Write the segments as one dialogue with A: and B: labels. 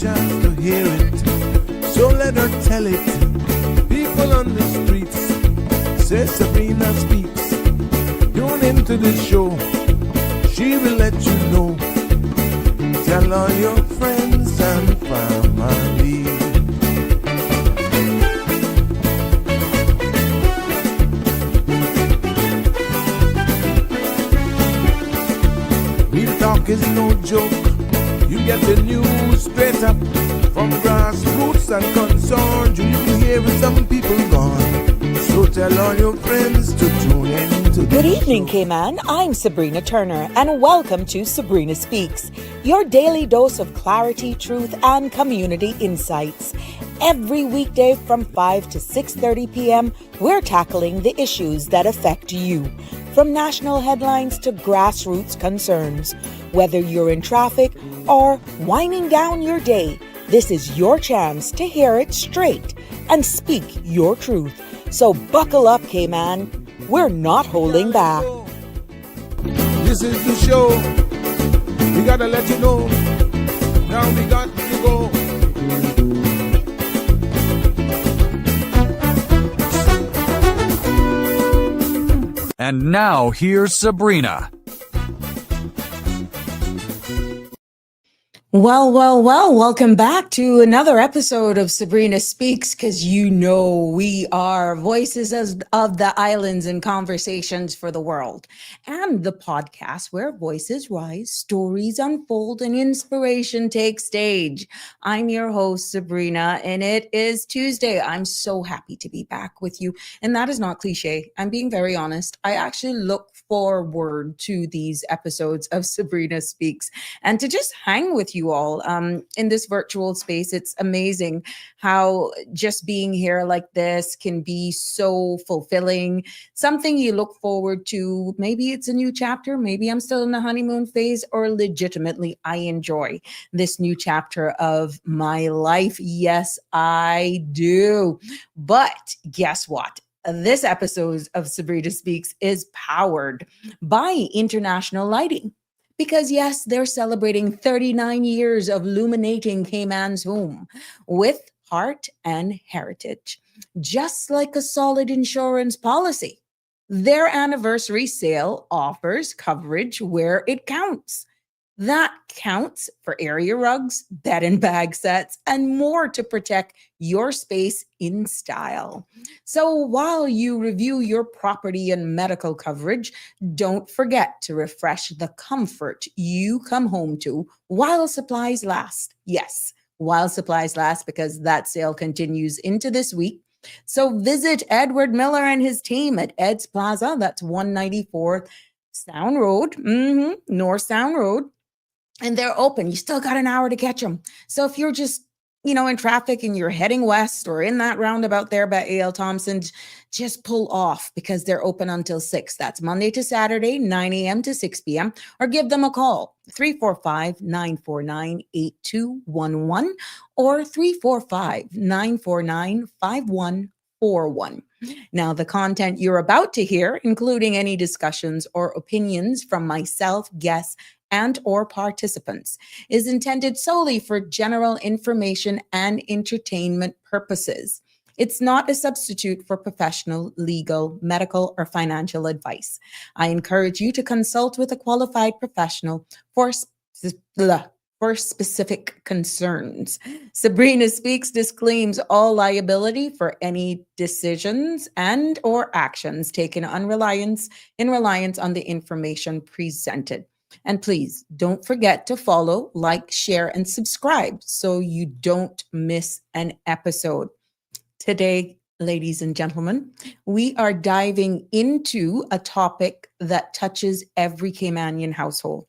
A: chance to hear it, so let her tell it. People on the streets say Sabrina speaks. Tune into the show, she will let you know. Tell all your friends and family. Real talk is no joke. You get the news straight up from grassroots and concerns. You hear some people gone. So tell all your friends to tune in to
B: Good evening, Cayman. I'm Sabrina Turner, and welcome to Sabrina Speaks, your daily dose of clarity, truth, and community insights. Every weekday from 5 to 6:30 p.m., we're tackling the issues that affect you, from national headlines to grassroots concerns. Whether you're in traffic or winding down your day, this is your chance to hear it straight and speak your truth. So buckle up, Cayman. We're not holding back.
A: This is the show. We gotta let you know. Now we got to go.
C: And now here's Sabrina.
B: Well, welcome back to another episode of Sabrina Speaks, because you know we are voices of the islands and conversations for the world, and the podcast where voices rise, stories unfold, and inspiration takes stage. I'm your host, Sabrina, and it is Tuesday. I'm so happy to be back with you, and that is not cliche. I'm being very honest. I actually look forward to these episodes of Sabrina Speaks and to just hang with you all in this virtual space. It's amazing how just being here like this can be so fulfilling, something you look forward to. Maybe it's a new chapter, maybe I'm still in the honeymoon phase, or legitimately I enjoy this new chapter of my life. Yes, I do. But guess what? This episode of Sabrina Speaks is powered by International Lighting. Because yes, they're celebrating 39 years of illuminating Cayman's home with heart and heritage. Just like a solid insurance policy, their anniversary sale offers coverage where it counts. That counts for area rugs, bed and bag sets, and more to protect your space in style. So while you review your property and medical coverage, don't forget to refresh the comfort you come home to while supplies last. Yes, while supplies last, because that sale continues into this week. So visit Edward Miller and his team at Ed's Plaza. That's 194 Sound Road, North Sound Road. And they're open. You still got an hour to catch them. So if you're just, in traffic and you're heading west or in that roundabout there by A.L. Thompson, just pull off, because they're open until 6. That's Monday to Saturday, 9 a.m. to 6 p.m. Or give them a call, 345-949-8211 or 345-949-5141. Now, the content you're about to hear, including any discussions or opinions from myself, guests, and or participants, is intended solely for general information and entertainment purposes. It's not a substitute for professional, legal, medical, or financial advice. I encourage you to consult with a qualified professional for specific concerns. Sabrina Speaks disclaims all liability for any decisions and or actions taken in reliance on the information presented. And please don't forget to follow, like, share, and subscribe so you don't miss an episode. Today, ladies and gentlemen, we are diving into a topic that touches every Caymanian household.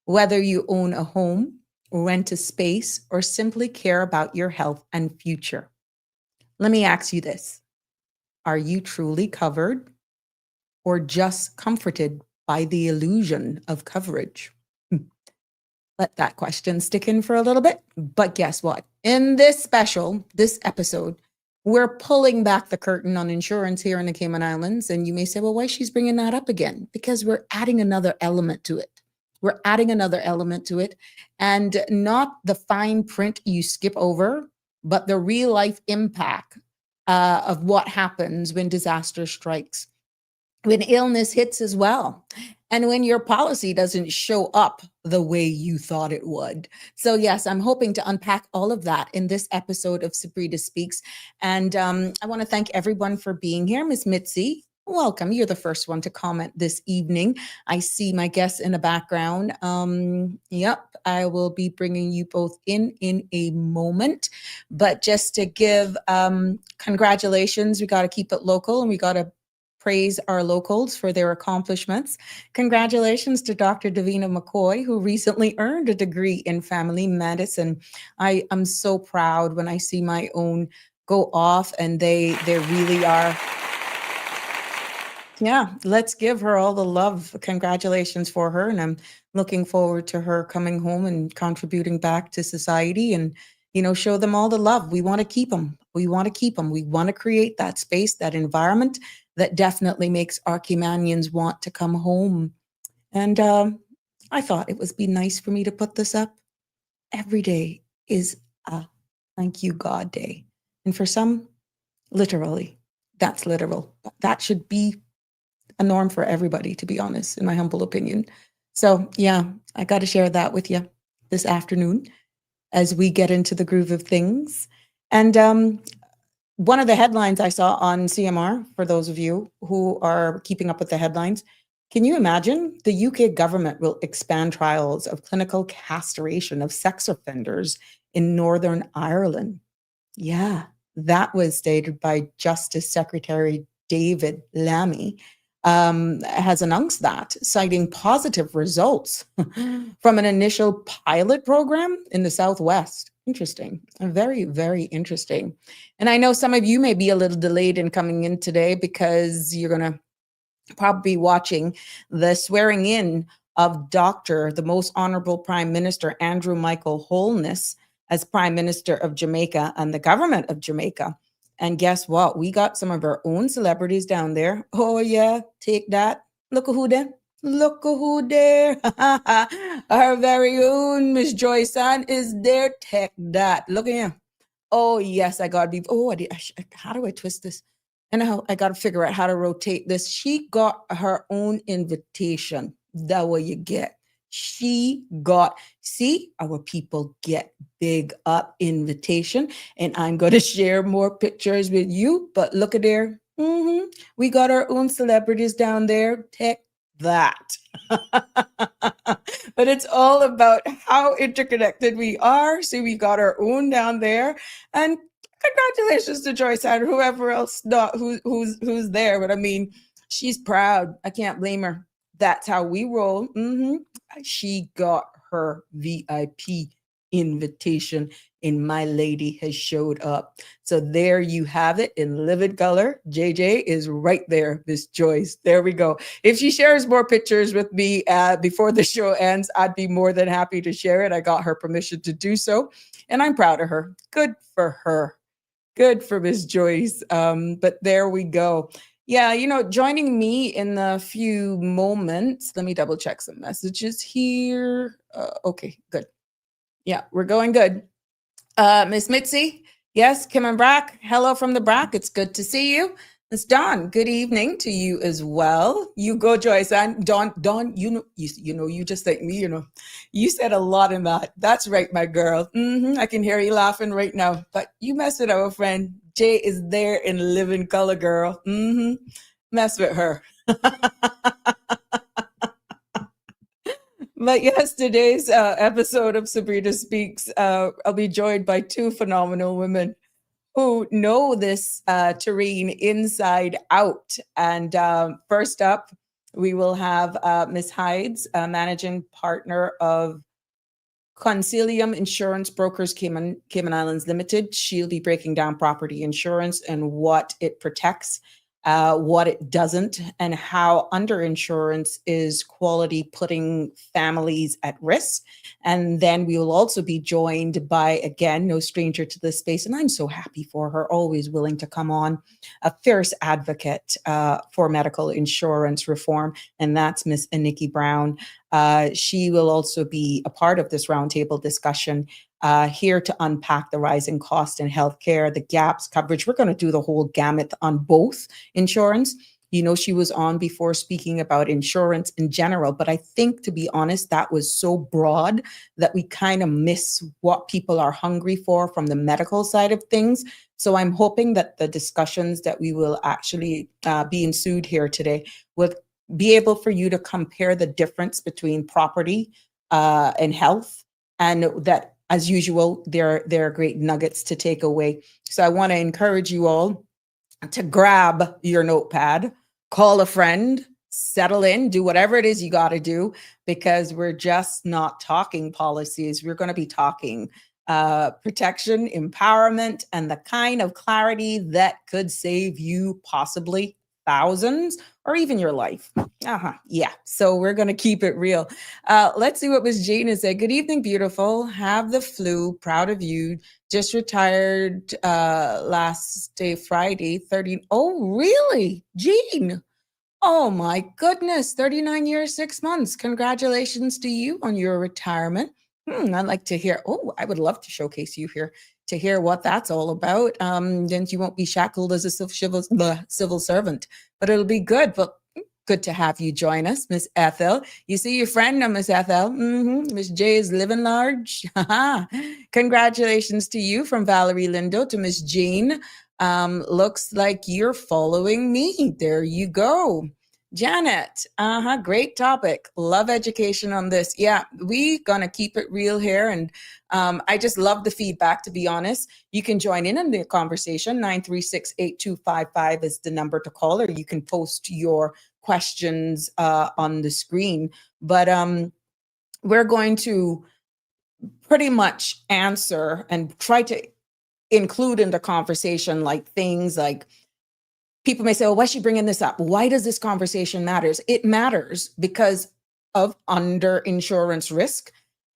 B: Whether you own a home, rent a space, or simply care about your health and future. Let me ask you this. Are you truly covered or just comforted by the illusion of coverage? Let that question stick in for a little bit. But guess what? In this episode, we're pulling back the curtain on insurance here in the Cayman Islands. And you may say, well, why she's bringing that up again? Because we're adding another element to it. We're adding another element to it, and not the fine print you skip over, but the real life impact of what happens when disaster strikes, when illness hits as well, and when your policy doesn't show up the way you thought it would. So, yes, I'm hoping to unpack all of that in this episode of Sabrina Speaks. And I want to thank everyone for being here. Miss Mitzi, welcome. You're the first one to comment this evening. I see my guests in the background. Yep, I will be bringing you both in a moment. But just to give congratulations, we got to keep it local, and we got to praise our locals for their accomplishments. Congratulations to Dr. Davina McCoy, who recently earned a degree in family medicine. I am so proud when I see my own go off, and they really are. Yeah, let's give her all the love. Congratulations for her. And I'm looking forward to her coming home and contributing back to society, and, show them all the love. We want to keep them. We want to keep them. We want to create that space, that environment that definitely makes our Caymanians want to come home. And I thought it would be nice for me to put this up. Every day is a thank you God day. And for some, literally, that's literal. That should be a norm for everybody, to be honest, in my humble opinion. So yeah, I got to share that with you this afternoon as we get into the groove of things. And one of the headlines I saw on CMR, for those of you who are keeping up with the headlines, can you imagine? The UK government will expand trials of clinical castration of sex offenders in Northern Ireland. Yeah, that was stated by Justice Secretary David Lammy. Has announced that, citing positive results from an initial pilot program in the Southwest. Interesting. Very, very interesting. And I know some of you may be a little delayed in coming in today because you're going to probably be watching the swearing in of the most honorable Prime Minister Andrew Michael Holness as Prime Minister of Jamaica and the government of Jamaica. And guess what? We got some of our own celebrities down there. Oh, yeah, take that. Look at who there. Look at who there. Our very own Miss Joyce Ann is there. Take that. Look at him. Oh, yes, I got to be. Oh, how do I twist this? And I got to figure out how to rotate this. She got her own invitation. That what you get. See, our people get big up invitation, and I'm going to share more pictures with you. But look at there. We got our own celebrities down there. Take that. But it's all about how interconnected we are. See, we got our own down there, and congratulations to Joyce and whoever else who's there. But I mean, she's proud. I can't blame her. That's how we roll. She got her VIP invitation, and my lady has showed up. So there you have it in livid color. JJ is right there, Miss Joyce. There we go. If she shares more pictures with me before the show ends, I'd be more than happy to share it. I got her permission to do so, and I'm proud of her. Good for her. Good for Miss Joyce. But there we go. Yeah, joining me in a few moments. Let me double check some messages here. Okay, good. Yeah, we're going good. Miss Mitzi, yes, Kim and Brack. Hello from the Brack. It's good to see you. Miss Dawn, good evening to you as well. You go, Joyce. And Dawn, you just like me, you said a lot in that. That's right, my girl. I can hear you laughing right now. But you mess with our friend. Jay is there in living color, girl. Mess with her. But yes, today's episode of Sabrina Speaks, I'll be joined by two phenomenal women who know this terrain inside out. And first up, we will have Miss Hydes, managing partner of Concilium Insurance Brokers Cayman Islands Limited. She'll be breaking down property insurance and what it protects. what it doesn't, and how underinsurance is quality putting families at risk. And then we will also be joined by, again, no stranger to this space, and I'm so happy for her, always willing to come on, a fierce advocate for medical insurance reform, and that's Miss Annkki Brown. She will also be a part of this roundtable discussion, here to unpack the rising cost in healthcare, the gaps, coverage. We're going to do the whole gamut on both insurance. You know, she was on before speaking about insurance in general, but I think, to be honest, that was so broad that we kind of miss what people are hungry for from the medical side of things. So I'm hoping that the discussions that we will actually be ensued here today will be able for you to compare the difference between property and health, and that, as usual, there are great nuggets to take away. So I want to encourage you all to grab your notepad, call a friend, settle in, do whatever it is you got to do, because we're just not talking policies. We're going to be talking protection, empowerment, and the kind of clarity that could save you possibly thousands or even your life. Yeah. So we're going to keep it real. Let's see what Miss Jane has said. Good evening, beautiful. Have the flu. Proud of you. Just retired last day, Friday, 30. Oh, really? Jean? Oh my goodness, 39 years, 6 months. Congratulations to you on your retirement. I'd like to hear, oh, I would love to showcase you here to hear what that's all about. Then you won't be shackled as a civil servant, but it'll be good. But good to have you join us, Miss Ethel. You see your friend now, Miss Ethel. Miss J is living large. Congratulations to you from Valerie Lindo to Miss Jean. Looks like you're following me. There you go. Janet, great topic. Love education on this. Yeah, we gonna keep it real here. And I just love the feedback, to be honest. You can join in the conversation. 936-8255 is the number to call, or you can post your questions on the screen. But we're going to pretty much answer and try to include in the conversation, like things like, people may say, oh, why is she bringing this up? Why does this conversation matters? It matters because of underinsurance risk,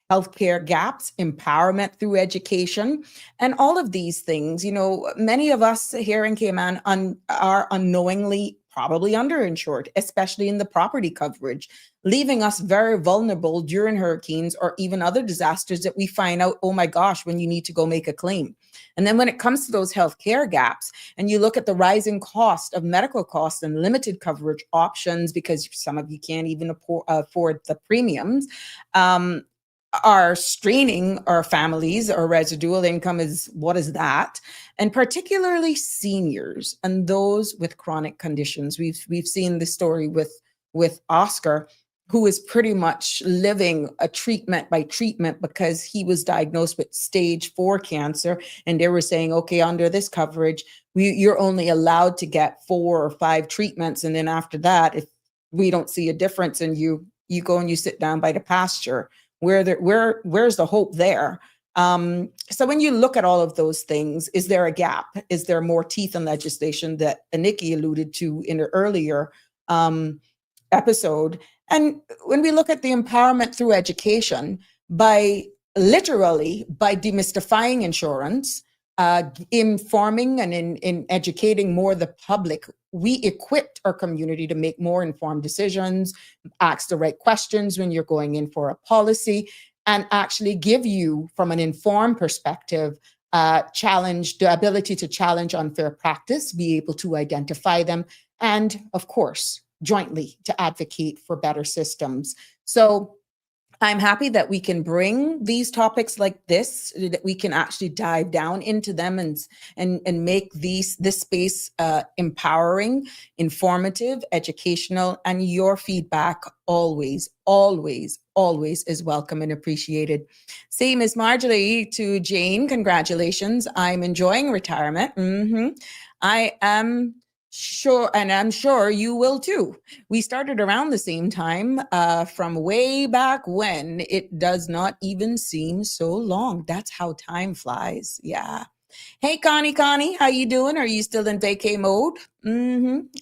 B: healthcare gaps, empowerment through education, and all of these things. You know, many of us here in Cayman are unknowingly probably underinsured, especially in the property coverage, leaving us very vulnerable during hurricanes or even other disasters that we find out, oh my gosh, when you need to go make a claim. And then when it comes to those healthcare gaps, and you look at the rising cost of medical costs and limited coverage options, because some of you can't even afford the premiums, are straining our families. Our residual income is, what is that? And particularly seniors and those with chronic conditions. We've seen the story with Oscar, who is pretty much living a treatment by treatment because he was diagnosed with stage 4 cancer. And they were saying, okay, under this coverage, you're only allowed to get 4 or 5 treatments. And then after that, if we don't see a difference in you go and you sit down by the pasture. Where's the hope there? So when you look at all of those things, is there a gap? Is there more teeth in legislation that Annkki alluded to in an earlier episode? And when we look at the empowerment through education, by demystifying insurance, informing and in educating more the public, we equipped our community to make more informed decisions, ask the right questions when you're going in for a policy, and actually give you, from an informed perspective, challenge the ability to challenge unfair practice, be able to identify them, and of course, jointly to advocate for better systems. So I'm happy that we can bring these topics like this, that we can actually dive down into them and make this space empowering, informative, educational, and your feedback always is welcome and appreciated. Say, Ms. Marjorie to Jane, congratulations. I'm enjoying retirement. I am sure, and I'm sure you will too. We started around the same time, from way back when. It does not even seem so long. That's how time flies. Yeah. Hey, Connie, how you doing? Are you still in vacay mode?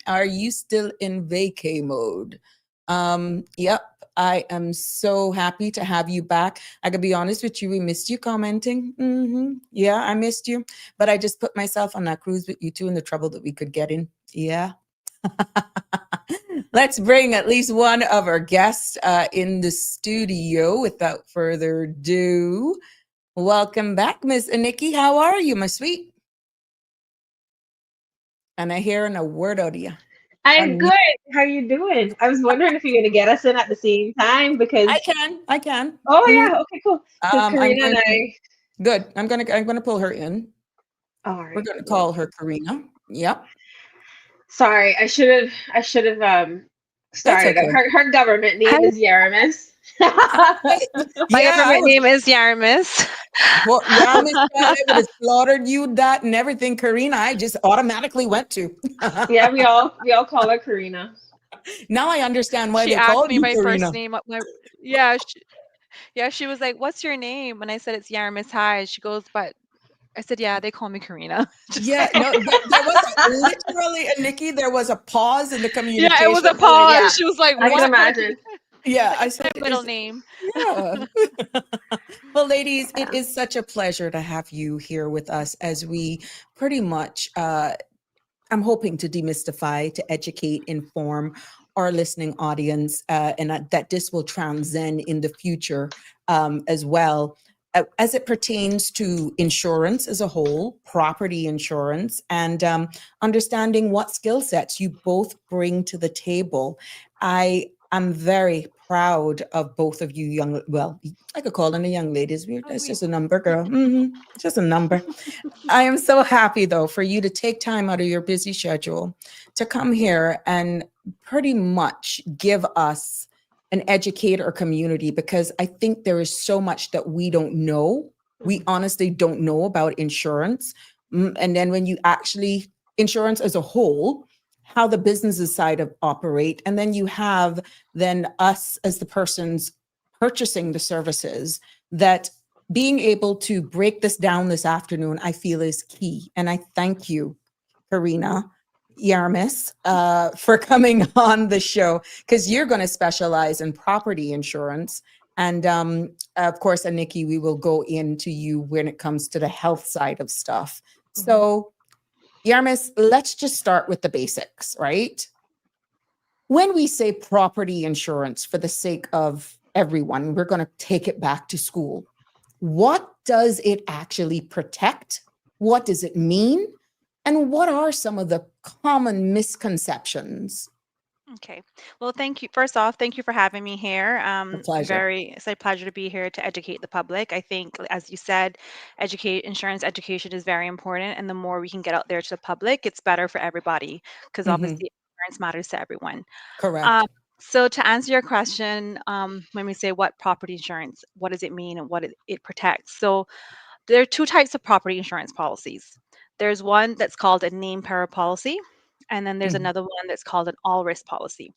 B: Are you still in vacay mode? Yep. I am so happy to have you back. I could be honest with you, we missed you commenting. Yeah, I missed you, but I just put myself on that cruise with you too, and the trouble that we could get in. Yeah. Let's bring at least one of our guests in the studio without further ado. Welcome back, Miss Annkki. How are you, my sweet? And I hear a word out of you.
D: I'm good. How are you doing? I was wondering if you're going to get us in at the same time because.
B: I can.
D: Oh yeah. Okay. Cool. Because
B: I'm
D: Karina
B: going
D: and
B: to.
D: I.
B: Good. I'm gonna pull her in.
D: All
B: We're
D: right.
B: gonna
D: Cool.
B: call her Karina. Yep.
D: Sorry, I should have
B: That's
D: started.
B: okay.
D: Her government name
E: Hi.
D: is Yaremis.
E: My
B: Yeah, I
E: government
B: was.
E: name is Yaremis.
B: Well, yeah, Miss Pat, I would have slaughtered you that and everything, Karina. I just automatically went to.
D: Yeah, we all call her Karina.
B: Now I understand why
E: She
B: they
E: asked
B: called
E: me
B: you
E: my first
B: Karina.
E: name. Yeah, she was like, "What's your name?" And I said, "It's Yaremis Hydes." She goes, "But," I said, "Yeah, they call me Karina." Just
B: Yeah,
E: like,
B: no, there was literally, Nikki, there was a pause in the
E: yeah, it was
B: communication.
E: a
B: I'm like,
E: pause.
D: Yeah,
E: She was like,
D: I can
E: "What?"
D: imagine.
E: She's
B: yeah,
E: like,
B: I
E: "It's my
B: said,
E: middle name."
B: yeah. Well, ladies, it
E: Yeah.
B: is such a pleasure to have you here with us as we pretty much I'm hoping to demystify, to educate, inform our listening audience, and that this will transcend in the future as well. As it pertains to insurance as a whole, property insurance, and understanding what skill sets you both bring to the table. I'm very proud of both of you young, well, I could call them the young ladies. That's just a number, girl. It's just a number. I am so happy though for you to take time out of your busy schedule to come here and pretty much give us an educator community, because I think there is so much that we don't know. We honestly don't know about insurance. And then when you actually, insurance as a whole, how the businesses side of operate, and then you have then us as the persons purchasing the services, that being able to break this down this afternoon, I feel is key. And I thank you, Karina Yaremis, for coming on the show, because you're going to specialize in property insurance. And of course, Annkki, we will go into you when it comes to the health side of stuff. So, Yaremis, let's just start with the basics, right? When we say property insurance, for the sake of everyone, we're going to take it back to school. What does it actually protect? What does it mean? And what are some of the common misconceptions?
E: Okay. Well, thank you. First off, thank you for having me here.
B: A pleasure.
E: It's a pleasure to be here to educate the public. I think, as you said, insurance education is very important, and the more we can get out there to the public, it's better for everybody because obviously insurance matters to everyone.
B: Correct.
E: Um, so to answer your question, when we say what property insurance, what does it mean and what it protects? So there are two types of property insurance policies. There's one that's called a name peril policy, and then there's another one that's called an all risk policy.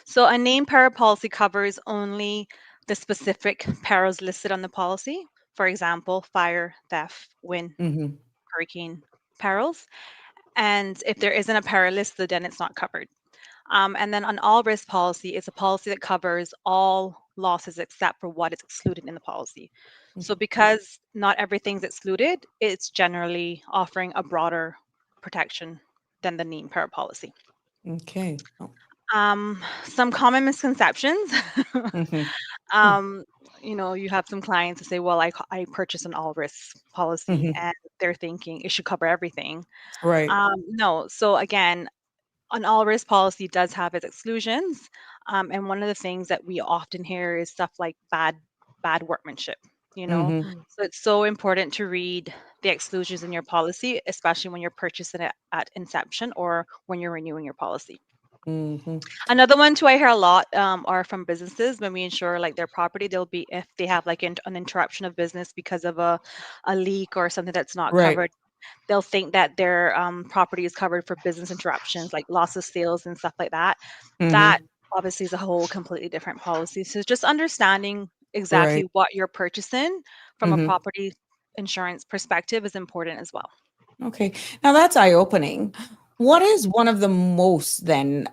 E: So a name peril policy covers only the specific perils listed on the policy. For example, fire, theft, wind, hurricane perils. And if there isn't a peril listed, then it's not covered. And then an all risk policy is a policy that covers all losses except for what is excluded in the policy. So because not everything's excluded, it's generally offering a broader protection than the name peril policy.
B: Okay. Oh.
E: Some common misconceptions.
B: Mhm.
E: um, you have some clients that say, "Well, I purchased an all risk policy,"
B: Mhm.
E: and they're thinking it should cover everything.
B: Right.
E: No. So again, an all risk policy does have its exclusions, and one of the things that we often hear is stuff like bad workmanship. You know, so it's so important to read the exclusions in your policy, especially when you're purchasing it at inception or when you're renewing your policy. Another one too I hear a lot are from businesses when we insure like their property. They'll be if they have like an interruption of business because of a leak or something that's not
B: Right.
E: covered. They'll think that their property is covered for business interruptions, like loss of sales and stuff like that. That obviously is a whole completely different policy. So just understanding
B: Right.
E: exactly what you're purchasing from a property insurance perspective is important as well.
B: Okay. Now that's eye-opening. What is one of the most then,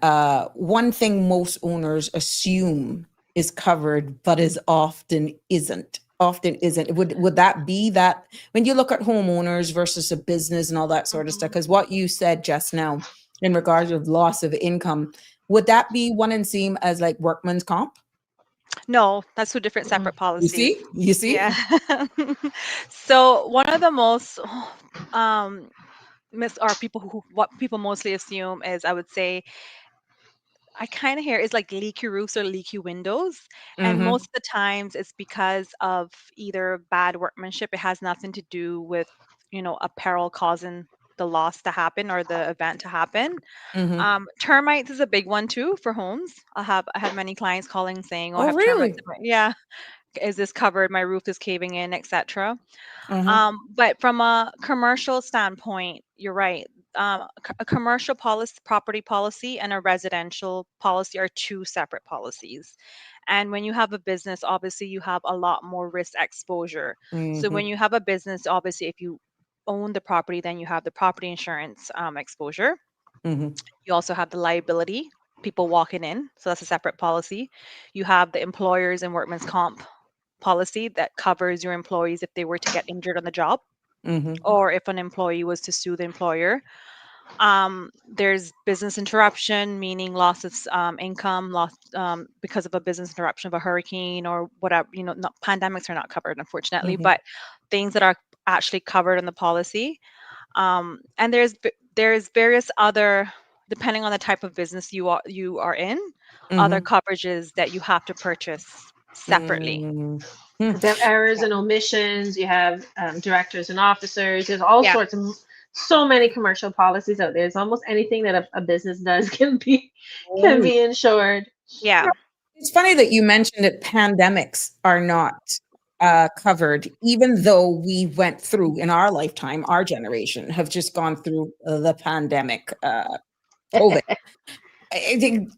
B: one thing most owners assume is covered, but is often isn't? Often isn't. Would that be that when you look at homeowners versus a business and all that sort of stuff? Because what you said just now in regards of loss of income, would that be one and same as like workman's comp?
E: No, that's two different separate
B: You
E: policies.
B: see? You see?
E: Yeah. So one of the most um or people who what people mostly assume is, I would say, I kind of hear is like leaky roofs or leaky windows. And
B: Mm-hmm.
E: most of the times it's because of either bad workmanship. It has nothing to do with, a peril causing the loss to happen or the event to happen.
B: Mm-hmm.
E: Termites is a big one too for homes. I have many clients calling saying, "Oh, I
B: Oh,
E: have termites
B: really?
E: in yeah, is this covered? My roof is caving in, etc."
B: Uh-huh.
E: But from a commercial standpoint, you're right. A commercial policy, property policy, and a residential policy are two separate policies. And when you have a business, obviously you have a lot more risk exposure. So
B: Mm-hmm.
E: when you have a business, obviously if you own the property, then you have the property insurance exposure.
B: Mm-hmm.
E: You also have the liability, people walking in. So that's a separate policy. You have the employers and workman's comp policy that covers your employees if they were to get injured on the job
B: Mm-hmm.
E: or if an employee was to sue the employer. There's business interruption, meaning loss of income, loss because of a business interruption of a hurricane or whatever. Not, pandemics are not covered, unfortunately,
B: Mm-hmm.
E: but things that are actually covered in the policy. And there's various other, depending on the type of business you are in, other
B: Mm-hmm.
E: coverages that you have to purchase separately.
B: Mm-hmm.
D: If you have errors and omissions, you have directors and officers. There's all
E: Yeah.
D: sorts of so many commercial policies out there. It's almost anything that a business does can be insured.
E: Yeah.
B: It's funny that you mentioned that pandemics are not covered, even though we went through in our lifetime, our generation have just gone through the pandemic, COVID.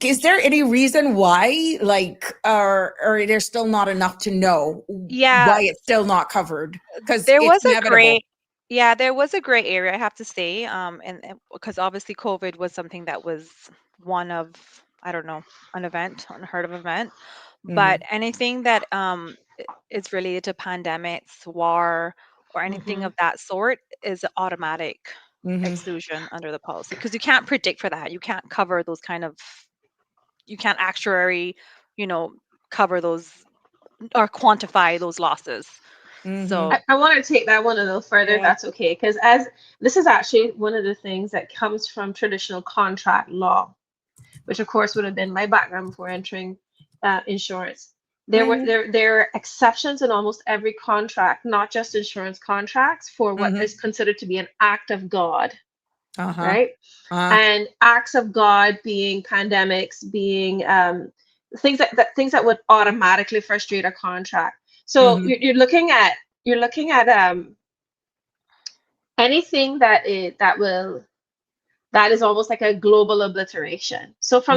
B: Is there any reason why, like, or there's still not enough to know
E: Yeah.
B: why it's still not covered? Because
E: There
B: it's
E: was a
B: inevitable.
E: gray, yeah, there was a gray area, I have to say. And because obviously COVID was something that was one of, I don't know, an event, unheard of event. But
B: Mm-hmm.
E: anything that is related to pandemics, war, or anything
D: Hmm.
E: of that sort is automatic
B: Mm-hmm.
E: exclusion under the policy because you can't predict for that. You can't cover those kind of, you can't actuary, you know, cover those or quantify those losses.
B: Mm-hmm.
E: So
D: I want to take that one a little further, if
E: yeah.
D: that's okay, because as this is actually one of the things that comes from traditional contract law, which of course would have been my background before entering insurance. There are exceptions in almost every contract, not just insurance contracts, for what
B: Mm-hmm.
D: is considered to be an act of God,
B: Uh-huh.
D: right? And acts of God being pandemics, being things that would automatically frustrate a contract. So
B: Mm-hmm.
D: you're looking at anything that is almost like a global obliteration. So
B: Mm-hmm.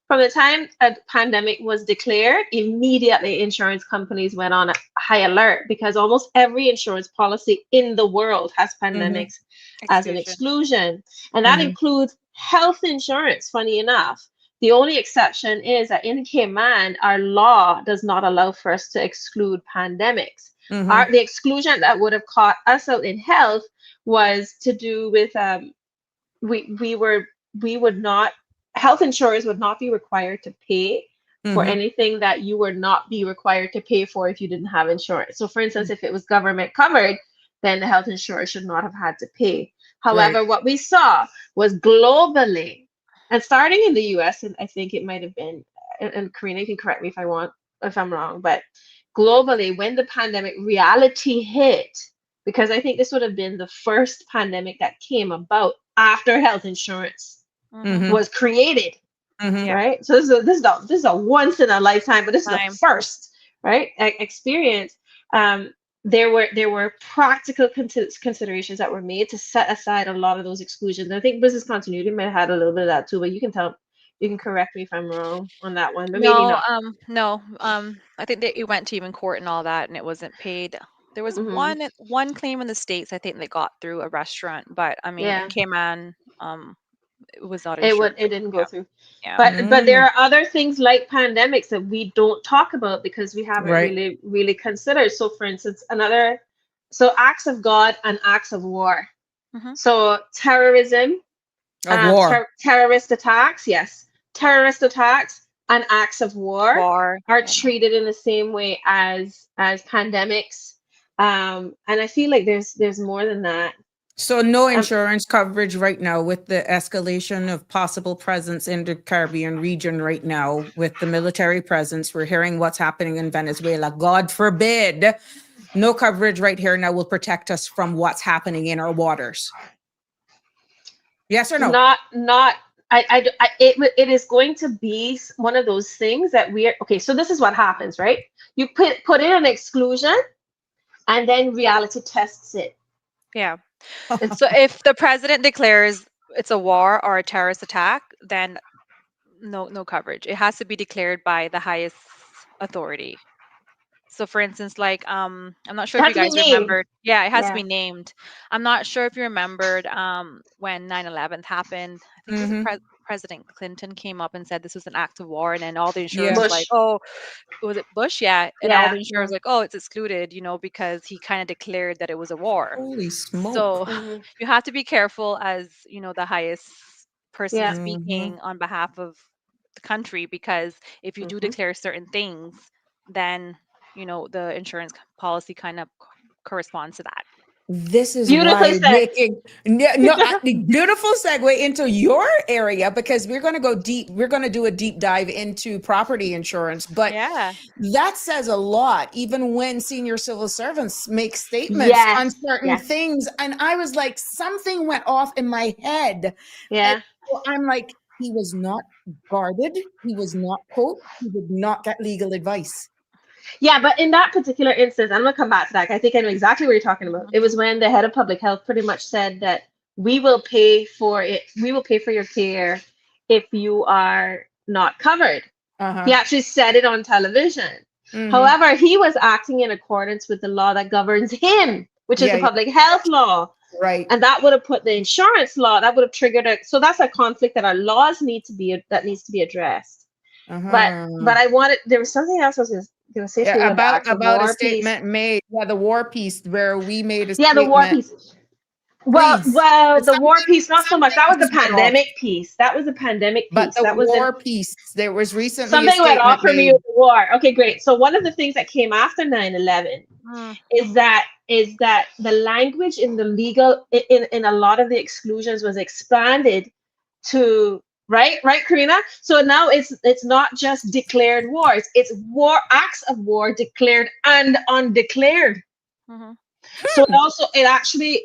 D: from the time a pandemic was declared, immediately insurance companies went on a high alert because almost every insurance policy in the world has
B: Mm-hmm.
D: pandemics as an
E: Exclusion.
D: exclusion. And that
B: Mm-hmm.
D: includes health insurance, funny enough. The only exception is that in Cayman, our law does not allow for us to exclude pandemics.
B: Mm-hmm.
D: The exclusion that would have caught us out in health was to do with we would not health insurers would not be required to pay for
B: Mm-hmm.
D: anything that you would not be required to pay for if you didn't have insurance. So for instance, if it was government covered, then the health insurer should not have had to pay.
B: Right.
D: However, what we saw was globally, and starting in the US, and I think it might have been, and Karina, you can correct me if I'm wrong, but globally, when the pandemic reality hit, because I think this would have been the first pandemic that came about after health insurance
E: Mm-hmm.
B: Mm-hmm.
D: was created,
B: Mm-hmm.
E: Yeah.
D: right? So this is a once in a lifetime, but this is the
E: Time.
D: first, right, experience. Um, there were practical considerations that were made to set aside a lot of those exclusions. I think business continuity might have had a little bit of that too, but you can correct me if I'm wrong on that one, but maybe
E: No,
D: not.
E: no. I think that it went to even court and all that, and it wasn't paid. There was
D: Hmm.
E: one claim in the States, I think, that got through a restaurant, but I mean, in
D: Yeah,
E: Cayman, it was not insured.
D: it didn't go
E: Yeah,
D: through.
E: yeah.
D: But there
B: Mm,
D: are other things like pandemics that we don't talk about because we haven't
B: right.
D: really considered. So, for instance, acts of God and acts of war.
E: Hmm.
D: So terrorism,
B: Of war.
D: terrorist attacks, yes, terrorist attacks and acts of war
E: War.
D: are
E: Yeah.
D: treated in the same way as pandemics. And I feel like there's more than that.
B: So no
D: Um,
B: insurance coverage right now with the escalation of possible presence in the Caribbean region right now with the military presence. We're hearing what's happening in Venezuela. God forbid, no coverage right here now will protect us from what's happening in our waters. Yes or no?
D: not it is going to be one of those things that we're okay. So this is what happens, right? You put in an exclusion, and then reality tests it.
E: Yeah.
D: It's
E: So if the president declares it's a war or a terrorist attack, then no coverage. It has to be declared by the highest authority. So for instance, like I'm not sure
D: it
E: if
D: has
E: you
D: to be
E: guys
D: named.
E: remembered. Yeah, it has to
D: Yeah.
E: be named. I'm not sure if you remembered when 9/11 happened. I think it was
B: Mm-hmm.
E: President Clinton came up and said this was an act of war, and then all the insurers
B: Yeah.
E: were like,
D: Bush.
E: "Oh, was it Bush?" Yeah, and all the
D: Yeah.
E: insurers
D: Yeah.
E: were like, "Oh, it's excluded," because he kind of declared that it was a war.
B: Holy smoke.
E: So
D: Hmm.
E: you have to be careful as the highest person
D: Yeah.
B: Mm-hmm.
E: speaking on behalf of the country, because if you do
D: Hmm.
E: declare certain things, then the insurance policy kind of corresponds to that.
B: This is
D: Beautifully
B: why
D: said.
B: making the beautiful segue into your area because we're going to go deep. We're going to do a deep dive into property insurance, but
E: Yeah.
B: that says a lot. Even when senior civil servants make statements on
D: Yes.
B: certain
D: Yes.
B: things, and I was like, something went off in my head, and
D: Yeah.
B: so I'm like, he was not guarded. He was not coached. He did not get legal advice.
D: Yeah, but in that particular instance, I'm gonna come back to that. I think I know exactly what you're talking about.
E: Mhm.
D: It was when the head of public health pretty much said that we will pay for it. We will pay for your care if you are not covered. He
B: Uh-huh.
D: actually said it on television.
B: Hmm.
D: However, he was acting in accordance with the law that governs him, which is the
B: Yeah.
D: public health law.
B: Right.
D: And that would have put the insurance law, that would have triggered it. So that's a conflict that our laws need to be that needs to be addressed. But
B: Uh-huh.
D: I wanted there was something else I was gonna say to you
B: Yeah,
D: about the
B: about
D: acts of
B: a
D: war piece.
B: statement made. Yeah, the war piece where we made a
D: Yeah, the war
B: statement.
D: piece. Well,
B: Please.
D: the war piece, not so much.
B: Something
D: That was the
B: just went off.
D: pandemic piece. That was the pandemic
B: But
D: piece.
B: the
D: That was the
B: war piece, there was recently a
D: something went off
B: statement
D: for me
B: made.
D: with the war. Okay, great. So one of the things that came after 9/11
E: Mm.
D: is that the language in the legal in a lot of the exclusions was expanded to right Karina. So now it's not just declared wars, it's war acts of war declared and undeclared.
E: Mhm.
D: So
B: Hmm.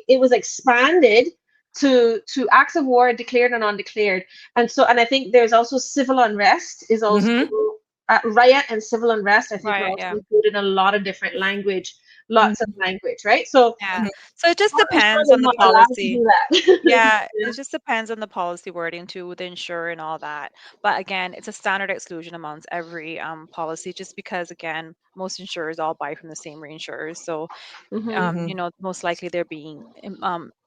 D: it was expanded to acts of war declared and undeclared. And I think there's also civil unrest is also
B: Mm-hmm.
D: riot and civil unrest, I think, are
E: Right.
D: also
E: Yeah.
D: included in a lot of different language, lots of language, right? So
E: Yeah. So it just
D: our
E: depends
D: insurers
E: on
D: are
E: the
D: not allowed to
E: policy.
D: do that.
E: Yeah, it just depends on the policy wording too, with the insurer and all that. But again, it's a standard exclusion amongst every policy, just because again, most insurers all buy from the same reinsurers. So
D: Hmm.
B: Mm-hmm.
E: most likely they're being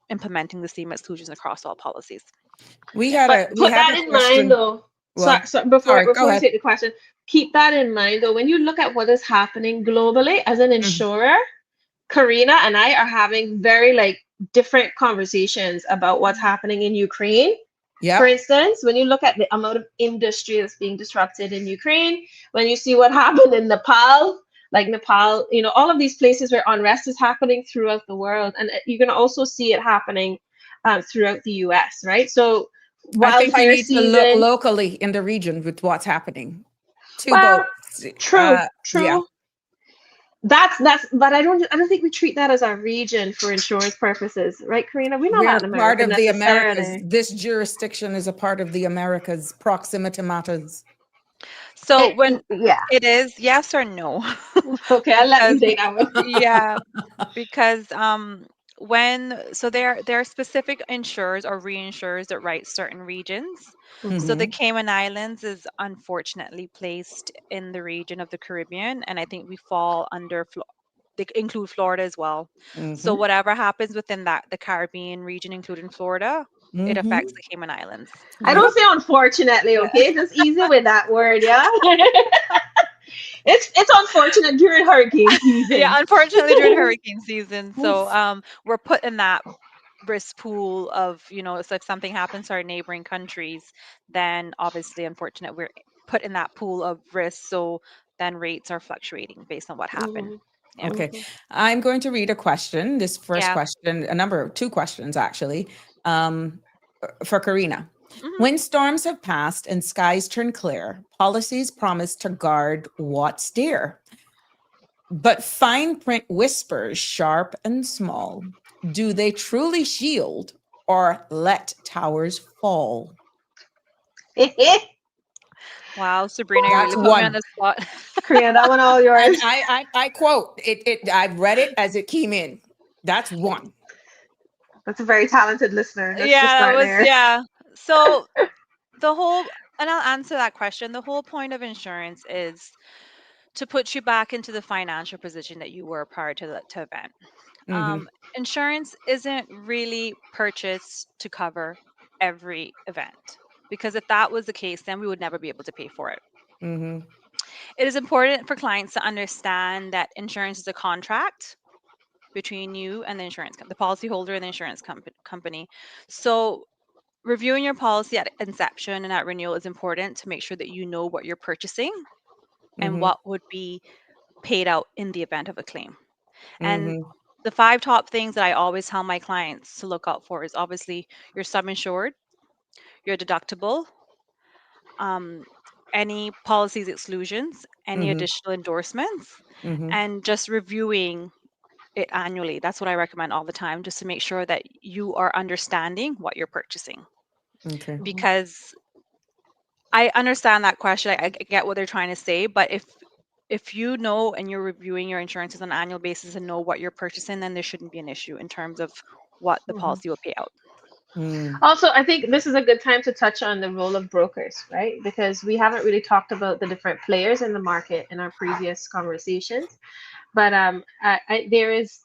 E: implementing the same exclusions across all policies. Yeah.
D: But
B: We
D: put
B: had
D: that
B: a
D: in mind,
B: question.
D: though. So,
B: Well,
D: so before
B: sorry, go
D: before you
B: ahead.
D: take the question, keep that in mind, though. When you look at what is happening globally as an
B: Mhm.
D: insurer, Karina and I are having very different conversations about what's happening in Ukraine. For
B: Yep.
D: instance, when you look at the amount of industry that's being disrupted in Ukraine, when you see what happened in Nepal, Nepal, all of these places where unrest is happening throughout the world, and you're going to also see it happening throughout the US, right? So
B: I think we
D: wildfire
B: need to look
D: season.
B: locally in the region with what's happening. Two
D: Well,
B: boats.
D: true,
B: Yeah.
D: true. That's, but I don't think we treat that as our region for insurance purposes, right, Karina? We're not
B: We're
D: Latin
B: part
D: America
B: of the Americas.
D: necessarily.
B: This jurisdiction is a part of the Americas. Proximity matters.
E: So when
D: Yeah.
E: it is yes or no,
D: Okay, I'll let you
E: because
D: take that one.
E: yeah, because there are specific insurers or reinsurers that write certain regions. So the
B: Hmm.
E: Cayman Islands is unfortunately placed in the region of the Caribbean, and I think we fall under they include Florida as well. So whatever happens within the Caribbean region, including Florida, it affects the Cayman Islands.
D: I don't say unfortunately, okay? Just easy with that word, yeah? It's unfortunate during hurricane season.
E: Yeah, unfortunately during hurricane season. So we're put in that risk pool of, so if something happens to our neighboring countries, then obviously, unfortunate, we're put in that pool of risk. So then rates are fluctuating based on what happened. Yeah.
B: Okay. I'm going to read a question. This first
E: Yeah.
B: question, two questions actually, for Karina.
E: Mhm.
B: When storms have passed and skies turn clear, policies promise to guard what's dear. But fine print whispers sharp and small. Do they truly shield or let towers fall?
E: Wow, Sabrina, you
B: That's
E: really put me on
B: one.
E: the spot.
D: Korea, that one all
B: And
D: yours.
B: I quote it. I read it as it came in. That's one.
D: That's a very talented listener. Let's
E: Yeah,
D: just
E: that
D: start
E: was,
D: there.
E: yeah. So and I'll answer that question. The whole point of insurance is to put you back into the financial position that you were prior to the event. Insurance isn't really purchased to cover every event, because if that was the case, then we would never be able to pay for it. It is important for clients to understand that insurance is a contract between you and the the policyholder and the insurance company. So reviewing your policy at inception and at renewal is important to make sure that you know what you're purchasing and what would be paid out in the event of a claim. And the 5 top things that I always tell my clients to look out for is obviously your sum insured, your deductible, any policies exclusions, any additional endorsements, and just reviewing it annually. That's what I recommend all the time, just to make sure that you are understanding what you're purchasing.
B: Okay.
E: Because I understand that question. I get what they're trying to say, but if you know and you're reviewing your insurances on an annual basis and know what you're purchasing, then there shouldn't be an issue in terms of what the policy will pay out.
D: Also, I think this is a good time to touch on the role of brokers, right? Because we haven't really talked about the different players in the market in our previous conversations. But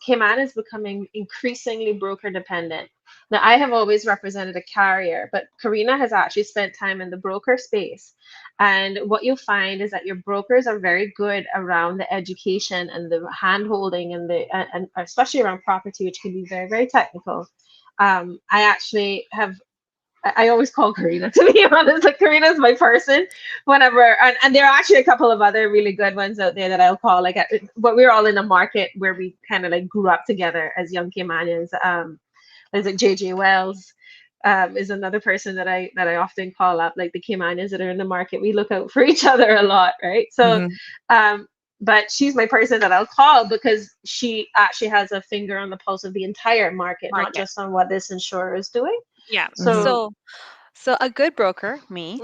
D: Cayman is becoming increasingly broker dependent. Now, I have always represented a carrier, but Karina has actually spent time in the broker space. And what you'll find is that your brokers are very good around the education and the hand holding and especially around property, which can be very, very technical. I actually have I always call Karina, to be honest. Like, Karina's my person whenever, and there are actually a couple of other really good ones out there that I'll call. But we're all in a market where we kind of like grew up together as young Caymanians. There's like JJ Wells, is another person that I often call up. Like, the Caymanians that are in the market, we look out for each other a lot, right? So, but she's my person that I'll call because she actually has a finger on the pulse of the entire market, not just on what this insurer is doing.
E: Yeah.
D: So
E: So a good broker, me,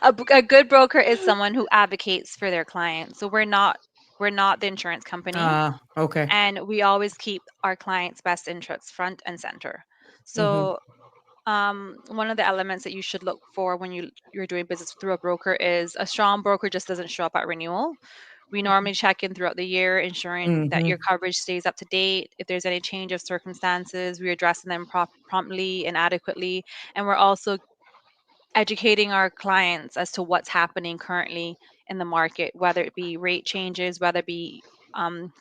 E: a good broker is someone who advocates for their clients. So we're not the insurance company,
B: Okay.
E: and we always keep our clients' best interests front and center. So one of the elements that you should look for when you're doing business through a broker is a strong broker just doesn't show up at renewal. We normally check in throughout the year, ensuring that your coverage stays up to date. If there's any change of circumstances, we're addressing them promptly and adequately. And we're also educating our clients as to what's happening currently in the market, whether it be rate changes, whether it be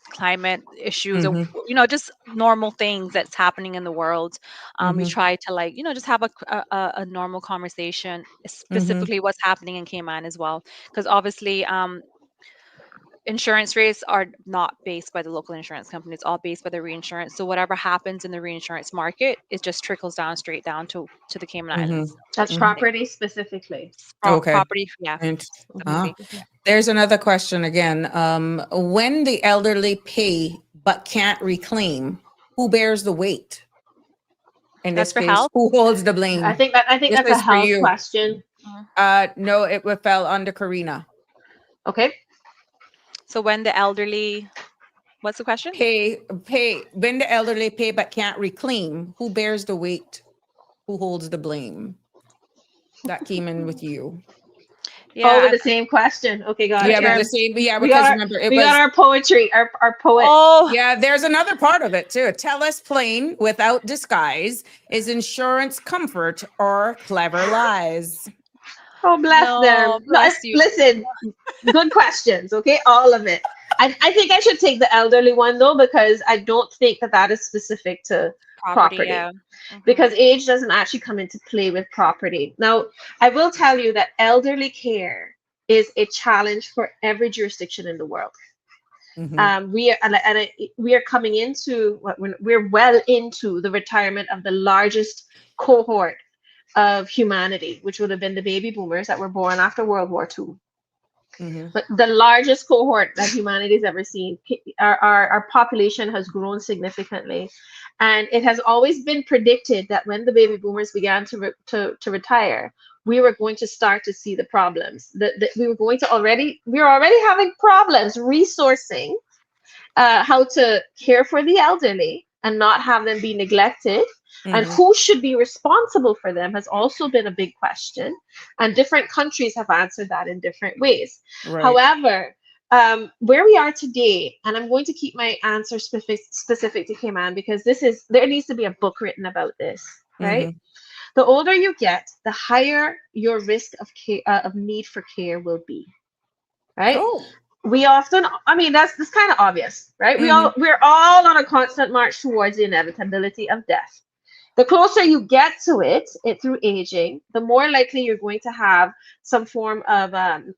E: climate issues, or just normal things that's happening in the world. We try to just have a normal conversation, specifically what's happening in Cayman as well, because obviously insurance rates are not based by the local insurance company. It's all based by the reinsurance. So whatever happens in the reinsurance market, it just trickles down straight down to the Cayman Islands.
D: that's property specifically.
E: Property, yeah.
B: And there's another question again. When the elderly pay but can't reclaim, who bears the weight? In
E: That's
B: this
E: for
B: case,
E: health?
B: who holds the blame?
D: I think
B: This
D: that's a
B: is for
D: health
B: you.
D: question.
B: No, it fell under Karina.
D: Okay.
E: So when the elderly, what's the question?
B: Pay. When the elderly pay but can't reclaim, who bears the weight? Who holds the blame? That came in with you.
D: Oh, with
E: Yeah.
D: the same question. Okay, got
B: Yeah,
D: it.
B: with
D: Yeah.
B: the same. Yeah,
D: We
B: because
D: got our,
B: remember it
D: we got
B: was.
D: our poetry, our poet.
E: Oh,
B: Yeah, there's another part of it too. Tell us plain without disguise. Is insurance comfort or clever lies?
D: Oh, bless
E: no,
D: them. No,
E: bless you.
D: listen, good questions. Okay, all of it. I think I should take the elderly one though, because I don't think that that is specific to
E: Property,
D: property.
E: yeah. Hmm.
D: Because age doesn't actually come into play with property. Now, I will tell you that elderly care is a challenge for every jurisdiction in the world.
B: Mm-hmm.
D: We are coming into we're well into the retirement of the largest cohort of humanity, which would have been the baby boomers that were born after World War II.
B: Mm-hmm.
D: But the largest cohort that humanity's ever seen, our population has grown significantly. And it has always been predicted that when the baby boomers began to retire, we were going to start to see the problems. That we were already having problems resourcing how to care for the elderly and not have them be neglected, and
B: Mm-hmm.
D: who should be responsible for them has also been a big question, and different countries have answered that in different ways.
B: Right.
D: However, where we are today, and I'm going to keep my answer specific to Cayman, because there needs to be a book written about this, right?
B: Mm-hmm.
D: The older you get, the higher your risk of care, of need for care will be, right?
B: Oh.
D: We often, I mean, that's kind of obvious, right?
B: Mm-hmm.
D: We're all on a constant march towards the inevitability of death. The closer you get to it through aging, the more likely you're going to have some form of um,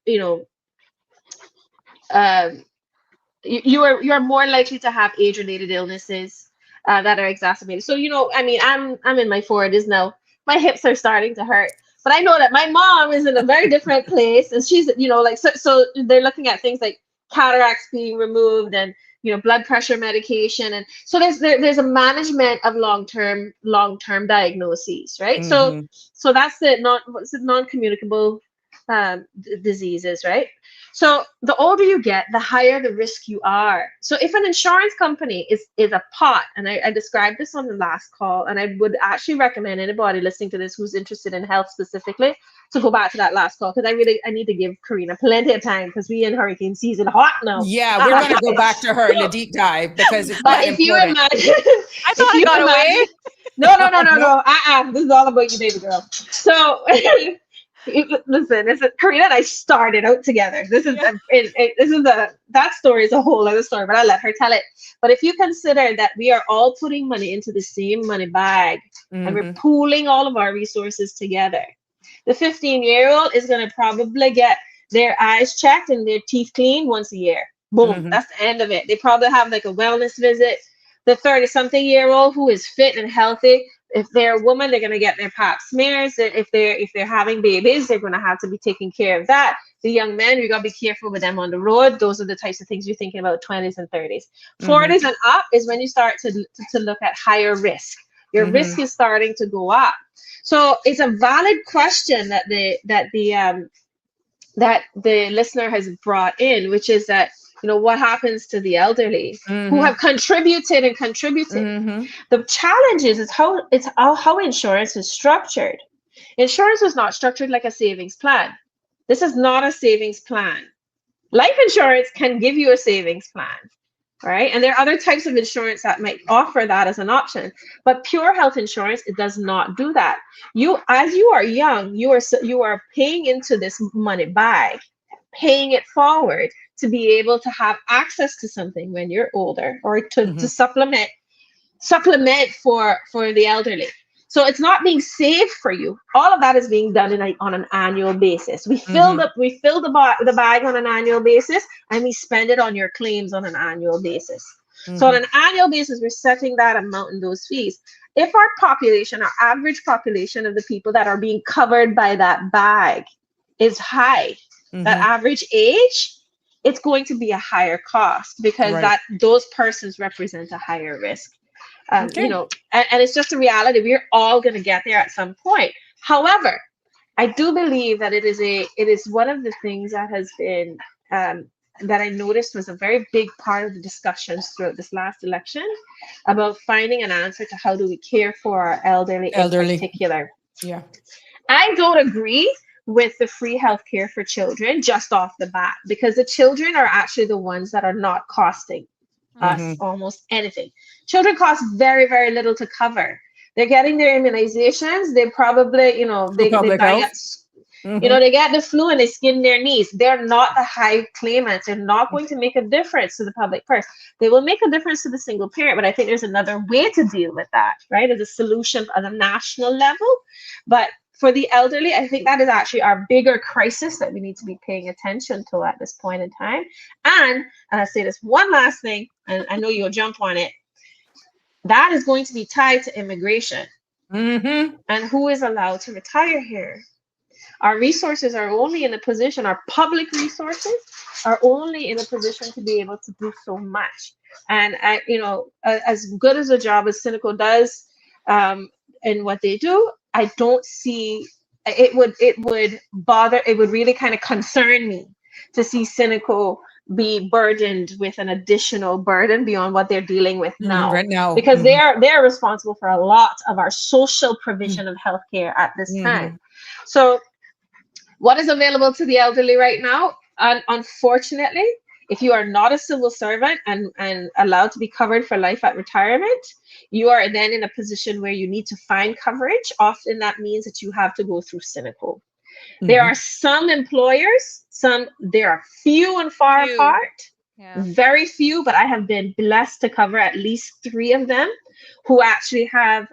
D: you are more likely to have age related illnesses that are exacerbated. So I mean, I'm in my 40s now. My hips are starting to hurt, but I know that my mom is in a very different place, and she's like, so they're looking at things like cataracts being removed, and blood pressure medication, and so there's a management of long term diagnoses, right? So
B: Mm-hmm.
D: so that's the non-communicable diseases, right? So the older you get, the higher the risk you are. So if an insurance company is a pot, and I described this on the last call, and I would actually recommend anybody listening to this who's interested in health specifically to go back to that last call, because I need to give Karina plenty of time, because we in hurricane season hot now.
B: Yeah, we're gonna go back to her in a deep dive because it's
D: But
B: quite
D: if you
B: important.
D: imagine,
E: I
D: if
E: thought I
D: you
E: got
D: imagine,
E: away.
B: No.
D: this is all about you, baby girl. So listen, Karina and I started out together. This is
E: Yeah.
D: that story is a whole other story, but I'll let her tell it. But if you consider that we are all putting money into the same money bag, and we're
B: Mm-hmm.
D: pooling all of our resources together, the 15-year-old is going to probably get their eyes checked and their teeth cleaned once a year. Boom,
B: Mm-hmm.
D: that's the end of it. They probably have like a wellness visit. The 30-something-year-old who is fit and healthy, if they're a woman, they're gonna get their pap smears. If they're having babies, they're gonna have to be taking care of that. The young men, you gotta be careful with them on the road. Those are the types of things you're thinking about. 20s and 30s,
B: Mm-hmm.
D: 40s and up is when you start to look at higher risk. Your
B: Mm-hmm.
D: risk is starting to go up. So it's a valid question that the listener has brought in, which is that what happens to the elderly who
B: Mm-hmm.
D: have contributed.
B: Mm-hmm.
D: The challenge is how insurance is structured. Insurance is not structured like a savings plan. This is not a savings plan. Life insurance can give you a savings plan, right? And there are other types of insurance that might offer that as an option. But pure health insurance, it does not do that. As you are young, you are paying into this money bag, paying it forward to be able to have access to something when you're older, or to supplement for the elderly. So it's not being saved for you. All of that is being done on an annual basis. We fill
B: Mm-hmm.
D: the bag on an annual basis, and we spend it on your claims on an annual basis. So on
B: Mm-hmm.
D: an annual basis, we're setting that amount in those fees. If our average population of the people that are being covered by that bag is high, that
B: Mm-hmm.
D: average age, it's going to be a higher cost, because
B: Right.
D: those persons represent a higher risk.
B: Okay.
D: And it's just a reality. We're all going to get there at some point. However, I do believe that it is one of the things that has been that I noticed was a very big part of the discussions throughout this last election, about finding an answer to how do we care for our elderly in
B: Elderly.
D: particular.
B: Yeah.
D: I don't agree with the free healthcare for children just off the bat, because the children are actually the ones that are not costing us almost anything. Children cost very, very little to cover. They're getting their immunizations. They probably,
B: For
D: they're
B: public
D: dying
B: health.
D: at, they get the flu and they skin their knees. They're not the high claimants. They're not going to make a difference to the public purse. They will make a difference to the single parent, but I think there's another way to deal with that, right? As a solution at a national level. But for the elderly, I think that is actually our bigger crisis that we need to be paying attention to at this point in time. And I say this one last thing, and I know you'll jump on it. That is going to be tied to immigration and who is allowed to retire here. Our resources are only in a position, our public resources are only in a position to be able to do so much. And as good as a job as Cynical does in what they do, I don't see it would really kind of concern me to see Cynical be burdened with an additional burden beyond what they're dealing with now.
B: Right now.
D: Because they're responsible for a lot of our social provision of healthcare at this time. So what is available to the elderly right now? Unfortunately, if you are not a civil servant and allowed to be covered for life at retirement, you are then in a position where you need to find coverage. Often that means that you have to go through Cynical. There are some employers, there are few and far apart, very few, but I have been blessed to cover at least 3 of them who actually have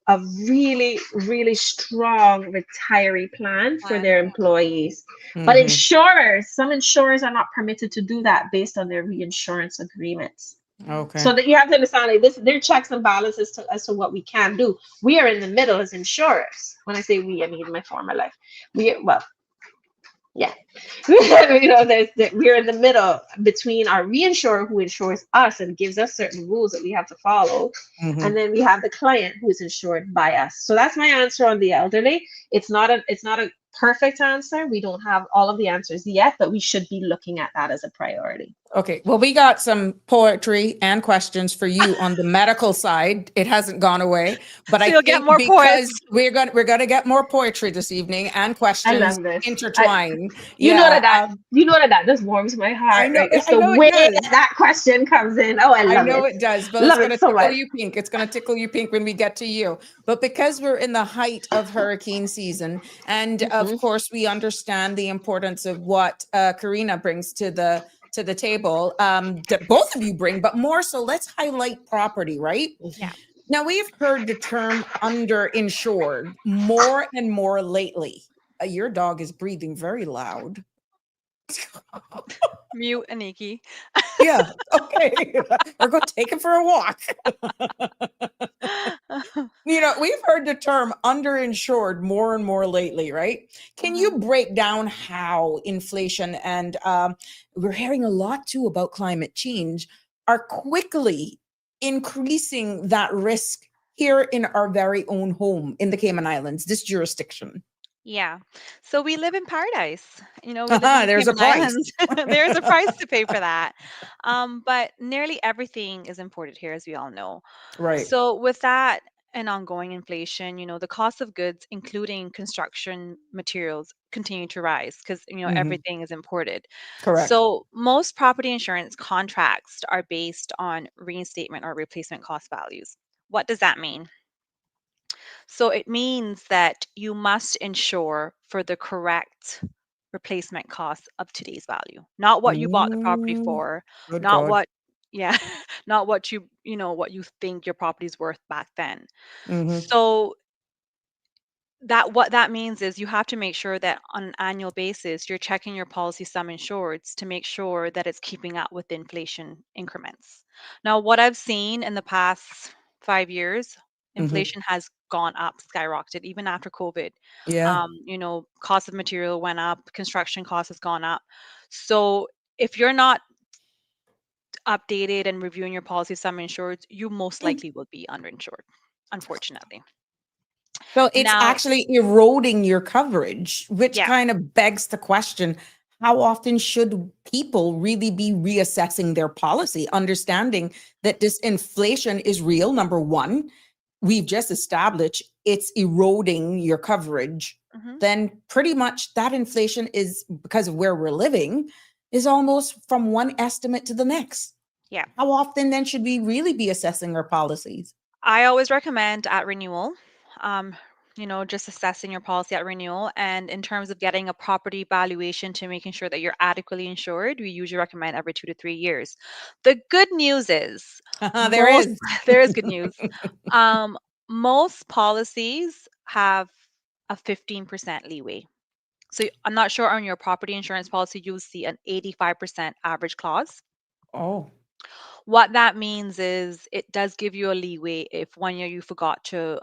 D: a really, really strong retiree plan for their employees. But some insurers are not permitted to do that based on their reinsurance agreements.
B: Okay.
D: So that you have to understand, like this, there are checks and balances as to what we can do. We are in the middle as insurers. When I say we, I mean my former life. We're in the middle between our reinsurer who insures us and gives us certain rules that we have to follow, and then we have the client who is insured by us. So that's my answer on the elderly. It's not a perfect answer. We don't have all of the answers yet, but we should be looking at that as a priority.
B: Okay, well, we got some poetry and questions for you on the medical side. It hasn't gone away, but
E: So
B: I
E: you'll
B: think
E: get more
B: because
E: poets.
B: we're gonna get more poetry this evening and questions
D: I love this.
B: intertwined.
D: You know that just warms my heart.
B: I know,
D: Right? It's
B: I
D: the
B: know it
D: way
B: does.
D: that question comes in. Oh, I love
B: know
D: it.
B: it does, but
D: Love
B: it's
D: it
B: gonna
D: so
B: tickle
D: much.
B: you pink. It's gonna tickle you pink when we get to you. But because we're in the height of hurricane season, and of course we understand the importance of what Karina brings to the table, that both of you bring, but more so, let's highlight property, right?
E: Yeah.
B: Now we've heard the term underinsured more and more lately. Your dog is breathing very loud.
E: Mute Annkki.
B: Yeah. Okay. We're going to take him for a walk. We've heard the term underinsured more and more lately, right? Can you break down how inflation and we're hearing a lot too about climate change are quickly increasing that risk here in our very own home in the Cayman Islands, this jurisdiction?
E: Yeah. So we live in paradise. We live in the
B: There's a
E: Cayman
B: price.
E: Islands. There's a price to pay for that. But nearly everything is imported here, as we all know.
B: Right.
E: So with that and ongoing inflation, the cost of goods, including construction materials, continue to rise because everything is imported.
B: Correct.
E: So most property insurance contracts are based on reinstatement or replacement cost values. What does that mean? So it means that you must insure for the correct replacement cost of today's value, not what you bought the property for,
B: Good
E: not
B: God.
E: what, yeah, not what what you think your property's worth back then. So what that means is you have to make sure that on an annual basis you're checking your policy sum insureds to make sure that it's keeping up with inflation increments. Now, what I've seen in the past 5 years, inflation has gone up, skyrocketed, even after COVID.
B: Yeah.
E: Cost of material went up, construction cost has gone up. So if you're not updated and reviewing your policy sum insureds, you most likely will be underinsured, unfortunately.
B: So it's
E: Now,
B: actually eroding your coverage, which
E: yeah.
B: kind of begs the question, how often should people really be reassessing their policy, understanding that this inflation is real, number one, we've just established it's eroding your coverage,
E: Mhm.
B: then pretty much that inflation is, because of where we're living, is almost from one estimate to the next.
E: Yeah.
B: How often then should we really be assessing our policies?
E: I always recommend at renewal, um, just assessing your policy at renewal. And in terms of getting a property valuation to making sure that you're adequately insured, we usually recommend every 2 to 3 years. The good news is
B: There
E: most
B: is.
E: there is good news. Um, Most policies have a 15% leeway. So I'm not sure on your property insurance policy, you'll see an 85% average clause.
B: Oh.
E: What that means is it does give you a leeway if 1 year you forgot to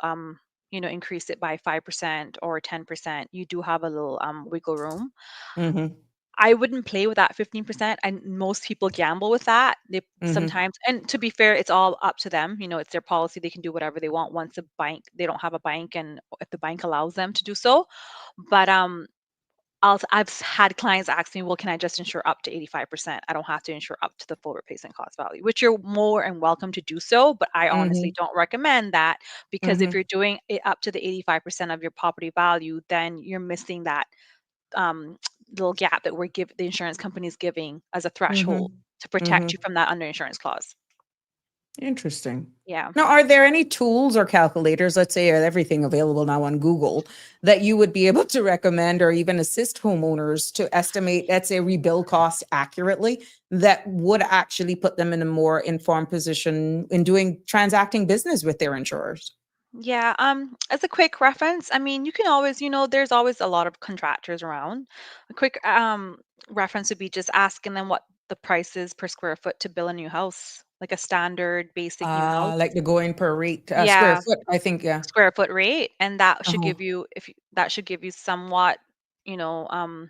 E: increase it by 5% or 10%. You do have a little wiggle room.
B: Mm-hmm.
E: I wouldn't play with that 15%, and most people gamble with that. They
B: Mm-hmm.
E: sometimes, and to be fair, it's all up to them. It's their policy. They can do whatever they want once a bank, they don't have a bank, and if the bank allows them to do so. But I've had clients ask me, well, can I just insure up to 85%? I don't have to insure up to the full replacement cost value, which you're more and welcome to do so. But I honestly
B: Mm-hmm.
E: don't recommend that, because if
B: Mm-hmm.
E: you're doing it up to the 85% of your property value, then you're missing that um, little gap that the insurance company is giving as a
B: Mm-hmm.
E: threshold to protect
B: Mm-hmm.
E: you from that underinsurance clause.
B: Interesting.
E: Yeah.
B: Now, are there any tools or calculators, let's say everything available now on Google, that you would be able to recommend or even assist homeowners to estimate, let's say, rebuild costs accurately, that would actually put them in a more informed position in doing transacting business with their insurers?
E: Yeah, as a quick reference, I mean, you can always, there's always a lot of contractors around. A quick reference would be just asking them what the price is per square foot to build a new house, like a standard basic new house.
B: Like the going per rate, square
E: Yeah,
B: foot, I think, yeah.
E: square foot rate, and that should
B: Uh-huh.
E: give you, that should give you somewhat, you know, um,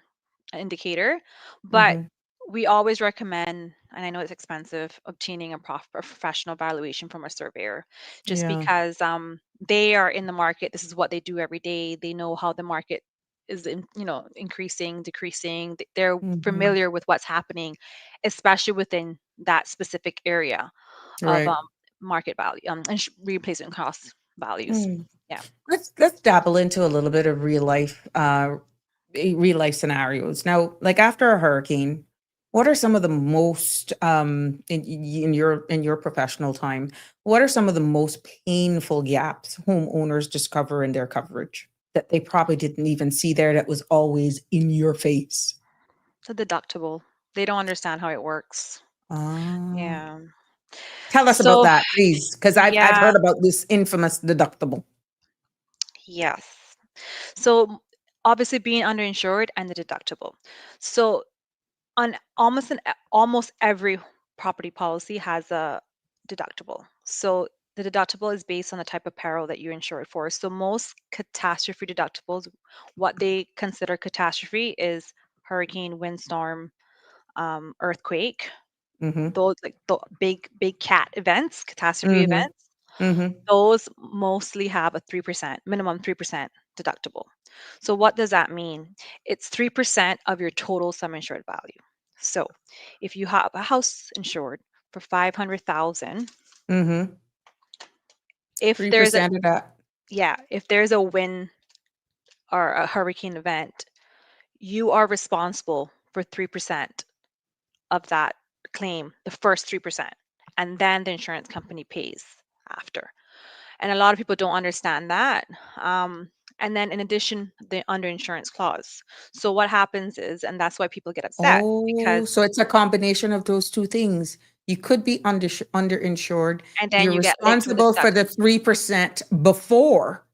E: an indicator. But
B: Mhm.
E: we always recommend, and I know it's expensive, obtaining a professional valuation from a surveyor, just
B: Yeah.
E: because they are in the market. This is what they do every day. They know how the market is, increasing, decreasing. They're
B: Mhm.
E: familiar with what's happening, especially within that specific area of
B: Right.
E: market value, and replacement cost values.
B: Mm.
E: Yeah.
B: Let's dabble into a little bit of real life scenarios. Now, like after a hurricane, what are some of the most in your professional time, what are some of the most painful gaps homeowners discover in their coverage that they probably didn't even see there, that was always in your face?
E: The deductible. They don't understand how it works.
B: Ah.
E: Yeah.
B: Tell us about
E: So,
B: that, please, because I've
E: yeah,
B: heard about this infamous deductible.
E: yes. So obviously being underinsured and the deductible. So on almost every property policy has a deductible. So the deductible is based on the type of peril that you're insured for. So most catastrophe deductibles, what they consider catastrophe is hurricane, windstorm, earthquake,
B: Mhm.
E: those like the big cat events, catastrophe
B: Mhm.
E: events.
B: Mhm.
E: Those mostly have a 3%, minimum 3% deductible. So what does that mean? It's 3% of your total sum insured value. So if you have a house insured for 500,000,
B: Mhm.
E: if there's a
B: 3% of that.
E: yeah, if there's a wind or a hurricane event, you are responsible for 3% of that claim, the first 3%, and then the insurance company pays after. And a lot of people don't understand that. And then in addition, the underinsurance clause. So what happens is, and that's why people get upset,
B: Oh,
E: because
B: so it's a combination of those 2 things. You could be underinsured.
E: and then
B: You're
E: you get linked with a
B: responsible for the
E: deductible.
B: 3% before.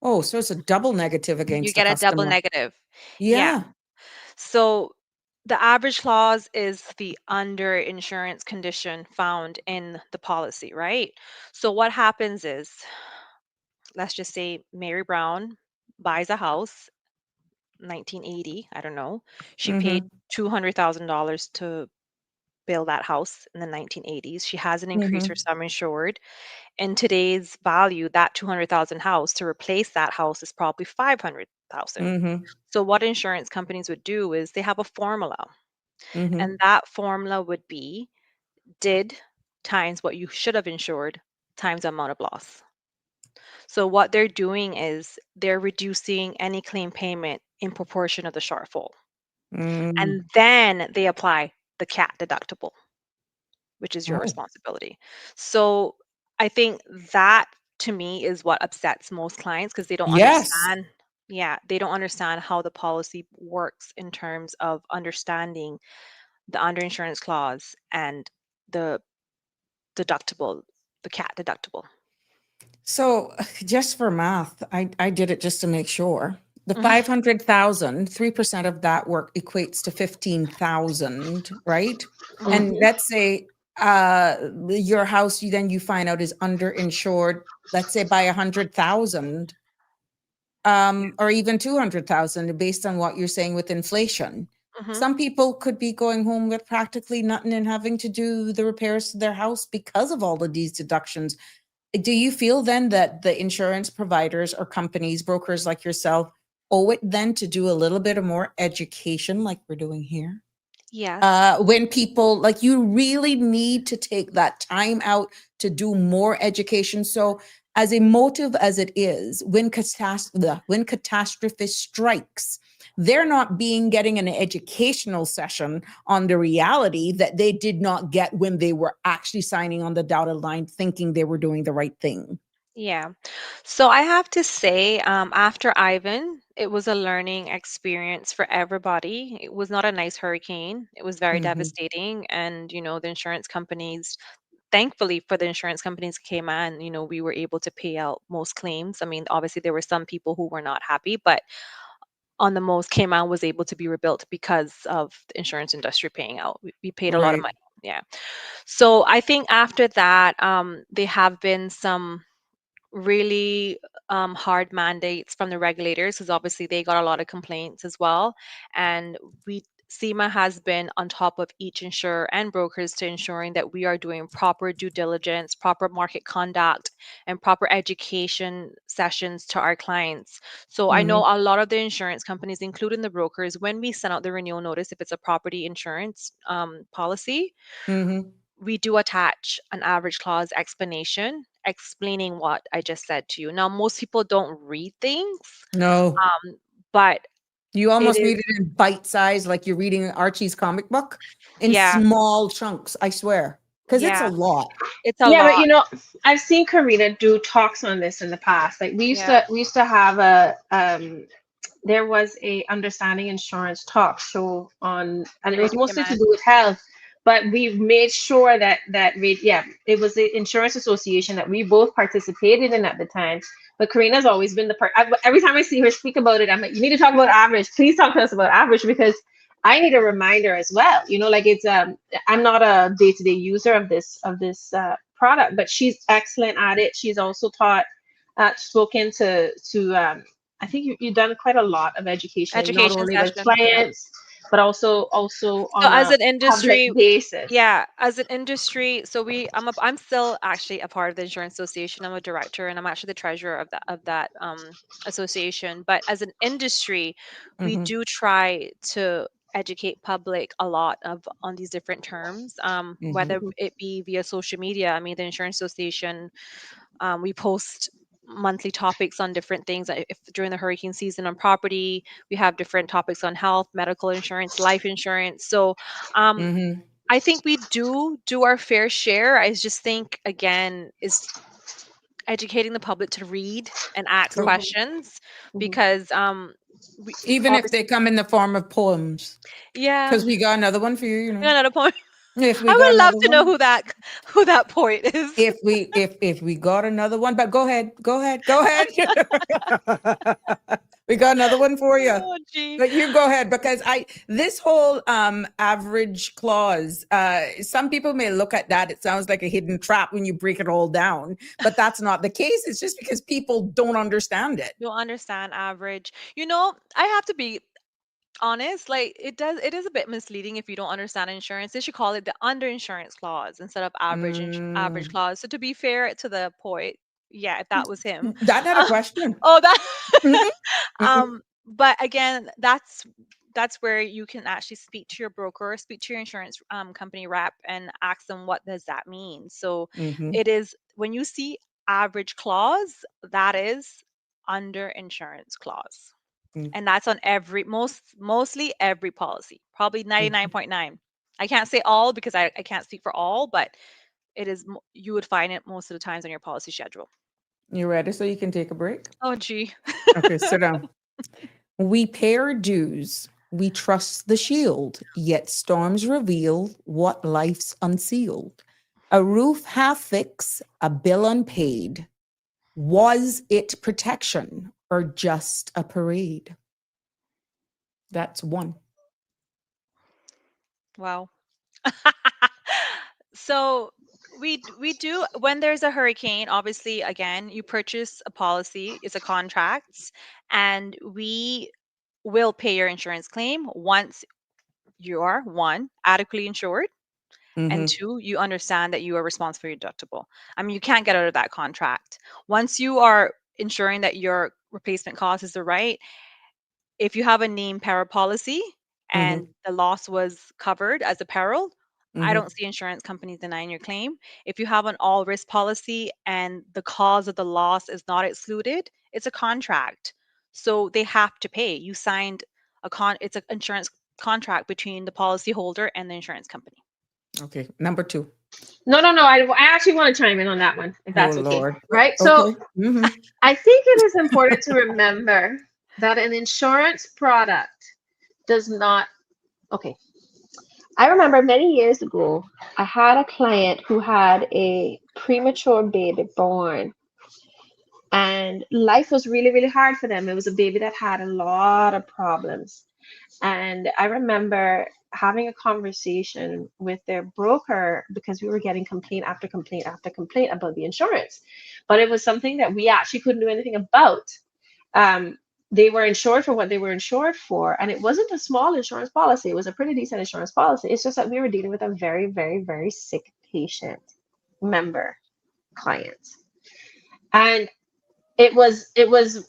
B: Oh, so it's a double negative
E: You
B: against the
E: get a double
B: customer.
E: negative. Yeah.
B: Yeah.
E: So the average clause is the underinsurance condition found in the policy, right? So what happens is, let's just say Mary Brown buys a house 1980, I don't know. She paid
B: Mhm.
E: $200,000 to build that house in the 1980s. She hasn't increased her
B: Mhm.
E: sum insured. In today's value, that 200,000 house to replace that house is probably 500,000.
B: Mhm.
E: So what insurance companies would do is they have a formula, and
B: Mhm.
E: that formula would be did times what you should have insured times the amount of loss. So what they're doing is they're reducing any claim payment in proportion of the shortfall.
B: Mm.
E: And then they apply the cat deductible, which is your
B: Oh,
E: responsibility. So I think that to me is what upsets most clients because they don't
B: yes.
E: understand. Yeah, they don't understand how the policy works in terms of understanding the underinsurance clause and the deductible, the cat deductible.
B: So just for math, I did it just to make sure. The
E: Mhm,
B: 500,000, 3% of that work equates to 15,000, right? And
E: mhm,
B: let's say your house you find out is underinsured, let's say by 100,000 or even 200,000 based on what you're saying with inflation.
E: mhm.
B: Some people could be going home with practically nothing and having to do the repairs to their house because of all of these deductions. Do you feel then that the insurance providers or companies, brokers like yourself, owe it then to do a little bit of more education like we're doing here?
E: Yes.
B: When people like you really need to take that time out to do more education. So, as emotive as it is, when catastrophe strikes, they're not being getting an educational session on the reality that they did not get when they were actually signing on the dotted line, thinking they were doing the right thing.
E: Yeah. So I have to say, after Ivan, it was a learning experience for everybody. It was not a nice hurricane. It was very
B: Hmm.
E: devastating. And, the insurance companies, thankfully for the insurance companies Cayman, we were able to pay out most claims. I mean, obviously there were some people who were not happy, but on the most, Cayman was able to be rebuilt because of the insurance industry paying out. We paid a lot of
B: Right.
E: money. Yeah. So I think after that, there have been some really hard mandates from the regulators because obviously they got a lot of complaints as well. And SEMA has been on top of each insurer and brokers to ensuring that we are doing proper due diligence, proper market conduct, and proper education sessions to our clients. So I know
B: Hmm.
E: a lot of the insurance companies, including the brokers, when we send out the renewal notice, if it's a property insurance policy,
B: Hmm.
E: we do attach an average clause explanation explaining what I just said to you. Now, most people don't read things,
B: No.
E: but
B: You
E: it
B: almost
E: is,
B: read it in bite size, like you're reading Archie's comic book in
E: yeah,
B: small chunks, I swear, because it's a
E: yeah,
B: lot.
E: it's a
D: Yeah, but
E: lot.
D: I've seen Karina do talks on this in the past. Like
E: Yeah,
D: we used to have a there was a understanding insurance talk show on, and it was
E: Radio
D: mostly to
E: Cayman.
D: do with health, but we made sure yeah, it was the insurance association that we both participated in at the time. But Karina's always been the part. Every time I see her speak about it, I'm like, you need to talk about average. Please talk to us about average because I need a reminder as well. Like it's I'm not a day-to-day user of this product, but she's excellent at it. She's also spoken to I think you've done quite a lot of education, not
E: Education
D: only with
E: session. Yeah.
D: clients, but also
E: So
D: on
E: as
D: a
E: an
D: public
E: industry,
D: basis.
E: yeah, as an industry, so I'm still actually a part of the insurance association. I'm a director and I'm actually the treasurer of that association. But as an industry, we
B: Hmm.
E: do try to educate public a lot of on these different terms,
B: Hmm.
E: whether it be via social media. I mean, the insurance association, we post monthly topics on different things. If during the hurricane season on property, we have different topics on health, medical insurance, life insurance. So um,
B: Hmm.
E: I think we do our fair share. I just think again is educating the public to read and ask
B: True.
E: questions
D: Mhm.
E: because we
B: Even if
E: obviously,
B: they come in the form of poems,
E: yeah.
B: because we got another one for you,
E: Yeah, another point.
B: If we
E: I
B: got
E: would love
B: another
E: to know
B: one.
E: who that point is.
B: If we got another one, but go ahead. We got another one for you.
E: Oh gee.
B: But you go ahead because I this whole average clause, some people may look at that, it sounds like a hidden trap when you break it all down, but that's not the case. It's just because people don't understand it.
E: You'll understand average. I have to be honest, like it is a bit misleading if you don't understand insurance. They should call it the underinsurance clause instead of average
B: Mm,
E: clause. So to be fair to the poet, yeah, if that was him.
B: that not a question.
E: Oh, that
B: Mhm, mhm,
E: but again, that's where you can actually speak to your broker, speak to your insurance company rep and ask them what does that mean. So
B: mhm,
E: it is when you see average clause, that is under insurance clause.
B: Mm.
E: And that's on mostly every policy, probably 99.9. I can't say all because I can't speak for all, but it is, you would find it most of the times on your policy schedule.
B: You ready so you can take a break?
E: Oh, gee.
B: Okay, sit down. We pay our dues. We trust the shield, yet storms reveal what life's unsealed. A roof half fixed, a bill unpaid. Was it protection or just a parade? That's one.
E: Wow. So we do, when there's a hurricane, obviously, again, you purchase a policy, it's a contract, and we will pay your insurance claim once you are, one, adequately insured, and
B: Mm-hmm.
E: two, you understand that you are responsible for your deductible. I mean, you can't get out of that contract. Once you are ensuring that your replacement cost is the right, if you have a named peril policy and
B: Mm-hmm.
E: the loss was covered as a peril, I
B: Mm-hmm.
E: don't see insurance companies denying your claim. If you have an all risk policy and the cause of the loss is not excluded, it's a contract. So they have to pay. You signed it's an insurance contract between the policyholder and the insurance company.
B: Okay, number two.
D: No, no, no. I actually want to chime in on that one, if
B: Oh
D: that's okay.
B: Lord.
D: Right. So
B: Okay. Mm-hmm.
D: I think it is important to remember that an insurance product does not. Okay. I remember many years ago, I had a client who had a premature baby born, and life was really, really hard for them. It was a baby that had a lot of problems. And I remember having a conversation with their broker because we were getting complaint after complaint after complaint about the insurance. But it was something that we actually couldn't do anything about. Um, they were insured for what they were insured for, and it wasn't a small insurance policy. It was a pretty decent insurance policy. It's just that we were dealing with a very, very, very sick patient member client. And it was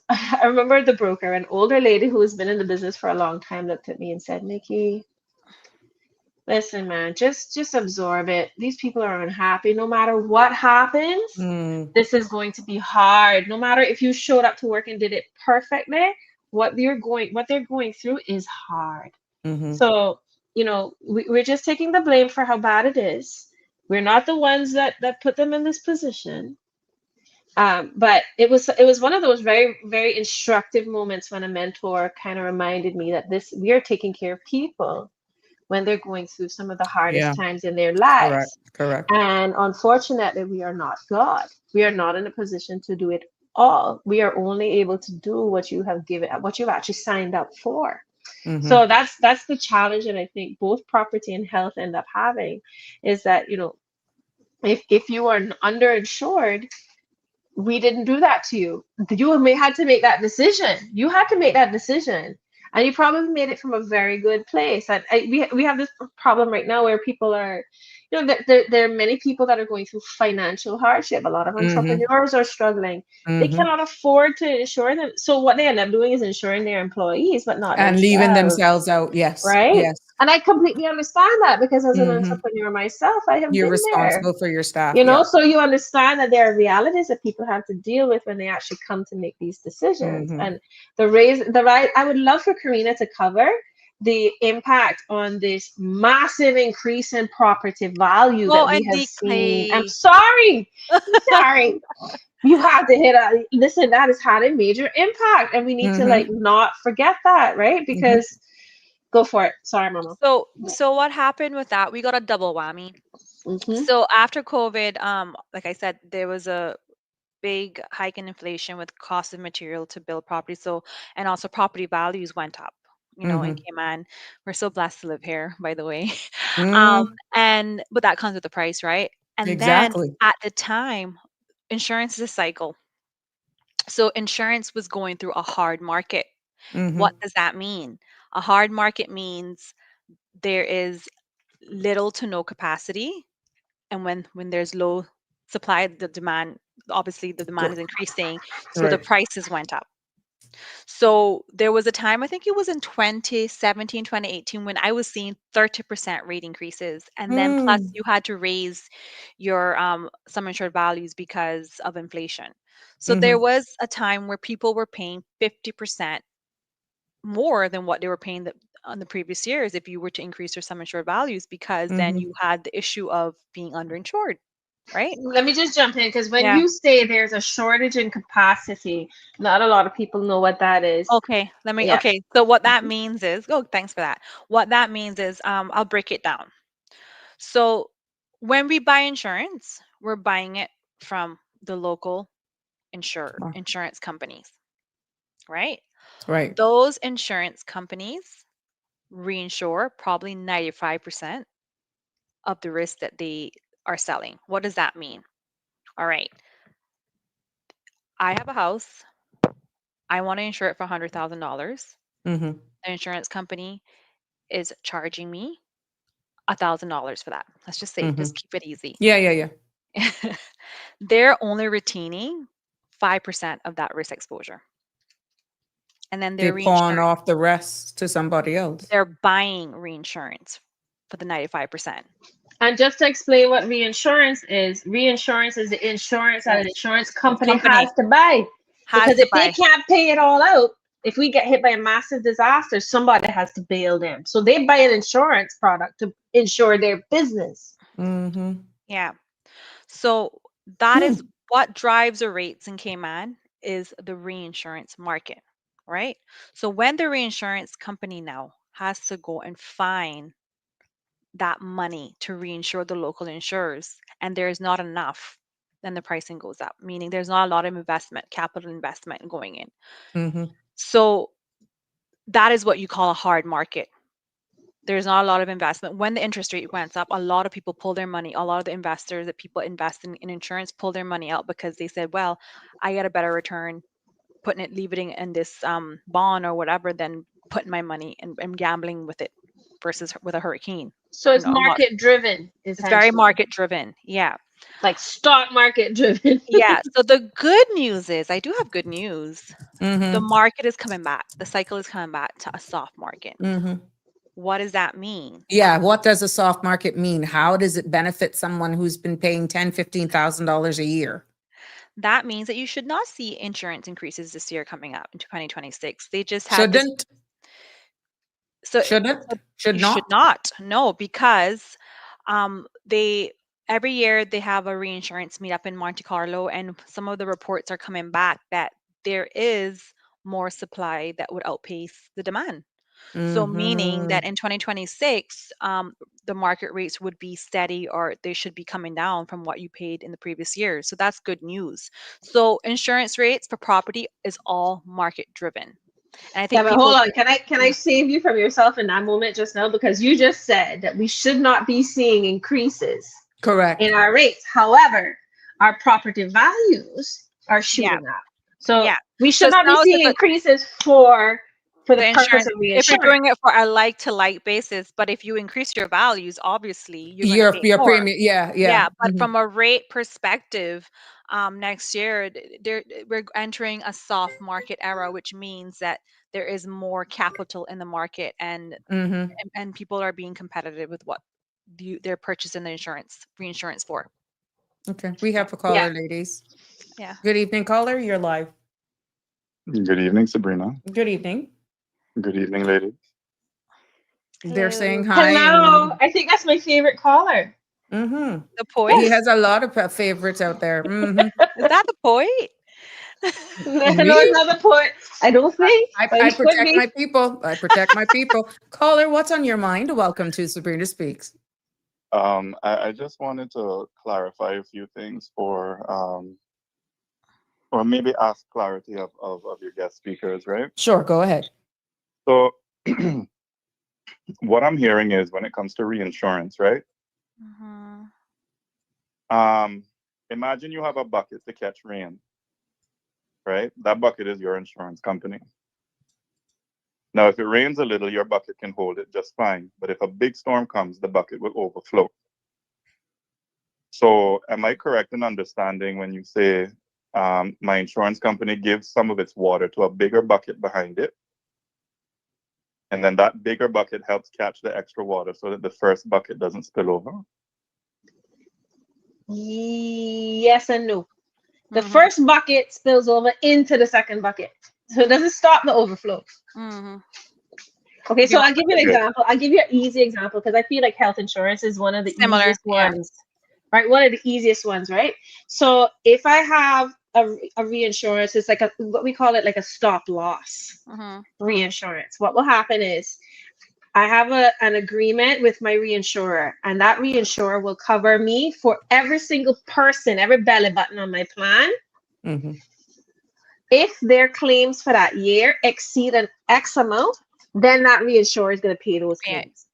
D: I remember the broker, an older lady who has been in the business for a long time, looked at me and said, Nikki, listen, man, just absorb it. These people are unhappy. No matter what happens,
B: Mm,
D: this is going to be hard. No matter if you showed up to work and did it perfectly, what they're going through is hard.
B: mm-hmm.
D: So, we're just taking the blame for how bad it is. We're not the ones that put them in this position. But it was one of those very, very instructive moments when a mentor kind of reminded me that this we are taking care of people when they're going through some of the
B: Yeah,
D: hardest times in their
B: correct,
D: lives.
B: correct.
D: And unfortunately, we are not God. We are not in a position to do it all. We are only able to do what you've actually signed up for.
B: Mm-hmm.
D: So that's the challenge that I think both property and health end up having, is that, if you are underinsured, we didn't do that to you. You may had to make that decision. You had to make that decision, and you probably made it from a very good place. And we have this problem right now where people are, there are many people that are going through financial hardship. A lot of
B: Mm-hmm.
D: entrepreneurs are struggling. They
B: Mm-hmm.
D: cannot afford to insure them. So what they end up doing is insuring their employees, but not
B: And leaving
D: themselves.
B: themselves out. Yes,
D: Right?
B: yes.
D: And I completely understand that, because as an
B: Mm-hmm.
D: entrepreneur myself, I have
B: You're
D: been there.
B: responsible for your staff. Yeah.
D: So you understand that there are realities that people have to deal with when they actually come to make these decisions.
B: Mm-hmm.
D: And I would love for Karina to cover the impact on this massive increase in property value
E: Oh,
D: that we
E: and
D: have
E: the
D: seen. I'm
E: clay.
D: sorry. Sorry. You have to listen, that has had a major impact, and we need to
B: Mm-hmm.
D: not forget that, right?
B: Mm-hmm.
D: Because go for it. Sorry, Mama.
E: So what happened with that? We got a double whammy.
D: Mm-hmm.
E: So after COVID, like I said, there was a big hike in inflation with cost of material to build property. So, and also property values went up. In
B: Mm-hmm.
E: Cayman, we're so blessed to live here, by the way.
B: Mm,
E: But that comes with the price, right? And then
B: exactly.
E: at the time, insurance is a cycle. So insurance was going through a hard market.
B: Mm-hmm.
E: What does that mean? A hard market means there is little to no capacity, and when there's low supply, the demand, obviously the demand
B: Go.
E: is increasing, so the
B: Right.
E: prices went up. So there was a time, I think it was in 2017, 2018, when I was seeing 30% rate increases. And then plus
B: Mm,
E: you had to raise your sum insured values because of inflation. So there
B: mm-hmm,
E: was a time where people were paying 50% more than what they were paying on the previous years if you were to increase your sum insured values, because then
B: mm-hmm,
E: you had the issue of being underinsured, right?
D: Let me just jump in, because when
E: Yeah.
D: you say there's a shortage in capacity, not a lot of people know what that is.
E: Okay,
D: Yeah.
E: okay. So what that means is, oh, thanks for that. What that means is, I'll break it down. So when we buy insurance, we're buying it from the local insurance companies, right?
B: right,
E: Those insurance companies reinsure probably 95% of the risk that they are selling. What does that mean? All right, I have a house. I want to insure it for $100,000.
B: mm-hmm,
E: The insurance company is charging me $1,000 for that. Let's just say,
B: mm-hmm.
E: just keep it easy.
B: Yeah, yeah, yeah.
E: They're only retaining 5% of that risk exposure. And then
B: They
E: they're
B: pawn
E: reinsuring.
B: off the rest to somebody else.
E: They're buying reinsurance for the 95%.
D: And just to explain what reinsurance is the insurance that
E: Yes.
D: an insurance company
E: Company
D: has to buy.
E: has
D: Because
E: to
D: if they
E: buy.
D: can't pay it all out, if we get hit by a massive disaster, somebody has to bail them. So they buy an insurance product to insure their business.
B: Mm-hmm.
E: Yeah. So that
B: Hmm.
E: is what drives the rates in Cayman is the reinsurance market, right? So when the reinsurance company now has to go and find that money to reinsure the local insurers and there is not enough, then the pricing goes up, meaning there's not a lot of investment, capital investment going in.
B: Mm-hmm.
E: So that is what you call a hard market. There's not a lot of investment. When the interest rate went up, a lot of people pull their money. A lot of the investors that people invest in insurance pull their money out because they said, well, I get a better return leaving it in this bond or whatever than putting my money and gambling with it versus with a hurricane.
D: So
E: You
D: it's
E: know, a lot.
D: market driven,
E: It's very
D: essentially.
E: market driven. Yeah.
D: Like stock market driven.
E: Yeah. So the good news is, I do have good news. The
B: Mm-hmm.
E: market is coming back. The cycle is coming back to a soft market.
B: Mm-hmm.
E: What does that mean?
B: Yeah. What does a soft market mean? How does it benefit someone who's been paying $10,000, $15,000 a year?
E: That means that you should not see insurance increases this year coming up in 2026. They just had this.
B: Shouldn't,
E: So,
B: shouldn't, should
E: you should
B: not.
E: not. No, because they every year they have a reinsurance meet up in Monte Carlo, and some of the reports are coming back that there is more supply that would outpace the demand. So meaning
B: Mm-hmm.
E: that in 2026, the market rates would be steady or they should be coming down from what you paid in the previous years. So that's good news. So insurance rates for property is all market driven. And I
D: Yeah,
E: think
D: but
E: people
D: hold on.
E: think,
D: Can I save you from yourself in that moment just now? Because you just said that we should not be seeing increases
B: Correct.
D: in our rates. However, our property values are
E: yeah,
D: shooting up. So
E: yeah.
D: we
E: So
D: should not be
E: now it's a
D: seeing
E: good
D: increases for the
E: the
D: purpose
E: insurance,
D: of
E: if you're
D: reinsurance.
E: doing it for a like to like basis, but if you increase your values, obviously you're going to pay
B: Your
E: more.
B: premium. Yeah. Yeah.
E: Yeah, but
B: Mm-hmm.
E: from a rate perspective, next year we're entering a soft market era, which means that there is more capital in the market, and
B: Mm-hmm.
E: and people are being competitive with what they're purchasing the reinsurance for.
B: Okay. We have a
D: Yeah.
B: caller, ladies.
E: Yeah.
B: Good evening, caller. You're live.
F: Good evening, Sabrina.
B: Good evening.
F: Good evening, ladies.
B: They're saying
E: Hello,
B: hi.
D: Hello. I think that's my favorite caller.
B: Mm-hmm.
E: the poet.
B: He
D: Yes.
B: has a lot of favorites out there. Mm-hmm.
E: Is that the poet?
D: No, it's
B: Me?
D: not the point. I don't think, but
B: I
D: he could
B: protect my
D: be.
B: people. I protect my people. Caller, what's on your mind? Welcome to Sabrina Speaks.
F: I just wanted to clarify a few things or maybe ask clarity of your guest speakers, right?
B: Sure, go ahead.
F: So, what I'm hearing is when it comes to reinsurance, right?
E: Mhm.
F: Imagine you have a bucket to catch rain, right? That bucket is your insurance company. Now, if it rains a little, your bucket can hold it just fine. But if a big storm comes, the bucket will overflow. So, am I correct in understanding when you say my insurance company gives some of its water to a bigger bucket behind it. And then that bigger bucket helps catch the extra water so that the first bucket doesn't spill over.
D: Yes and no. The first bucket spills over into the second bucket. So it doesn't stop the overflow. Okay, so I'll give you an example. I'll give you an easy example because I feel like health insurance is one of the easiest ones, right? One of the easiest ones, right? So if I have a reinsurance, it's like what we call it, like a stop loss reinsurance. What will happen is I have an agreement with my reinsurer, and that reinsurer will cover me for every single person, every belly button on my plan. If their claims for that year exceed an X amount, then that reinsurer is going to pay those claims.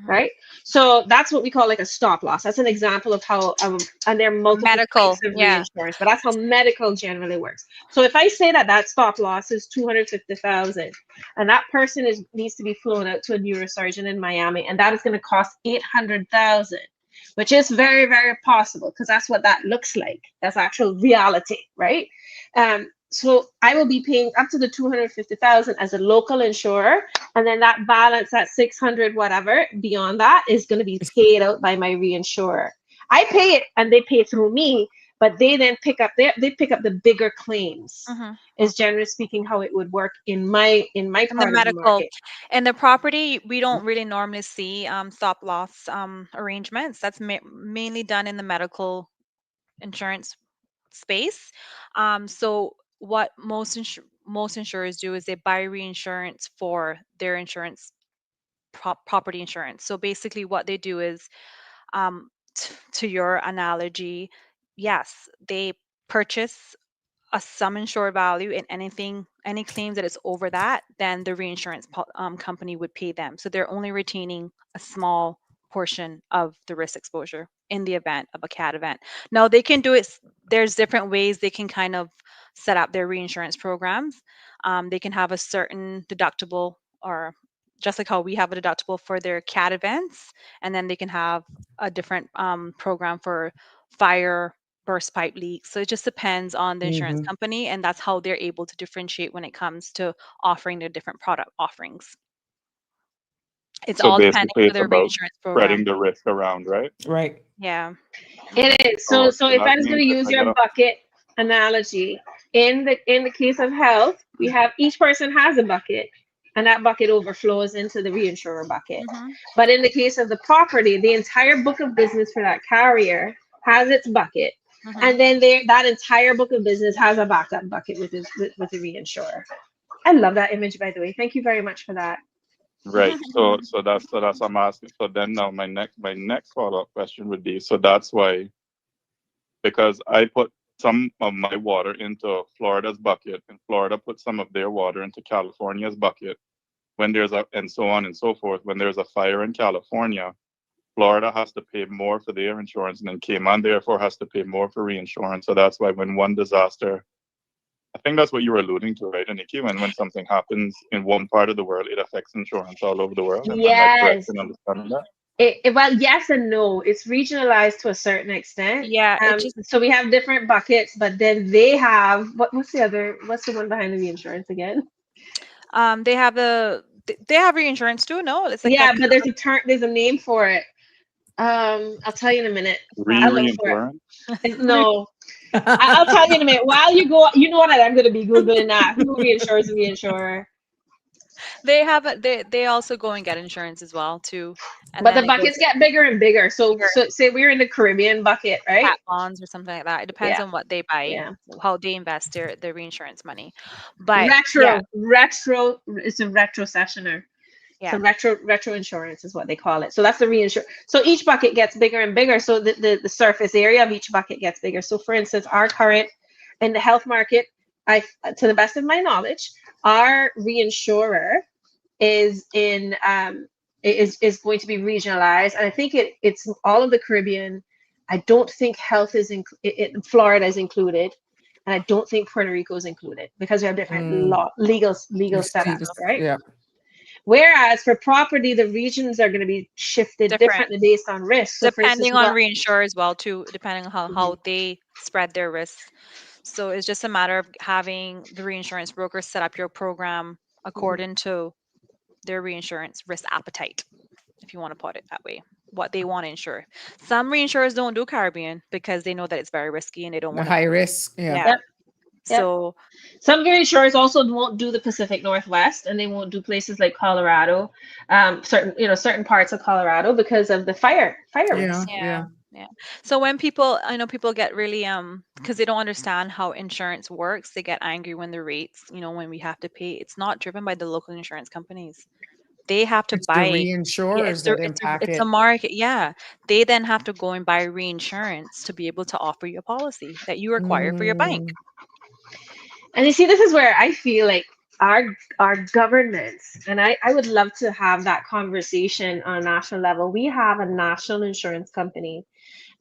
D: Right? So that's what we call like a stop loss. That's an example of how, and there are multiple types of reinsurance, but that's how medical generally works. So if I say that stop loss is $250,000, and that person needs to be flown out to a neurosurgeon in Miami, and that is going to cost $800,000, which is very, very possible because that's what that looks like. That's actual reality, right? So I will be paying up to the $250,000 as a local insurer, and then that balance, that 600 whatever beyond that, is going to be paid out by my reinsurer. I pay it, and they pay through me, but they then pick up the bigger claims. Is generally speaking how it would work in my part of the market.
E: And the property, we don't really normally see stop loss arrangements. That's mainly done in the medical insurance space. So what most insurers do is they buy reinsurance for their insurance, property insurance. So basically what they do is, to your analogy, yes, they purchase a sum insured value, and any claims that is over that, then the reinsurance company would pay them. So they're only retaining a small portion of the risk exposure in the event of a CAT event. Now they can do it. There's different ways they can kind of set up their reinsurance programs. They can have a certain deductible, or just like how we have a deductible for their CAT events, and then they can have a different program for fire, burst pipe leaks. So it just depends on the insurance company, and that's how they're able to differentiate when it comes to offering their different product offerings. It's all depending on their reinsurance program.
F: Spreading the risk around, right?
B: Right.
E: Yeah.
D: It is. So if I was going to use your bucket analogy, in the case of health, we have each person has a bucket, and that bucket overflows into the reinsurer bucket. But in the case of the property, the entire book of business for that carrier has its bucket. And then that entire book of business has a backup bucket with the reinsurer. I love that image, by the way. Thank you very much for that.
F: Right. So that's what I'm asking. So then now my next follow-up question would be, so that's why, because I put some of my water into Florida's bucket, and Florida put some of their water into California's bucket, when there's and so on and so forth, when there's a fire in California, Florida has to pay more for their insurance, and then Cayman therefore has to pay more for reinsurance. So that's why when one disaster, I think that's what you were alluding to, right, Annkki? When something happens in one part of the world, it affects insurance all over the world.
D: Yes.
F: Am I correct in understanding that?
D: Well, yes and no. It's regionalized to a certain extent.
E: Yeah.
D: So we have different buckets, but then they have what's the one behind the reinsurance again?
E: They have reinsurance too. No, it's like
D: but there's a name for it. I'll tell you in a minute.
F: Reinsurance?
D: No. I'll tell you in a minute. While you go, you know what I'm going to be Googling that. Who reinsures the reinsurer?
E: They also go and get insurance as well too.
D: But the buckets get bigger and bigger. So say we're in the Caribbean bucket, right?
E: Cat bonds or something like that. It depends on what they buy, how they invest their reinsurance money. But
D: retro is a retrocessioner. So retro insurance is what they call it. So that's the reinsurance. So each bucket gets bigger and bigger. So the surface area of each bucket gets bigger. So for instance, our current in the health market, to the best of my knowledge, our reinsurer is going to be regionalized, and I think it's all of the Caribbean. I don't think health is Florida is included, and I don't think Puerto Rico is included because we have different legal setups, right?
B: Yeah.
D: Whereas for property, the regions are going to be shifted differently based on risk. So
E: depending on reinsurer as well too, depending on how they spread their risks. So it's just a matter of having the reinsurance broker set up your program according to their reinsurance risk appetite, if you want to put it that way, what they want to insure. Some reinsurers don't do Caribbean because they know that it's very risky and they don't
B: The
E: want to.
B: high risk. Yeah.
E: Yeah.
D: Yep. Yep.
E: So
D: Some insurers also won't do the Pacific Northwest, and they won't do places like Colorado, certain parts of Colorado because of the fire risk.
B: Yeah.
E: yeah. So when people, I know people get really because they don't understand how insurance works, they get angry when the rates, when we have to pay. It's not driven by the local insurance companies. They have to
B: It's the
E: buy.
B: reinsurers that impact
E: It's
B: it.
E: a market. Yeah, they then have to go and buy reinsurance to be able to offer you a policy that you require for your bank.
B: Mm.
D: And you see, this is where I feel like our governments, and I would love to have that conversation on a national level. We have a national insurance company,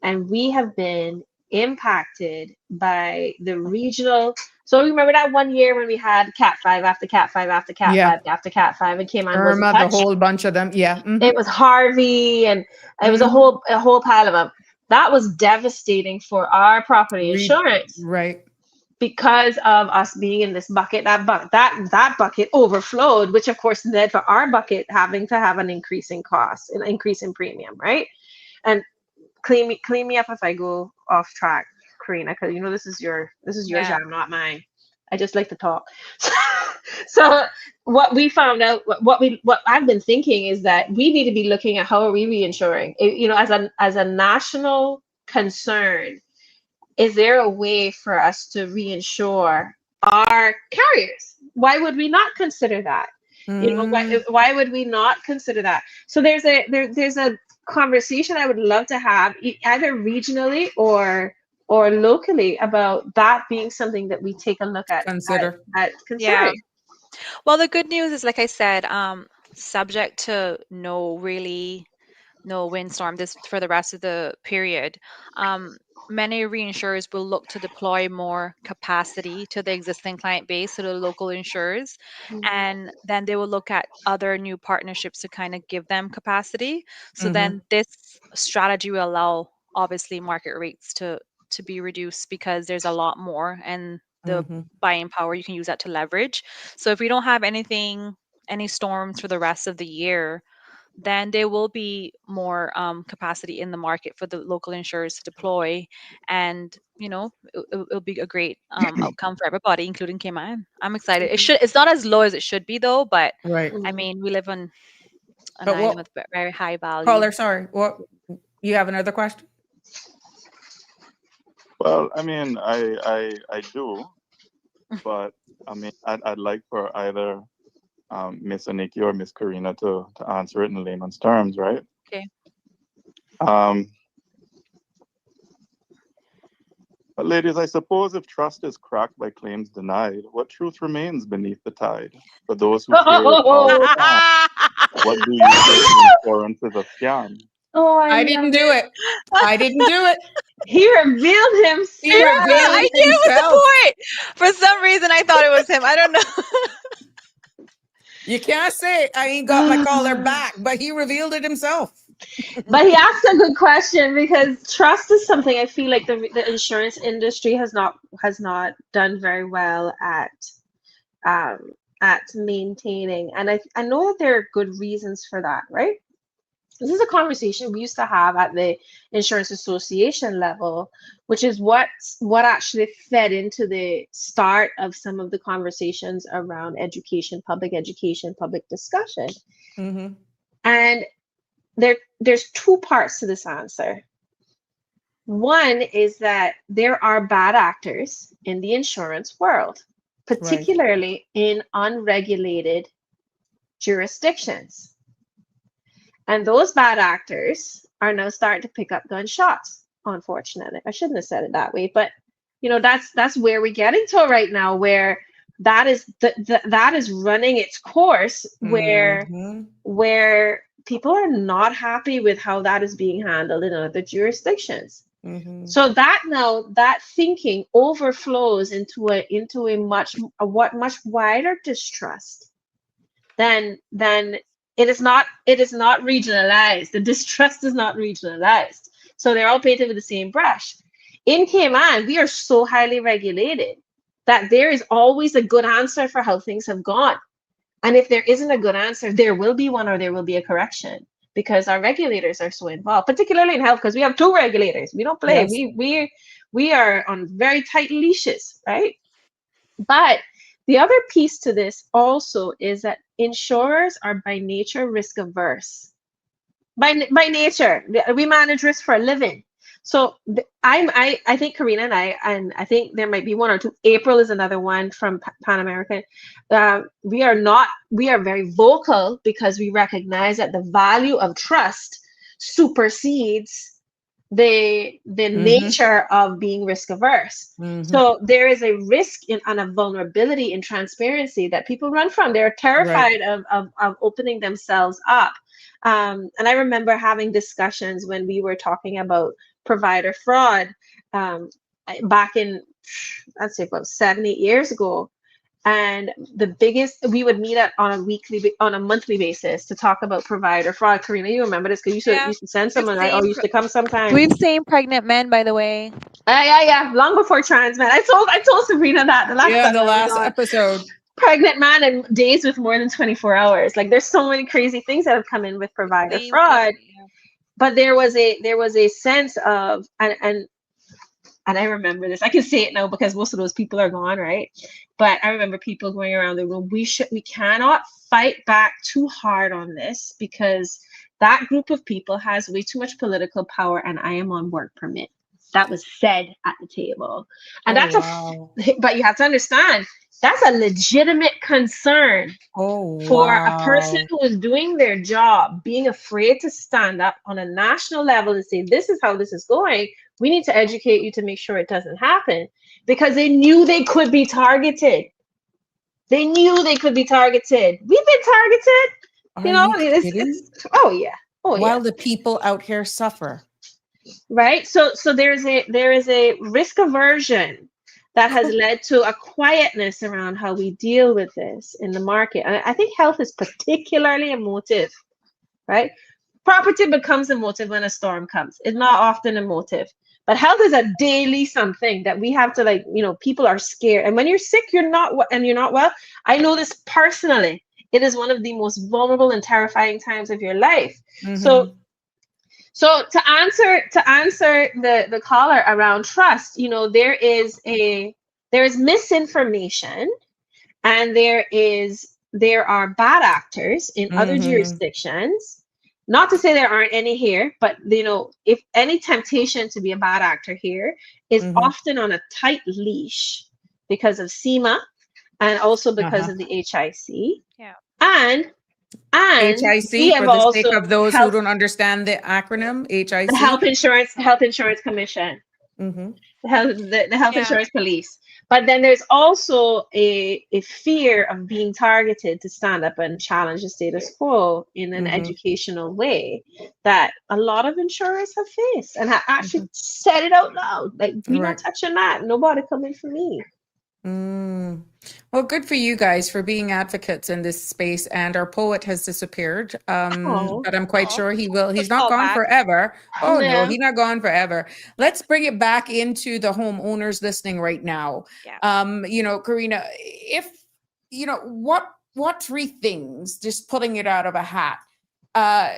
D: and we have been impacted by the regional. So remember that one year when we had Cat 5 after Cat 5 after Cat
B: Yeah.
D: 5 after Cat 5, and Cayman wasn't
B: Irma, the
D: touched.
B: whole bunch of them. Yeah. Mhm.
D: It was Harvey, and it was a whole pile of them. That was devastating for our property insurance
B: Right.
D: because of us being in this bucket. That bucket overflowed, which of course led for our bucket having to have an increase in cost, an increase in premium, right? And clean me up if I go off track, Karina, because this is your
E: Yeah.
D: jam, not mine. I just like to talk. So what we found out, what I've been thinking is that we need to be looking at how are we reinsuring, as a national concern. Is there a way for us to reinsure our carriers? Why would we not consider that? Why would we not consider that? So there's a conversation I would love to have either regionally or locally about that being something that we take a look at
B: Consider.
D: at
E: Yeah.
D: considering.
E: Well, the good news is, like I said, subject to no windstorm this for the rest of the period. Many reinsurers will look to deploy more capacity to the existing client base, to the local insurers, and then they will look at other new partnerships to kind of give them capacity. So then this strategy will allow, obviously, market rates to be reduced because there's a lot more, and the buying power, you can use that to leverage. So if we don't have any storms for the rest of the year, then there will be more capacity in the market for the local insurers to deploy, and it'll be a great outcome for everybody, including Cayman. I'm excited. It's not as low as it should be though, but
B: Right.
E: I mean, we live on an
B: But
E: island with very high value.
B: Caller, sorry. What? You have another question?
F: Well, I mean, I do, but I mean, I'd like for either Miss Annkki or Miss Karina to answer it in layman's terms, right?
E: Okay.
F: But ladies, I suppose if trust is cracked by claims denied, what truth remains beneath the tide? For those who fear it all the time, what do you think insurance is a scam?
D: Oh,
B: I didn't do it. I didn't do it.
D: He revealed himself.
B: He revealed
E: I knew it was
B: himself.
E: the point. For some reason, I thought it was him. I don't know.
B: You can't say I ain't got my caller back, but he revealed it himself.
D: But he asked a good question, because trust is something I feel like the insurance industry has not done very well at maintaining, and I know that there are good reasons for that, right? This is a conversation we used to have at the insurance association level, which is what actually fed into the start of some of the conversations around education, public discussion. And there's two parts to this answer. One is that there are bad actors in the insurance world, particularly in unregulated jurisdictions. And those bad actors are now starting to pick up gunshots, unfortunately. I shouldn't have said it that way, but that's where we're getting to right now, where that is running its course, where people are not happy with how that is being handled in other jurisdictions. So that thinking overflows into a much wider distrust than it is not regionalized. The distrust is not regionalized. So they're all painted with the same brush. In Cayman, we are so highly regulated that there is always a good answer for how things have gone. And if there isn't a good answer, there will be one or there will be a correction because our regulators are so involved, particularly in health, because we have two regulators. We don't play.
B: Yes.
D: We are on very tight leashes, right? But the other piece to this also is that insurers are by nature risk averse. By nature, we manage risk for a living. So I think Karina and I think there might be one or two. April is another one from Pan American. We are very vocal because we recognize that the value of trust supersedes the nature of being risk averse. So there is a risk and a vulnerability in transparency that people run from. They're terrified of opening themselves up. And I remember having discussions when we were talking about provider fraud back in, I'd say about 7-8 years ago. And the biggest, we would meet on a monthly basis to talk about provider fraud. Karina, you remember this because you used to send someone, right? Or used to come sometimes.
E: We've seen pregnant men, by the way.
D: Yeah. Long before trans men. I told Sabrina that the last time
B: the last episode.
D: Pregnant man and days with more than 24 hours. Like there's so many crazy things that have come in with provider fraud. But there was a sense of and I remember this. I can say it now because most of those people are gone, right? But I remember people going around the room. We cannot fight back too hard on this because that group of people has way too much political power, and I am on work permit. That was said at the table, and but you have to understand that's a legitimate concern for a person who is doing their job, being afraid to stand up on a national level and say, "This is how this is going. We need to educate you to make sure it doesn't happen," because they knew they could be targeted. They knew they could be targeted. We've been targeted. Oh yeah.
B: While the people out here suffer.
D: Right. So there is a risk aversion that has led to a quietness around how we deal with this in the market. And I think health is particularly emotive, right? Property becomes emotive when a storm comes. It's not often emotive. But health is a daily something that we have to people are scared. And when you're sick, you're not well. I know this personally. It is one of the most vulnerable and terrifying times of your life. So to answer the caller around trust, there is misinformation and there are bad actors in other jurisdictions. Not to say there aren't any here, but if any temptation to be a bad actor here is often on a tight leash because of SEMA and also because of the HIC.
E: Yeah.
D: And
B: HIC, for the sake of those who don't understand the acronym, HIC.
D: The Health Insurance Commission. The Health Insurance Police. But then there's also a fear of being targeted to stand up and challenge the status quo in an educational way that a lot of insurers have faced and have actually said it out loud. Like, we're not touching that. Nobody coming for me.
B: Well, good for you guys for being advocates in this space. And our poet has disappeared, but I'm quite sure he will. He's not gone forever. Oh no, he's not gone forever. Let's bring it back into the homeowners listening right now. Karina, if what 3 things, just pulling it out of a hat,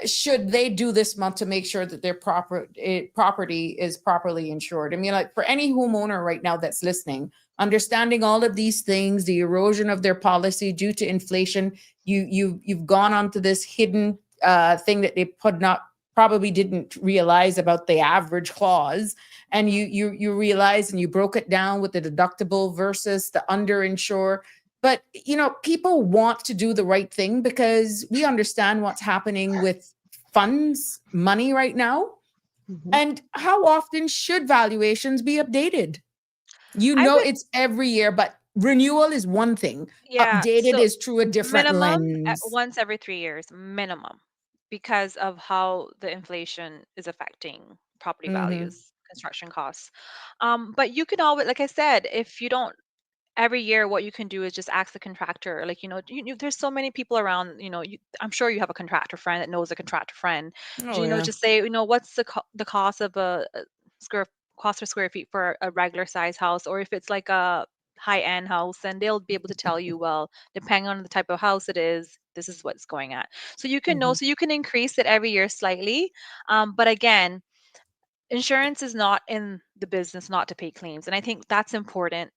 B: should they do this month to make sure that their property is properly insured? I mean, like, for any homeowner right now that's listening, understanding all of these things, the erosion of their policy due to inflation, you've gone onto this hidden thing that they probably didn't realize about the average clause, and you realize and you broke it down with the deductible versus the underinsured. But, people want to do the right thing because we understand what's happening with funds, money right now. And how often should valuations be updated? It's every year, but renewal is one thing. Updated is through a different lens.
E: Once every 3 years, minimum, because of how the inflation is affecting property values, construction costs. But you can always, like I said, if you don't, every year what you can do is just ask the contractor, there's so many people around, I'm sure you have a contractor friend that knows a contractor friend. Just say, what's the cost of a square cost per square feet for a regular size house, or if it's like a high-end house, then they'll be able to tell you, well, depending on the type of house it is, this is what's going at. So you can know, so you can increase it every year slightly. But again, insurance is not in the business not to pay claims. And I think that's important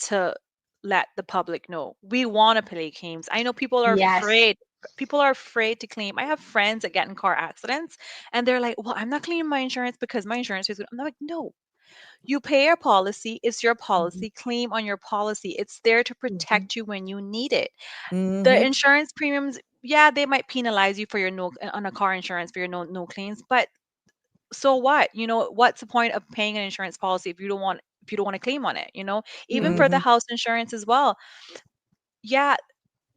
E: to let the public know. We want to pay claims. I know people are
D: Yes.
E: afraid. People are afraid to claim. I have friends that get in car accidents and they're like, well, I'm not claiming my insurance because my insurance is good. I'm like, no, you pay your policy. It's your policy. Claim on your policy. It's there to protect you when you need it. The insurance premiums, yeah, they might penalize you for your no on a car insurance for your no claims, but so what? What's the point of paying an insurance policy if you don't want to claim on it? Even for the house insurance as well. Yeah,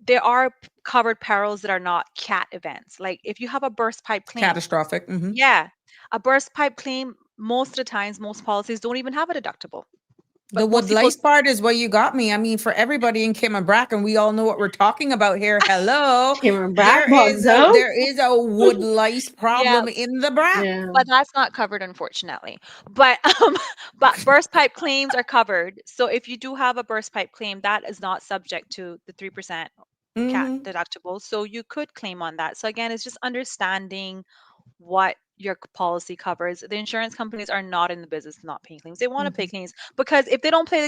E: there are covered perils that are not cat events. Like if you have a burst pipe claim,
B: Catastrophic.
E: yeah, a burst pipe claim, most of the times, most policies don't even have a deductible.
B: The
E: But most people,
B: wood-lice part is where you got me. I mean, for everybody in Cayman Bracken, we all know what we're talking about here. Hello.
D: Cayman
B: There is
D: Bracken,
B: there is a wood lice
E: yeah,
B: problem in the Brack.
D: yeah.
E: but that's not covered, unfortunately. But but burst pipe claims are covered. So if you do have a burst pipe claim, that is not subject to the 3% cat deductible. So you could claim on that. So again, it's just understanding what your policy covers. The insurance companies are not in the business of not paying claims. They want to pay claims because if they don't pay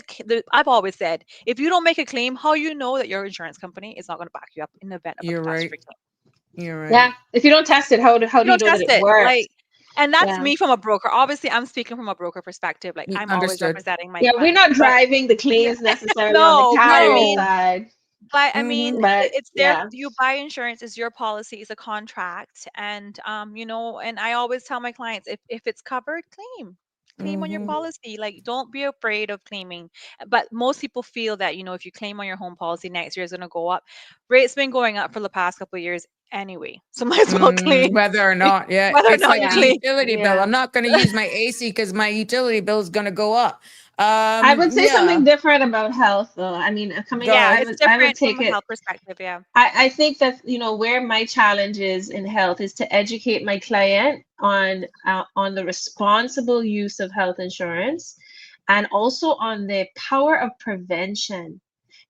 E: I've always said, if you don't make a claim, how you know that your insurance company is not going to back you up in the event of a
B: You're right.
E: catastrophic claim?
B: You're right.
D: Yeah. If you don't test it, how do
E: You
D: you
E: don't
D: know that
E: test
D: it
E: it.
D: works?
E: And that's
D: Yeah.
E: me from a broker. Obviously, I'm speaking from a broker perspective. Like I'm always
B: Understood.
E: representing my
D: Yeah, we're
E: client.
D: not
E: But
D: driving the claims necessarily on the
E: no, but I
D: carrier
E: mean,
D: side. But
E: it's there.
D: yeah.
E: You buy insurance, is your policy, is a contract, and and I always tell my clients, if it's covered, claim on your policy. Like, don't be afraid of claiming. But most people feel that if you claim on your home policy, next year is going to go up. Rates been going up for the past couple of years anyway, so might as well claim
B: Whether or not, yeah.
E: whether or
B: It's
E: not
B: like
E: you
B: the
D: Yeah.
E: claim.
B: utility bill.
D: Yeah.
B: I'm not going to use my AC because my utility bill is going to go up.
D: I would say
B: Yeah.
D: something different about health though. I mean, coming
B: Go
E: Yeah,
B: ahead.
E: it's
D: I would
E: different
D: take
E: from a
D: it.
E: health perspective. Yeah.
D: I think that where my challenge is in health is to educate my client on the responsible use of health insurance, and also on the power of prevention.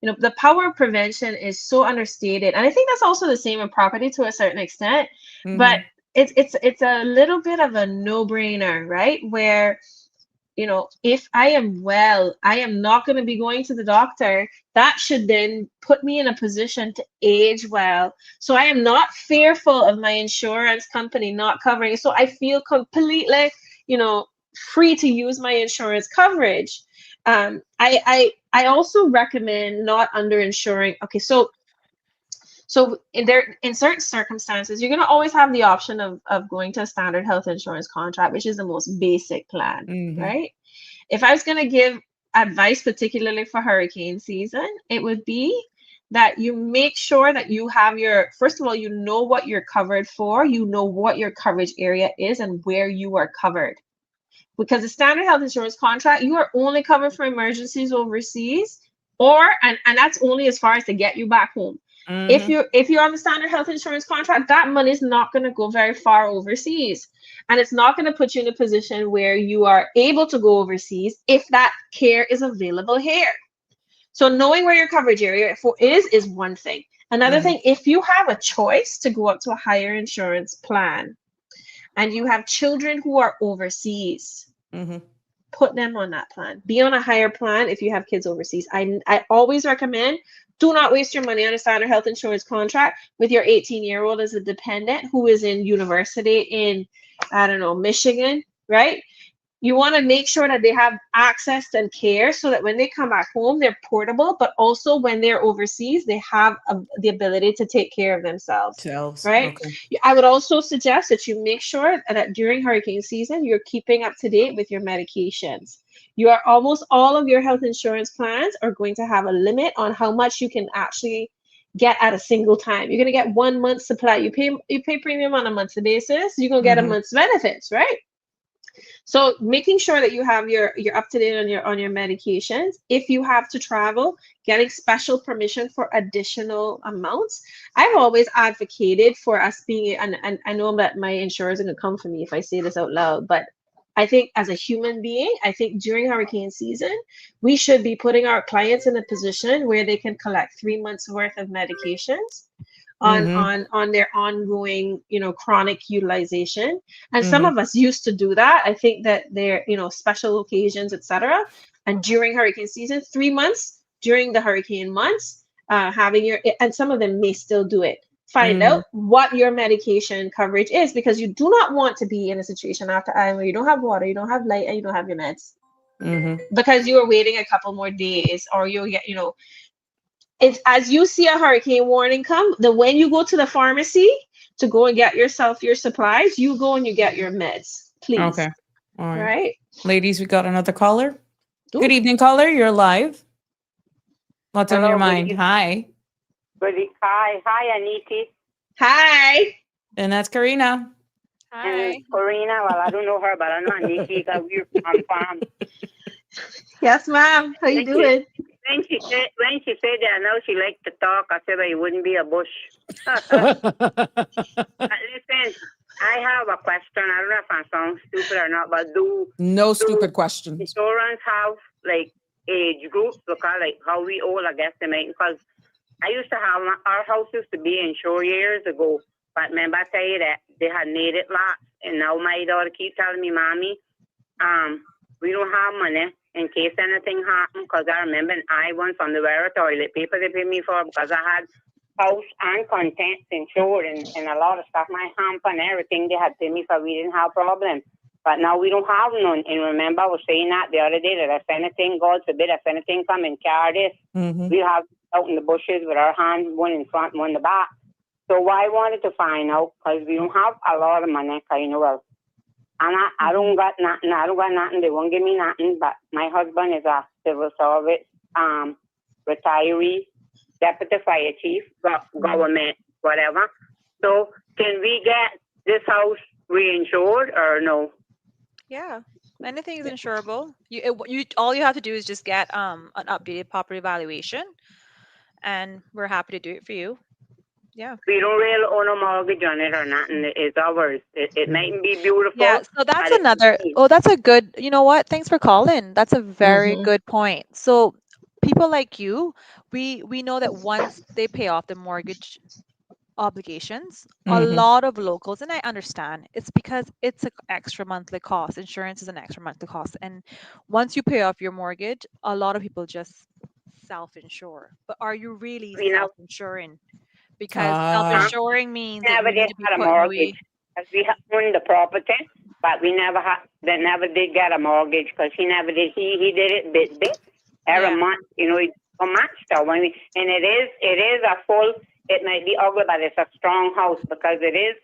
D: The power of prevention is so understated, and I think that's also the same in property to a certain extent. But it's a little bit of a no-brainer, right? Where if I am well, I am not going to be going to the doctor. That should then put me in a position to age well. So I am not fearful of my insurance company not covering. So I feel completely, free to use my insurance coverage. I also recommend not underinsuring. Okay, so in certain circumstances, you're going to always have the option of going to a standard health insurance contract, which is the most basic plan, right? If I was going to give advice, particularly for hurricane season, it would be that you make sure that you have first of all, you know what you're covered for, you know what your coverage area is and where you are covered. Because the standard health insurance contract, you are only covered for emergencies overseas, and that's only as far as to get you back home. If you're on the standard health insurance contract, that money is not going to go very far overseas, and it's not going to put you in a position where you are able to go overseas if that care is available here. So knowing where your coverage area is one thing. Another thing, if you have a choice to go up to a higher insurance plan and you have children who are overseas, put them on that plan. Be on a higher plan if you have kids overseas. I always recommend, do not waste your money on a standard health insurance contract with your 18-year-old as a dependent who is in university in, I don't know, Michigan, right? You want to make sure that they have access and care so that when they come back home, they're portable, but also when they're overseas, they have the ability to take care of themselves, right?
B: Okay.
D: I would also suggest that you make sure that during hurricane season, you're keeping up to date with your medications. Almost all of your health insurance plans are going to have a limit on how much you can actually get at a single time. You're going to get 1 month's supply. You pay premium on a monthly basis. You're going to get a month's benefits, right? So making sure that you have you're up to date on your medications. If you have to travel, getting special permission for additional amounts. I've always advocated for us being, and I know that my insurers are going to come for me if I say this out loud, but I think as a human being, I think during hurricane season, we should be putting our clients in a position where they can collect 3 months worth of medications on their ongoing, chronic utilization. And some of us used to do that. I think that there, special occasions, etc. And during hurricane season, 3 months during the hurricane months, having your, and some of them may still do it. Find out what your medication coverage is, because you do not want to be in a situation after I where you don't have water, you don't have light, and you don't have your meds because you are waiting a couple more days, or you'll get, it's as you see a hurricane warning come, when you go to the pharmacy to go and get yourself your supplies, you go and you get your meds, please.
B: Okay. All right.
D: Right?
B: Ladies, we got another caller.
D: Ooh.
B: Good evening, caller. You're live. What's on
G: Hello,
B: your
G: good
B: mind?
G: evening.
B: Hi.
G: Hi, Annkki.
D: Hi.
B: And that's Karina.
E: Hi.
G: And Sabrina. Well, I don't know her, but I know Annkki because we're on farm.
D: Yes, ma'am. How you
G: Thank you.
D: doing?
G: When she said that, I know she liked to talk. I said, well, it wouldn't be a bush.
B: Mm-hmm.
G: Listen, I have a question. I don't know if I sound stupid or not, but
B: No stupid questions.
G: insurance have like age groups? Because like how we all, I guess, they make, because I used to have, our house used to be insured years ago, but remember I tell you that they had made it lots, and now my daughter keeps telling me, Mommy, we don't have money in case anything happens, because I remember I once on the wear toilet paper they paid me for because I had house and contents insured and a lot of stuff, my hamper and everything they had paid me for, we didn't have problems. But now we don't have none. And remember I was saying that the other day that if anything, God forbid, if anything come and carry this, we'll have out in the bushes with our hands, one in front and one in the back. So I wanted to find out, because we don't have a lot of money, kind of well. And I don't got nothing. They won't give me nothing. But my husband is a civil service retiree, deputy fire chief, government, whatever. So can we get this house reinsured or no?
E: Yeah, anything is insurable. All you have to do is just get an updated property valuation, and we're happy to do it for you. Yeah.
G: We don't really own a mortgage on it or nothing. It's ours. It mightn't be beautiful.
E: Yeah, so that's
G: but it's
E: another.
G: nice.
E: Oh, that's a good. You know what? Thanks for calling. That's a very good point. So people like you, we know that once they pay off the mortgage obligations, a lot of locals, and I understand, it's because it's an extra monthly cost. Insurance is an extra monthly cost, and once you pay off your mortgage, a lot of people just self-insure. But are you really
G: You know,
E: self-insuring? Because self-insuring means that
G: never
E: you need
G: did
E: to be
G: get a
E: putting away.
G: mortgage. 'Cause we owned the property, but we never did get a mortgage because he never did. He did it bit every month. You know, a month stuff. And it is a full. It might be ugly, but it's a strong house because it is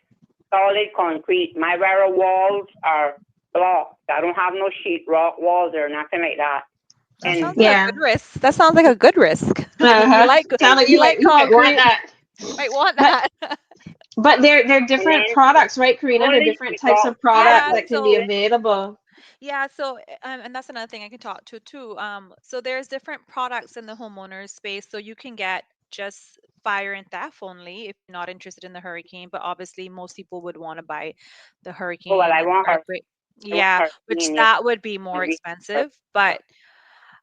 G: solid concrete. My very walls are blocked. I don't have no sheetrock walls or nothing like that.
E: That sounds
G: And
E: like a good risk. That sounds like a good risk. You like
D: You might want
E: concrete.
D: that.
E: Might want that.
D: But they're different products, right, Karina? They're different types of products that can be available.
E: Yeah, so and that's another thing I can talk to too. So there's different products in the homeowners space. So you can get just fire and theft only if you're not interested in the hurricane. But obviously, most people would want to buy the hurricane.
G: Oh, well, I want her.
E: earthquake. Yeah, which that would be more expensive. But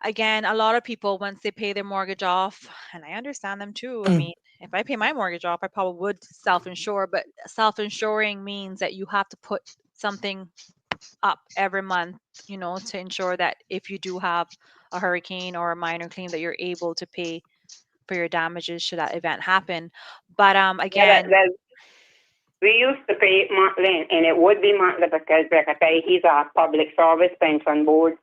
E: again, a lot of people, once they pay their mortgage off, and I understand them too. I mean, if I pay my mortgage off, I probably would self-insure, but self-insuring means that you have to put something up every month, to ensure that if you do have a hurricane or a minor claim, that you're able to pay for your damages should that event happen. But again,
G: we used to pay it monthly, and it would be monthly because, like I say, he's a public service pension board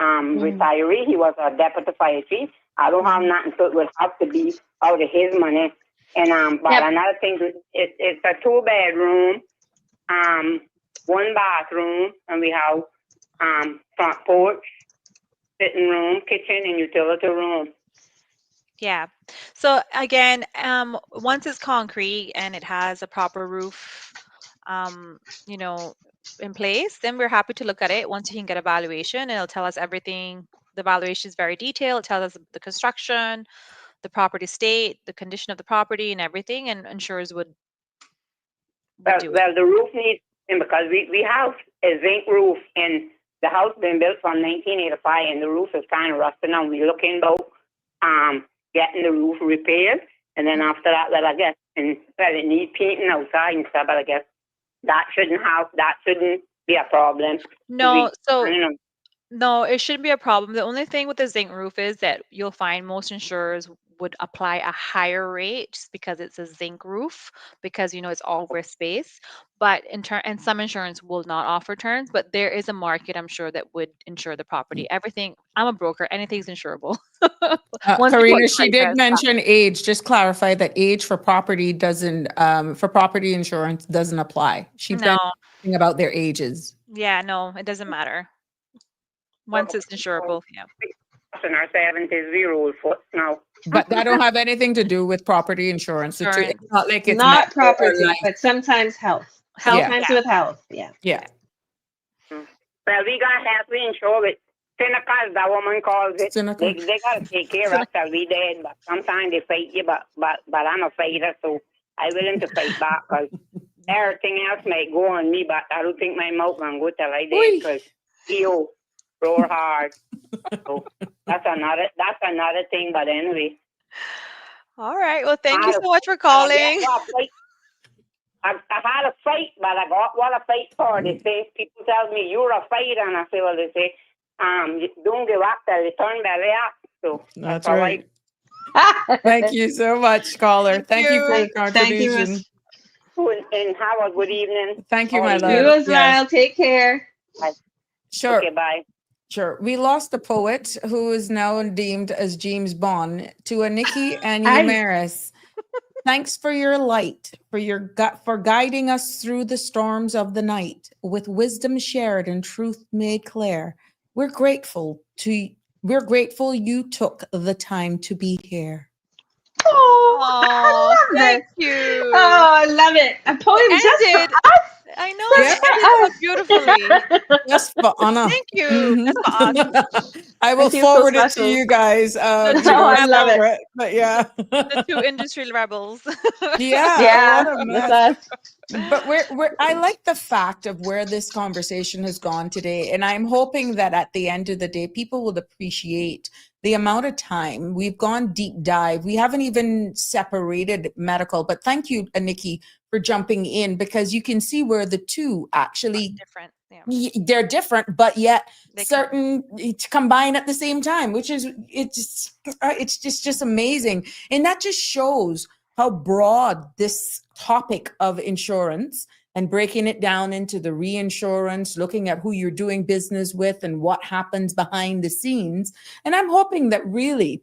G: retiree. He was a deputy fire chief. I don't have nothing, so it would have to be out of his money. And but another thing, it's a 2-bedroom, 1 bathroom, and we have front porch, sitting room, kitchen, and utility room.
E: Yeah. So again, once it's concrete and it has a proper roof, in place, then we're happy to look at it. Once you can get a valuation, it'll tell us everything. The valuation is very detailed. It tells us the construction, the property state, the condition of the property, and everything. And insurers would do it.
G: Well, the roof needs, and because we have a zinc roof, and the house been built from 1985, and the roof is kind of rusting out. We're looking about getting the roof repaired, and then after that, well, I guess, and well, it needs painting outside and stuff, but I guess that shouldn't be a problem.
E: No, so
G: I don't know.
E: no, it shouldn't be a problem. The only thing with the zinc roof is that you'll find most insurers would apply a higher rate just because it's a zinc roof, because it's all risk based. But and some insurance will not offer terms, but there is a market, I'm sure, that would insure the property. Everything, I'm a broker, anything's insurable. Once you put
B: Karina,
E: the
B: she
E: right
B: did
E: price.
B: mention age. Just clarify that age for property for property insurance doesn't apply. She
E: No,
B: mentioned about their ages.
E: yeah, no, it doesn't matter. Once it's insurable, yeah.
G: In our 70s, we roll foot now.
B: But that don't have anything to do with property insurance. It's
E: Insurance.
B: not like it's
D: Not
B: medical or
D: property,
B: life.
D: but sometimes health.
E: Health,
D: Sometimes
E: yeah.
D: with health. Yeah.
B: Yeah.
G: Well, we got health insurance. Cynical, that woman calls it.
B: Cynical.
G: They gotta take care of us till we dead, but sometimes they fight you, but I'm a fighter, so I'm willing to fight back, because everything else might go on me, but I don't think my mouth can go till I dead, because you roar hard. So that's another thing, but anyway.
E: All right. Well, thank you so much for calling.
G: I had a fight, but I got what I fight for. They say, people tell me, you're a fighter, and I say, well, they say, don't give up till you turn belly up. So
B: That's
G: all
B: right. Thank you so much, caller. Thank you for your
D: Thank you,
B: contribution.
D: Miss.
G: And have a good evening.
B: Thank you, my
G: You
B: love.
D: You as
B: Yes.
D: well. Take care.
B: Sure.
G: Okay, bye.
B: Sure. We lost a poet who is now deemed as James Bond to Annkki and
D: I-
B: Yaremis. Thanks for your light, for guiding us through the storms of the night, with wisdom shared and truth made clear. We're grateful you took the time to be here.
D: Oh,
E: Oh,
D: I love
E: thank
D: it.
E: you.
D: Oh, I love it. A poem just for
E: Ended.
D: us.
E: I know.
B: Yeah.
E: It ended so beautifully.
B: Just for honor.
E: Thank you. That's for us.
B: I will
D: I feel so
B: forward it to
D: special.
B: you guys.
E: The
B: To
E: two
B: go
D: I love it.
B: separate, but yeah.
E: The two industry rebels.
B: Yeah.
D: Yeah,
B: What a
D: that's
B: mess.
D: us.
B: But I like the fact of where this conversation has gone today. And I'm hoping that at the end of the day, people will appreciate the amount of time we've gone deep dive. We haven't even separated medical, but thank you, Annkki, for jumping in, because you can see where the two actually
E: Different. Yeah.
B: they're different, but yet
E: They
B: combine at the same time, which is it's just amazing. And that just shows how broad this topic of insurance and breaking it down into the reinsurance, looking at who you're doing business with and what happens behind the scenes. And I'm hoping that really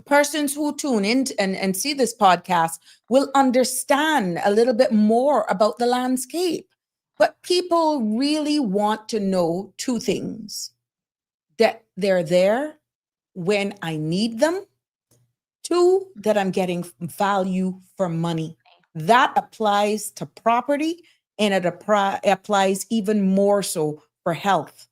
B: persons who tune in and see this podcast will understand a little bit more about the landscape. But people really want to know two things: that they're there when I need them. Two, that I'm getting value for money. That applies to property, and it applies even more so for health.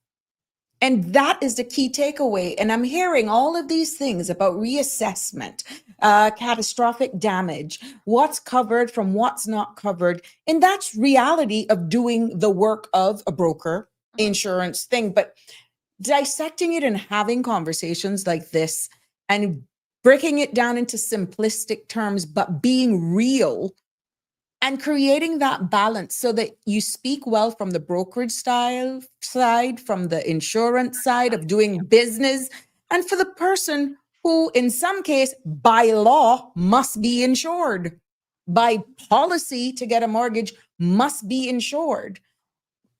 B: And that is the key takeaway. And I'm hearing all of these things about reassessment, catastrophic damage, what's covered from what's not covered. And that's reality of doing the work of a broker, insurance thing. But dissecting it and having conversations like this and breaking it down into simplistic terms, but being real and creating that balance so that you speak well from the brokerage style side, from the insurance side of doing business, and for the person who, in some case, by law, must be insured. By policy to get a mortgage, must be insured.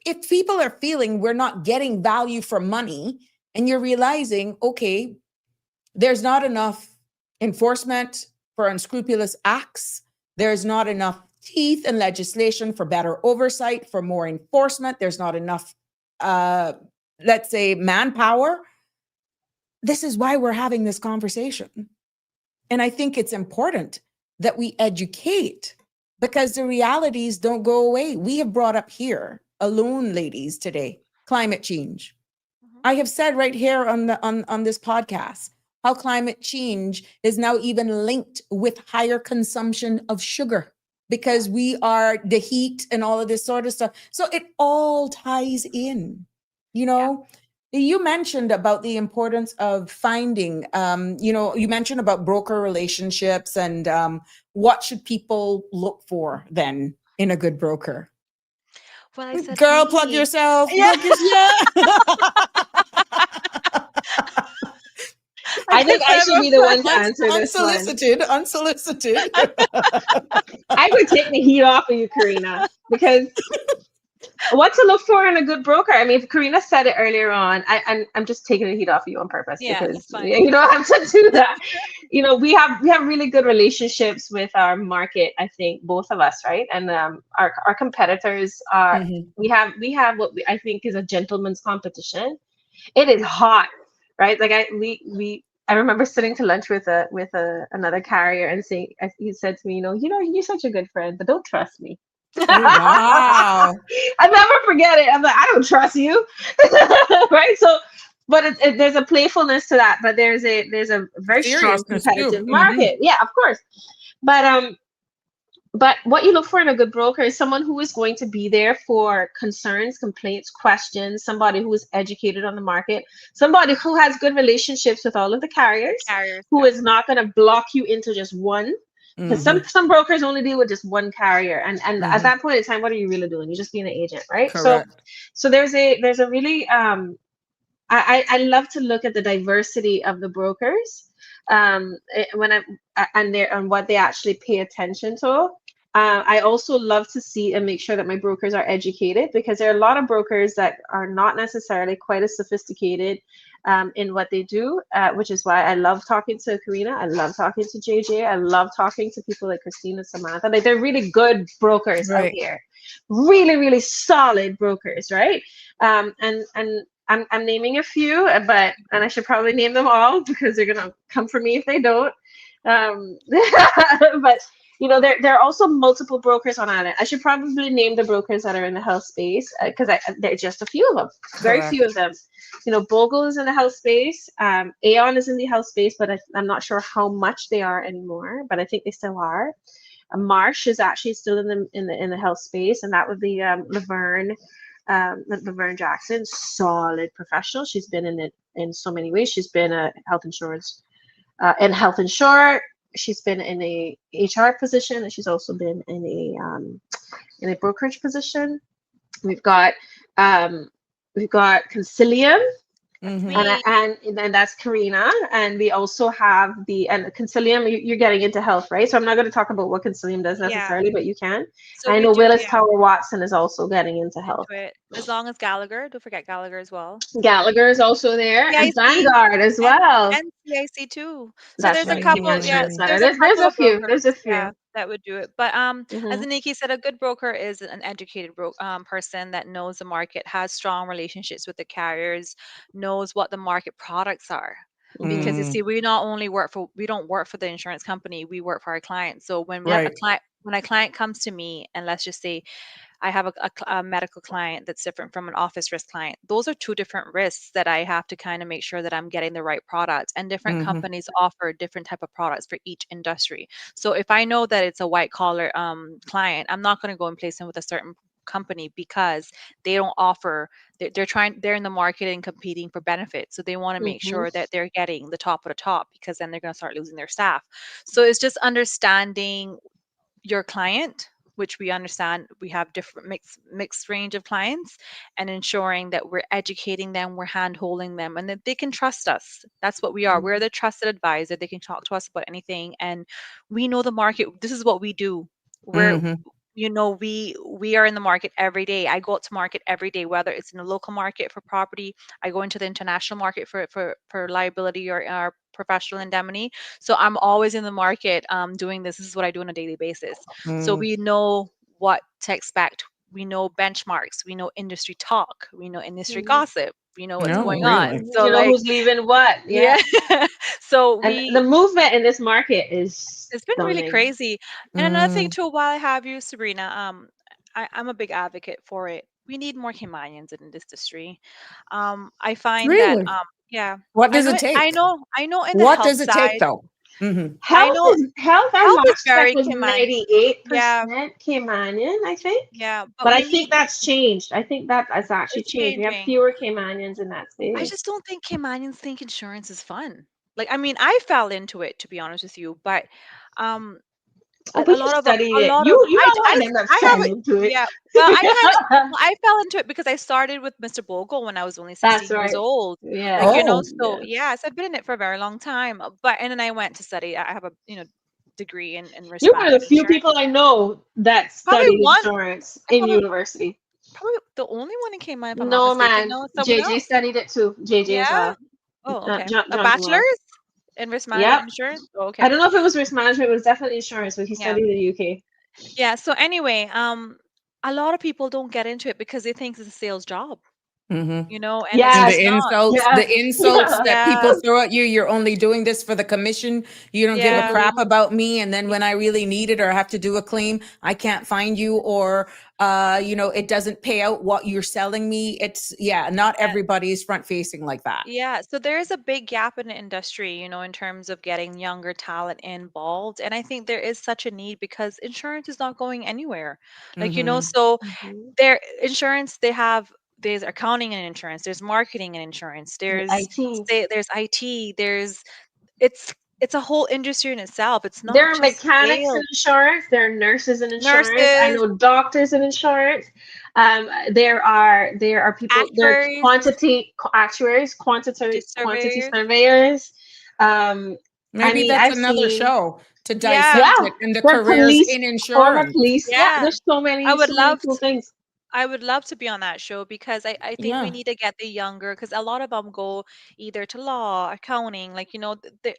B: If people are feeling we're not getting value for money, and you're realizing, okay, there's not enough enforcement for unscrupulous acts, there's not enough teeth and legislation for better oversight, for more enforcement, there's not enough, let's say, manpower. This is why we're having this conversation. And I think it's important that we educate, because the realities don't go away. We have brought up here alone, ladies, today, climate change. I have said right here on this podcast how climate change is now even linked with higher consumption of sugar. because we are the heat and all of this sort of stuff. So it all ties in, you know. You mentioned about the importance of finding, you mentioned about broker relationships and what should people look for then in a good broker?
E: Well, I said
B: Girl, plug
E: me.
B: yourself.
E: Yeah.
B: Plug
D: I think I should be the one to
B: Uns-
D: answer this one.
B: unsolicited.
D: I would take the heat off of you, Karina, because what to look for in a good broker? I mean, if Karina said it earlier on, I'm just taking the heat off of you on purpose
E: Yeah,
D: because
E: that's fine.
D: you don't have to do that. We have really good relationships with our market. I think both of us, right? And our competitors are.
B: Mhm.
D: We have what I think is a gentleman's competition. It is hot, right? Like I remember sitting to lunch with another carrier and saying, he said to me, you're such a good friend, but don't trust me.
B: Oh, wow.
D: I never forget it. I'm like, I don't trust you, right? So, but there's a playfulness to that, but there's a very strong
B: Seriousness too.
D: competitive
B: Mhm.
D: market. Yeah, of course. But what you look for in a good broker is someone who is going to be there for concerns, complaints, questions, somebody who is educated on the market, somebody who has good relationships with all of the carriers, who is not going to block you into just one. Because some brokers only deal with just one carrier, and at that point in time, what are you really doing? You're just being an agent, right?
B: Correct.
D: So there's a really I love to look at the diversity of the brokers when and what they actually pay attention to. I also love to see and make sure that my brokers are educated, because there are a lot of brokers that are not necessarily quite as sophisticated in what they do, which is why I love talking to Karina. I love talking to JJ. I love talking to people like Christina, Samantha. Like, they're really good brokers out here, really, really solid brokers, right? And I'm naming a few, and I should probably name them all because they're gonna come for me if they don't. But there are also multiple brokers on island. I should probably name the brokers that are in the health space because there are just a few of them, very few of them. Bogle is in the health space. Aon is in the health space, but I'm not sure how much they are anymore. But I think they still are. Marsh is actually still in the health space, and that would be Laverne. Laverne Jackson, solid professional. She's been in it in so many ways. She's been a health insurance in health insurer. She's been in a HR position, and she's also been in a brokerage position. We've got Concilium. And that's Karina, and we also have and Concilium. You're getting into health, right? So I'm not going to talk about what Concilium does necessarily, but you can.
E: So
D: I know Willis Tower Watson is also getting into health.
E: As long as Gallagher, don't forget Gallagher as well.
D: Gallagher is also there, and Vanguard as well,
E: and CIC too. So
D: that's
E: there's
D: right.
E: a couple. There's a few.
D: There's a few.
E: Yeah, that would do it. But as Annkki said, a good broker is an educated person that knows the market, has strong relationships with the carriers, knows what the market products are. Because you see, we don't work for the insurance company, we work for our clients. So when a client comes to me, and let's just say I have a medical client that's different from an office risk client. Those are two different risks that I have to kind of make sure that I'm getting the right product. And different companies offer different type of products for each industry. So if I know that it's a white collar client, I'm not going to go and place them with a certain company because they don't offer. They're in the market and competing for benefits. So they want to make sure that they're getting the top of the top, because then they're going to start losing their staff. So it's just understanding your client, which we understand we have different mixed range of clients, and ensuring that we're educating them, we're hand holding them, and that they can trust us. That's what we are. We're the trusted advisor. They can talk to us about anything, and we know the market. This is what we do. We are in the market every day. I go out to market every day, whether it's in the local market for property, I go into the international market for liability or professional indemnity. So I'm always in the market doing this. This is what I do on a daily basis. So we know what to expect. We know benchmarks. We know industry talk. We know industry gossip. We know what's going on. So
D: you know who's leaving what.
E: Yeah. So
D: the movement in this market it's
E: been really crazy. And another thing too, while I have you, Sabrina, I'm a big advocate for it. We need more Caymanians in this industry. I find that
B: What does it take?
E: I know in the
B: What
E: health
B: does it
E: side,
B: take though? Mm-hmm.
E: I know
D: Health, our
E: health is
D: max spec
E: very
D: was
E: Cayman.
D: 98%
E: Yeah,
D: Caymanian, I think.
E: yeah. But
D: But I
E: Mimi,
D: think that's changed. I think that has actually
E: it's
D: changed. We have
E: changing.
D: fewer Caymanians in that
E: I
D: space.
E: just don't think Caymanians think insurance is fun. Like, I mean, I fell into it, to be honest with you, but um,
D: Oh,
E: a
D: but you
E: lot of
D: studied
E: a
D: it.
E: lot of
D: You are one of them that
E: I
D: fell
E: have it.
D: into it.
E: Yeah. Well, I kind of well, I fell into it because I started with Mr. Bogle when I was only
D: That's
E: 16 years
D: right.
E: old. Like,
D: Yeah.
B: Oh,
E: so
D: Yeah.
E: yes, I've been in it for a very long time. But and then I went to study. I have a degree in risk
D: You're one of
E: management
D: the few
E: insurance.
D: people I know that
E: Probably
D: studied
E: one.
D: insurance
E: I
D: in
E: probably
D: university.
E: probably the only one in Cayman, if I'm not
D: No,
E: mistaken.
D: man.
E: No, someone
D: JJ
E: else.
D: studied it too. JJ as
E: Yeah.
D: well.
E: Oh, okay. A
D: John Jamal.
E: bachelor's in risk management
D: Yep.
E: insurance. Oh,
D: I
E: okay.
D: don't know if it was risk management, it was definitely insurance, but he
E: Yeah.
D: studied in the UK.
E: Yeah. So anyway, a lot of people don't get into it because they think it's a sales job,
B: mm-hmm.
E: and it's
B: And
D: Yes.
E: just not.
B: the
D: Yes.
B: insults
D: Yeah.
B: that
E: Yeah.
B: people throw at you, you're only doing this for the commission. You don't give a
E: Yeah.
B: crap
D: Mhm.
B: about me. And then when I really need it or have to do a claim, I can't find you, or, it doesn't pay out what you're selling me. Not
E: Yeah.
B: everybody is front facing like that.
E: Yeah, so there is a big gap in the industry, in terms of getting younger talent involved. And I think there is such a need because insurance is not going anywhere.
B: Mm-hmm.
E: So
D: Mhm.
E: their insurance, there's accounting and insurance, there's marketing and insurance,
D: IT.
E: there's IT, it's it's a whole industry in itself. It's
D: There
E: not
D: are
E: just
D: mechanics in
E: sales.
D: insurance. There are nurses in insurance. I
E: Nurses,
D: know doctors in insurance. There are people. There are
E: actuaries,
D: quantity actuaries,
E: quantity
D: quantity
E: surveyors.
D: surveyors. I
B: Maybe
D: mean,
B: that's
D: I've
B: another
D: seen.
B: show to
E: Yeah,
B: dissect
D: Yeah,
B: it and the
D: there are
B: careers
D: police,
B: in
D: former
B: insurance.
D: police. Yeah,
E: yeah.
D: there's so
E: I
D: many,
E: would
D: so many
E: love
D: cool things.
E: I would love to be on that show because I think we
B: Yeah.
E: need to get the younger, because a lot of them go either to law, accounting,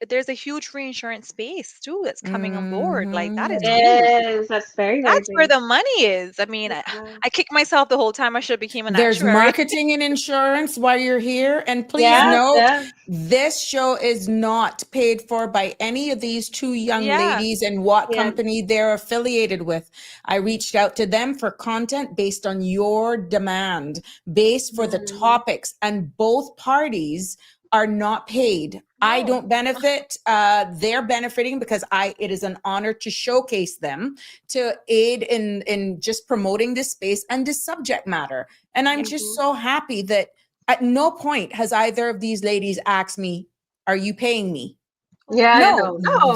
E: there's a huge reinsurance space too that's coming on board. Like that is
B: Mm-hmm.
E: huge.
D: Yes, that's very, very
E: That's where
D: big.
E: the money is. I mean,
D: Yeah.
E: I kicked myself the whole time I should have became an
B: There's
E: actuary.
B: marketing and insurance while you're here. And please
E: Yeah,
D: Yes,
B: note,
D: yeah.
B: this show is not paid for by any of these two young
E: yeah,
B: ladies and what
D: Yeah.
B: company they're affiliated with. I reached out to them for content based on your demand, based for the
D: Mhm.
B: topics, and both parties are not paid. I
E: no,
B: don't benefit. They're benefiting because it is an honor to showcase them, to aid in just promoting this space and this subject matter. And I'm
E: yeah,
B: just
D: Mhm.
B: so happy that at no point has either of these ladies asked me, "Are you paying me?"
D: Yeah,
B: No,
D: no, no, no, no,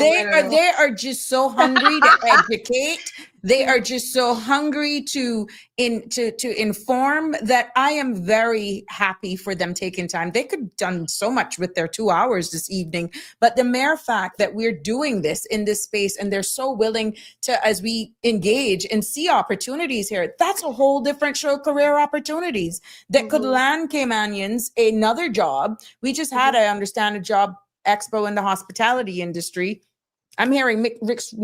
D: no.
B: they are just so hungry to educate. They
D: Yeah.
B: are just so hungry to inform that I am very happy for them taking time. They could have done so much with their 2 hours this evening, but the mere fact that we're doing this in this space and they're so willing to, as we engage and see opportunities here, that's a whole different show. Career opportunities that could
D: Mhm.
B: land Caymanians another job. We just had,
D: Mhm.
B: I understand, a job expo in the hospitality industry. I'm hearing mixed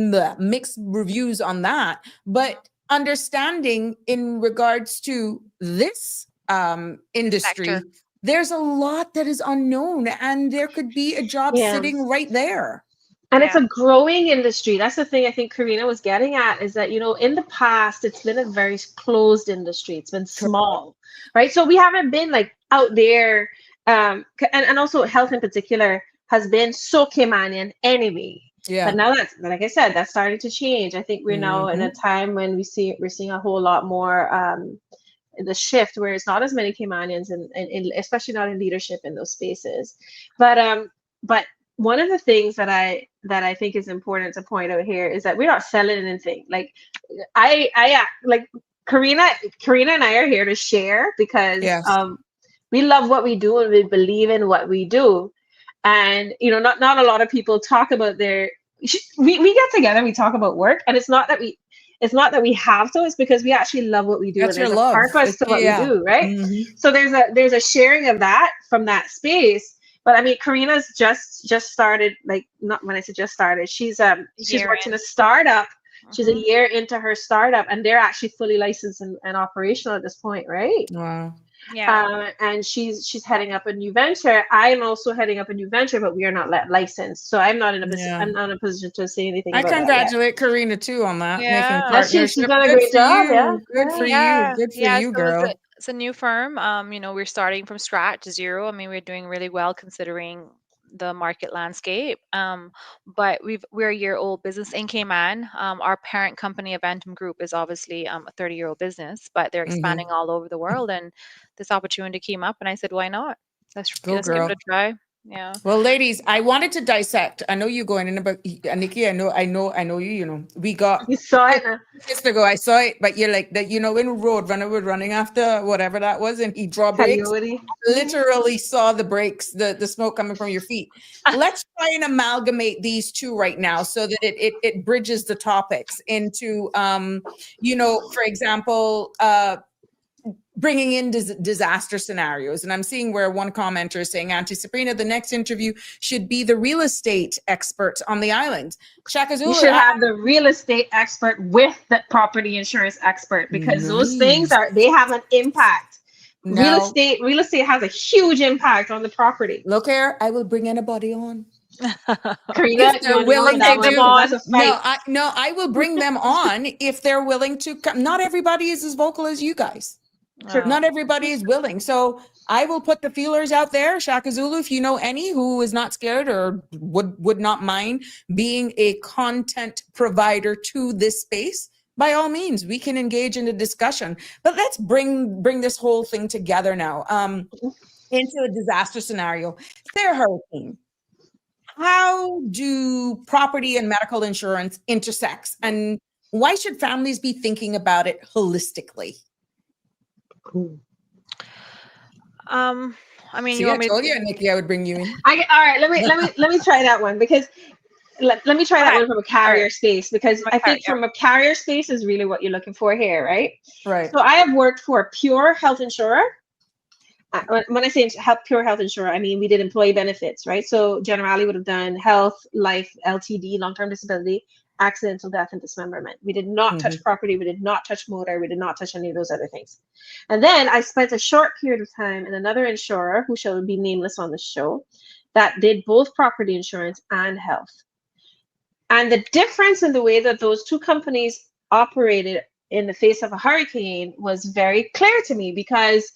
B: reviews on that, but understanding in regards to this
E: sector.
B: industry, there's a lot that is unknown, and there could be a job
D: Yeah.
B: sitting right there.
D: And it's
E: Yeah,
D: a growing industry. That's the thing I think Karina was getting at, is that, in the past, it's been a very closed industry. It's been small, right? So we haven't been like out there. And also health in particular has been so Caymanian anyway. But
B: Yeah.
D: now like I said, that's starting to change. I think we're now in a
B: Mhm.
D: time when we're seeing a whole lot more the shift where it's not as many Caymanians and especially not in leadership in those spaces. But one of the things that I think is important to point out here is that we're not selling anything. Like like Karina and I are here to share because
B: Yes.
D: we love what we do and we believe in what we do. And not a lot of people talk about we get together, we talk about work, and it's not that we have to, it's because we actually love what we do and
B: That's your
D: there's a
B: love.
D: purpose to what we
B: Yeah.
D: do, right?
B: Mhm.
D: So there's a sharing of that from that space. But I mean, Karina's just started, like, not when I say just started, she's
E: year
D: worked in
E: in.
D: a startup. She's a
E: Hmm.
D: year into her startup and they're actually fully licensed and operational at this point, right?
B: Wow.
E: Yeah,
D: And she's heading up a new venture. I am also heading up a new venture, but we are not licensed, so I'm not in a position.
B: Yeah.
D: I'm not in a position to say anything
B: I
D: about that yet.
B: congratulate Karina too on that, making
E: yeah.
D: Yeah, she's
B: partnership.
D: done a
B: Good
D: great
B: for
D: job. Yeah,
B: you. Good
D: yeah.
B: for you.
E: Yeah,
B: Good for
E: yeah.
B: you,
E: So
B: girl.
E: it's a new firm. We're starting from scratch, zero. I mean, we're doing really well considering the market landscape. But we're a year-old business in Cayman. Our parent company, Aventum Group, is obviously a 30-year-old business, but they're expanding all over the world. And this opportunity came up, and I said, why not? Let's
B: Go,
E: give it
B: girl.
E: a try. Yeah.
B: Well, ladies, I wanted to dissect. I know you're going in, but Annkki, I know you. You know, we got
D: You saw it.
B: minutes ago. I saw it, but you're like that. You know, when Roadrunner was running after whatever that was, and he draw brakes.
D: Coyote.
B: Literally saw the brakes, the smoke coming from your feet. Let's try and amalgamate these two right now, so that it bridges the topics into, you know, for example, bringing in disaster scenarios. And I'm seeing where one commenter is saying, Auntie Sabrina, the next interview should be the real estate expert on the island. Shaka
D: You
B: Zulu,
D: should have the real estate expert with the property insurance expert, because those things they have an impact. Real
B: Now,
D: estate has a huge impact on the property.
B: look here, I will bring anybody on.
D: Karina,
B: If they're willing
D: that
B: to
D: one,
B: do,
D: 'cause that's a fight.
B: I will bring them on if they're willing to come. Not everybody is as vocal as you guys. Not everybody is willing. So I will put the feelers out there. Shaka Zulu, if you know any who is not scared or would not mind being a content provider to this space, by all means, we can engage in a discussion. But let's bring this whole thing together now. Into a disaster scenario. Say a hurricane. How do property and medical insurance intersect, and why should families be thinking about it holistically?
E: I mean,
B: See,
E: you
B: I
E: want me
B: told
E: to?
B: you, Nikki, I would bring you in.
D: All right, let me try that one, because let me try that
E: Okay.
D: one from a carrier space, because I think
E: yeah.
D: from a carrier space is really what you're looking for here, right?
B: Right.
D: So I have worked for a pure health insurer. When I say pure health insurer, I mean we did employee benefits, right? So Generali would have done health, life, LTD, long-term disability, accidental death, and dismemberment. We did not touch property. We did not touch motor. We did not touch any of those other things. And then I spent a short period of time in another insurer, who shall be nameless on the show, that did both property insurance and health. And the difference in the way that those two companies operated in the face of a hurricane was very clear to me, because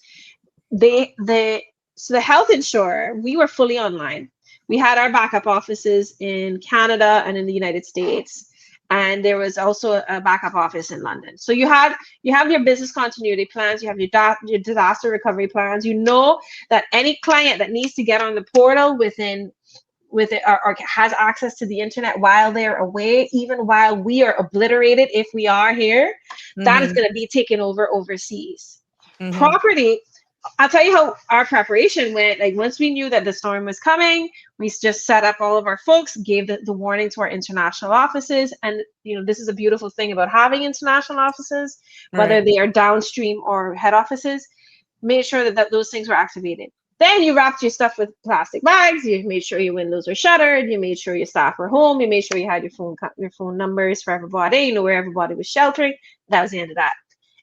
D: so the health insurer, we were fully online. We had our backup offices in Canada and in the United States, and there was also a backup office in London. So you have your business continuity plans, you have your disaster recovery plans. You know that any client that needs to get on the portal with it or has access to the internet while they're away, even while we are obliterated, if we are here, that is going to be taken over overseas. Property, I'll tell you how our preparation went. Like, once we knew that the storm was coming, we just set up all of our folks, gave the warning to our international offices. And, you know, this is a beautiful thing about having international offices, whether they are downstream or head offices, made sure that those things were activated. Then you wrapped your stuff with plastic bags. You made sure your windows were shuttered. You made sure your staff were home. You made sure you had your phone numbers for everybody. You know where everybody was sheltering. That was the end of that.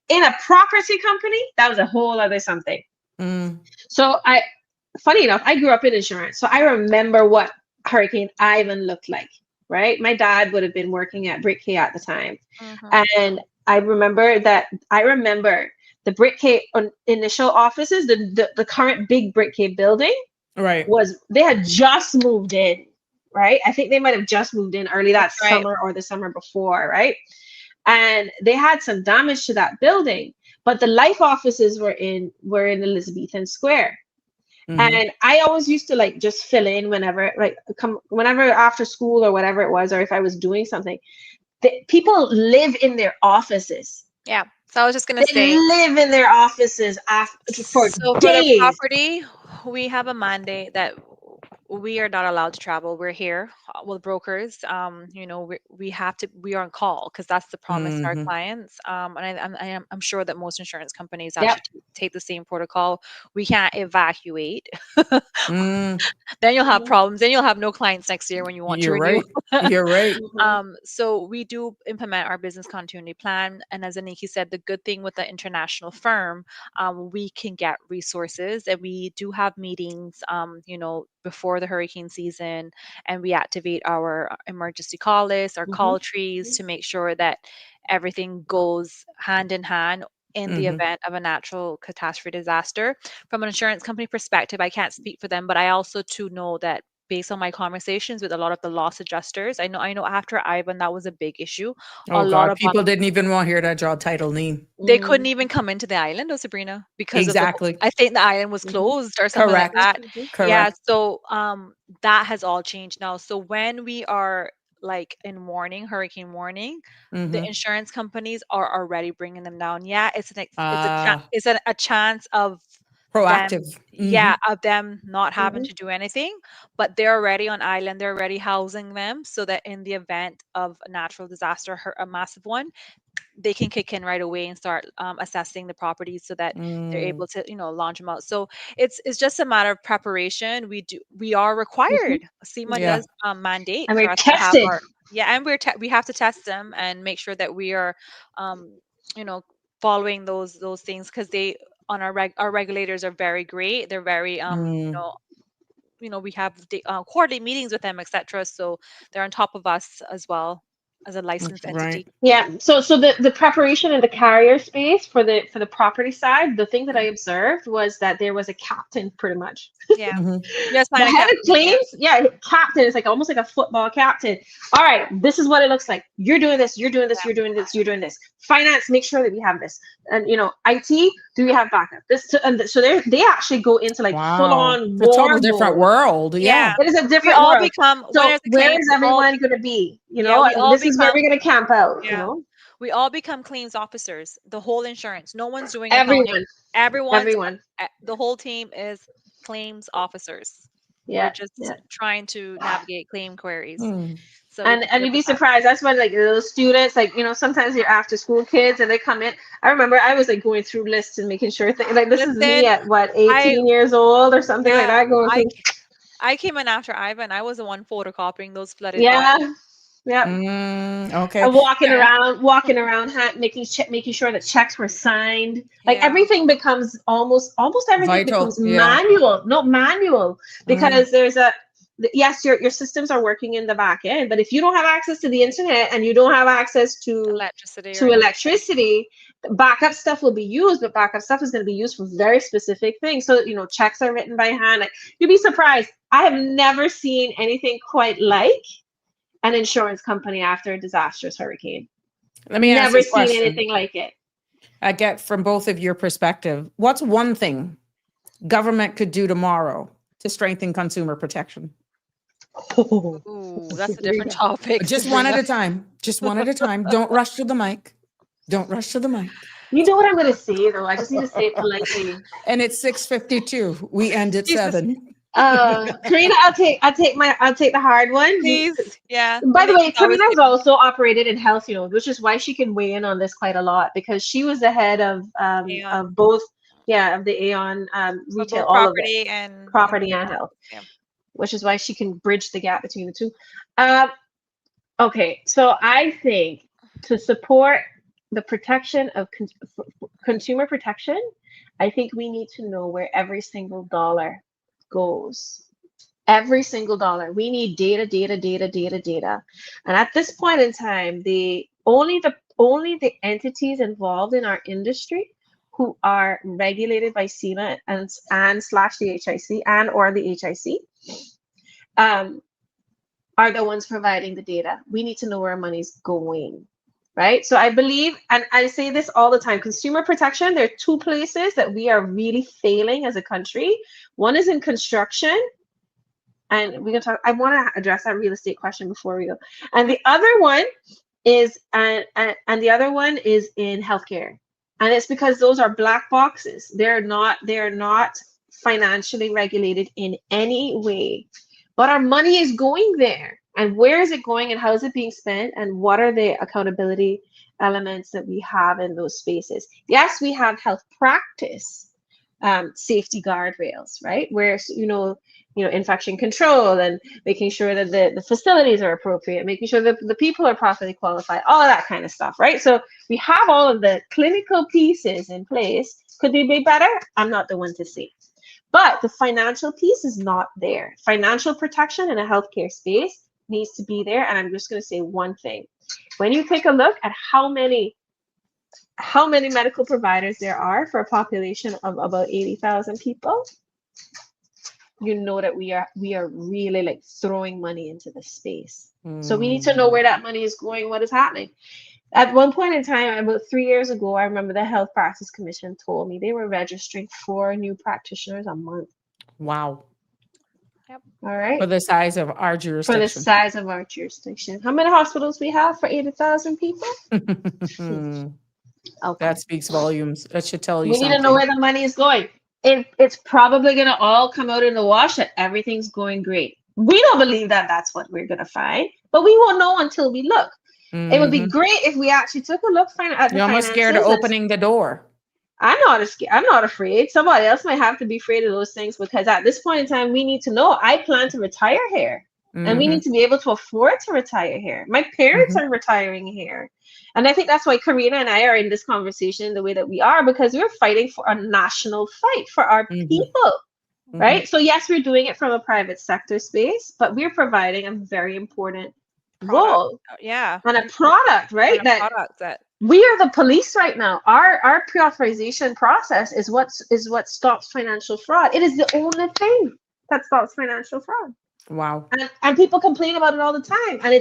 D: In a property company, that was a whole other something. So funny enough, I grew up in insurance. So I remember what Hurricane Ivan looked like, right? My dad would have been working at Brick K at the time. And I remember the Brick K initial offices, the current big Brick K building,
B: right,
D: they had just moved in, right? I think they might have just moved in early that summer or the summer before, right? And they had some damage to that building, but the life offices were in Elizabethan Square. And I always used to like just fill in whenever after school or whatever it was, or if I was doing something. People live in their offices.
E: Yeah. So I was just going to say,
D: they live in their offices for
E: so
D: days.
E: For the property, we have a mandate that we are not allowed to travel. We're here with brokers. You know, we are on call, because that's the promise to our clients. And I'm sure that most insurance companies actually take the same protocol. We can't evacuate. Then you'll have problems. Then you'll have no clients next year when you want to renew.
B: You're right.
E: So we do implement our business continuity plan. And as Annkki said, the good thing with the international firm, we can get resources, and we do have meetings, you know, before the hurricane season, and we activate our emergency call list, our call trees, to make sure that everything goes hand in hand in the event of a natural catastrophe disaster. From an insurance company perspective, I can't speak for them, but I also too know that based on my conversations with a lot of the loss adjusters, I know after Ivan, that was a big issue. A
B: Oh
E: lot
B: God,
E: of
B: people didn't even want to hear that job title name.
E: they couldn't even come into the island, oh Sabrina, because of the
B: Exactly.
E: I think the island was
D: Mhm.
E: closed or something like
B: Correct.
E: that. Yeah,
B: Correct.
E: so that has all changed now. So when we are like in warning, hurricane warning, the
B: Mm-hmm.
E: insurance companies are already bringing them down. Yeah,
B: Ah,
E: it's a chance of them,
B: proactive. Mm-hmm.
E: yeah, of them not having
D: Mhm.
E: to do anything, but they're already on island. They're already housing them so that in the event of a natural disaster, a massive one, they can kick in right away and start assessing the properties so that they're
B: Mm,
E: able to launch them out. So it's just a matter of preparation. We are
D: Mhm.
E: required, SEMA
B: yeah.
E: does mandate
D: And
E: for
D: we're
E: us to have
D: tested.
E: our, yeah, and we have to test them and make sure that we are um you know following those things, because they on our regulators are very great. They're very
B: Mm,
E: we have quarterly meetings with them, etc. So they're on top of us as well as a
B: that's
E: licensed
B: right.
E: entity.
D: Yeah. So the preparation in the carrier space for the property side, the thing that I observed was that there was a captain pretty much.
E: Yeah.
B: Mm-hmm.
E: Yes,
D: The
E: Nina
D: head of
E: Captain. Yeah.
D: claims, yeah, captain is like almost like a football captain. All right, this is what it looks like. You're doing this, you're doing this, you're doing this, you're doing this. Finance, make sure that we have this. And IT, do we have backup? So they actually go into like full
B: Wow.
D: on
B: It's a total
D: war
B: different
D: mode.
B: world.
E: Yeah.
B: Yeah.
D: It is a
E: We
D: different
E: all
D: world.
E: become, when
D: So
E: there's a
D: where
E: claim,
D: is
E: we all
D: everyone going to be?
E: yeah, we all
D: This is where
E: become,
D: we're going to camp out.
E: yeah, we all become claims officers. The whole insurance. No one's doing accounting.
D: Everyone,
E: Everyone's
D: everyone.
E: the whole team is claims officers. We're
D: Yeah,
E: just
D: yeah.
E: trying to navigate claim queries.
B: Hmm.
E: So we
D: And
E: prepare
D: you'd
E: for
D: be
E: that.
D: surprised. That's when like those students, like sometimes you're after school kids and they come in. I remember I was like going through lists and making sure like this is me
E: Listen,
D: at what
E: I
D: 18 years old or something like
E: yeah,
D: that going
E: I
D: through.
E: I came in after Ivan. I was the one photocopying those flooded files.
D: Yeah, yeah.
B: Okay.
D: And walking around, making sure that checks were signed. Like
E: Yeah.
D: everything becomes almost everything
B: Vital.
D: becomes
B: Yeah.
D: manual. No, manual,
B: Mm,
D: because yes, your systems are working in the back end, but if you don't have access to the internet and you don't have access
E: Electricity or
D: to
E: anything.
D: electricity, backup stuff will be used, but backup stuff is going to be used for very specific things. So checks are written by hand. Like, you'd be surprised. I have never seen anything quite like an insurance company after a disastrous hurricane.
B: let me ask
D: Never
B: this
D: seen
B: question.
D: anything like it.
B: I get from both of your perspective. What's one thing government could do tomorrow to strengthen consumer protection?
E: Ooh, that's a different topic,
B: Just one at
E: Sabrina.
B: a time. Just one at a time. Don't rush to the mic. Don't rush to the mic.
D: You know what I'm going to say though? I just need to say it politely.
B: And it's 6:52. We end at
E: Jesus,
B: 7.
D: Karina, I'll take the hard one.
E: please. Yeah.
D: By the
E: Monique
D: way,
E: is always
D: Karina's
E: giving
D: also operated in health, which is why she can weigh in on this quite a lot, because she was the head
E: Aeon
D: of both, of the Aeon
E: for
D: retail,
E: both
D: all of it,
E: property and
D: property and
E: health.
D: health,
E: Yeah.
D: which is why she can bridge the gap between the two. Okay, so I think to support the protection of consumer protection, I think we need to know where every single dollar goes. Every single dollar. We need data, data, data, data, data. And at this point in time, the entities involved in our industry who are regulated by SEMA and slash the HIC and or the HIC are the ones providing the data. We need to know where our money's going, right? So I believe, and I say this all the time, consumer protection, there are two places that we are really failing as a country. One is in construction, and we can talk, I want to address that real estate question before we go. And the other one is, and the other one is in healthcare. And it's because those are black boxes. They're not financially regulated in any way. But our money is going there. And where is it going and how is it being spent? And what are the accountability elements that we have in those spaces? Yes, we have health practice safety guardrails, right? Where, infection control and making sure that the facilities are appropriate, making sure that the people are properly qualified, all of that kind of stuff, right? So we have all of the clinical pieces in place. Could they be better? I'm not the one to say. But the financial piece is not there. Financial protection in a healthcare space needs to be there. And I'm just going to say one thing. When you take a look at how many medical providers there are for a population of about 80,000 people, you know that we are really like throwing money into the space. So we need to know where that money is going, what is happening. At one point in time, about 3 years ago, I remember the Health Practice Commission told me they were registering 4 new practitioners a month.
B: Wow.
E: Yep.
D: All right.
B: For the size of our
D: For the
B: jurisdiction.
D: size of our jurisdiction. How many hospitals we have for 80,000 people? Okay.
B: That speaks volumes. That should tell you
D: We need
B: something.
D: to know where the money is going. It's probably going to all come out in the wash that everything's going great. We don't believe that that's what we're going to find, but we won't know until we look. It would be great if we actually took a look at the
B: You're almost scared of
D: finances.
B: opening the door.
D: I'm not afraid. Somebody else might have to be afraid of those things, because at this point in time, we need to know. I plan to retire here, and we need to be able to afford to retire here. My parents are retiring here. And I think that's why Karina and I are in this conversation the way that we are, because we're fighting for a national fight for our people, right? So yes, we're doing it from a private sector space, but we're providing a very important role.
E: Yeah.
D: And a product, right?
E: And a product that
D: we are the police right now. Our pre-authorization process is what stops financial fraud. It is the only thing that stops financial fraud.
B: Wow.
D: And people complain about it all the time, and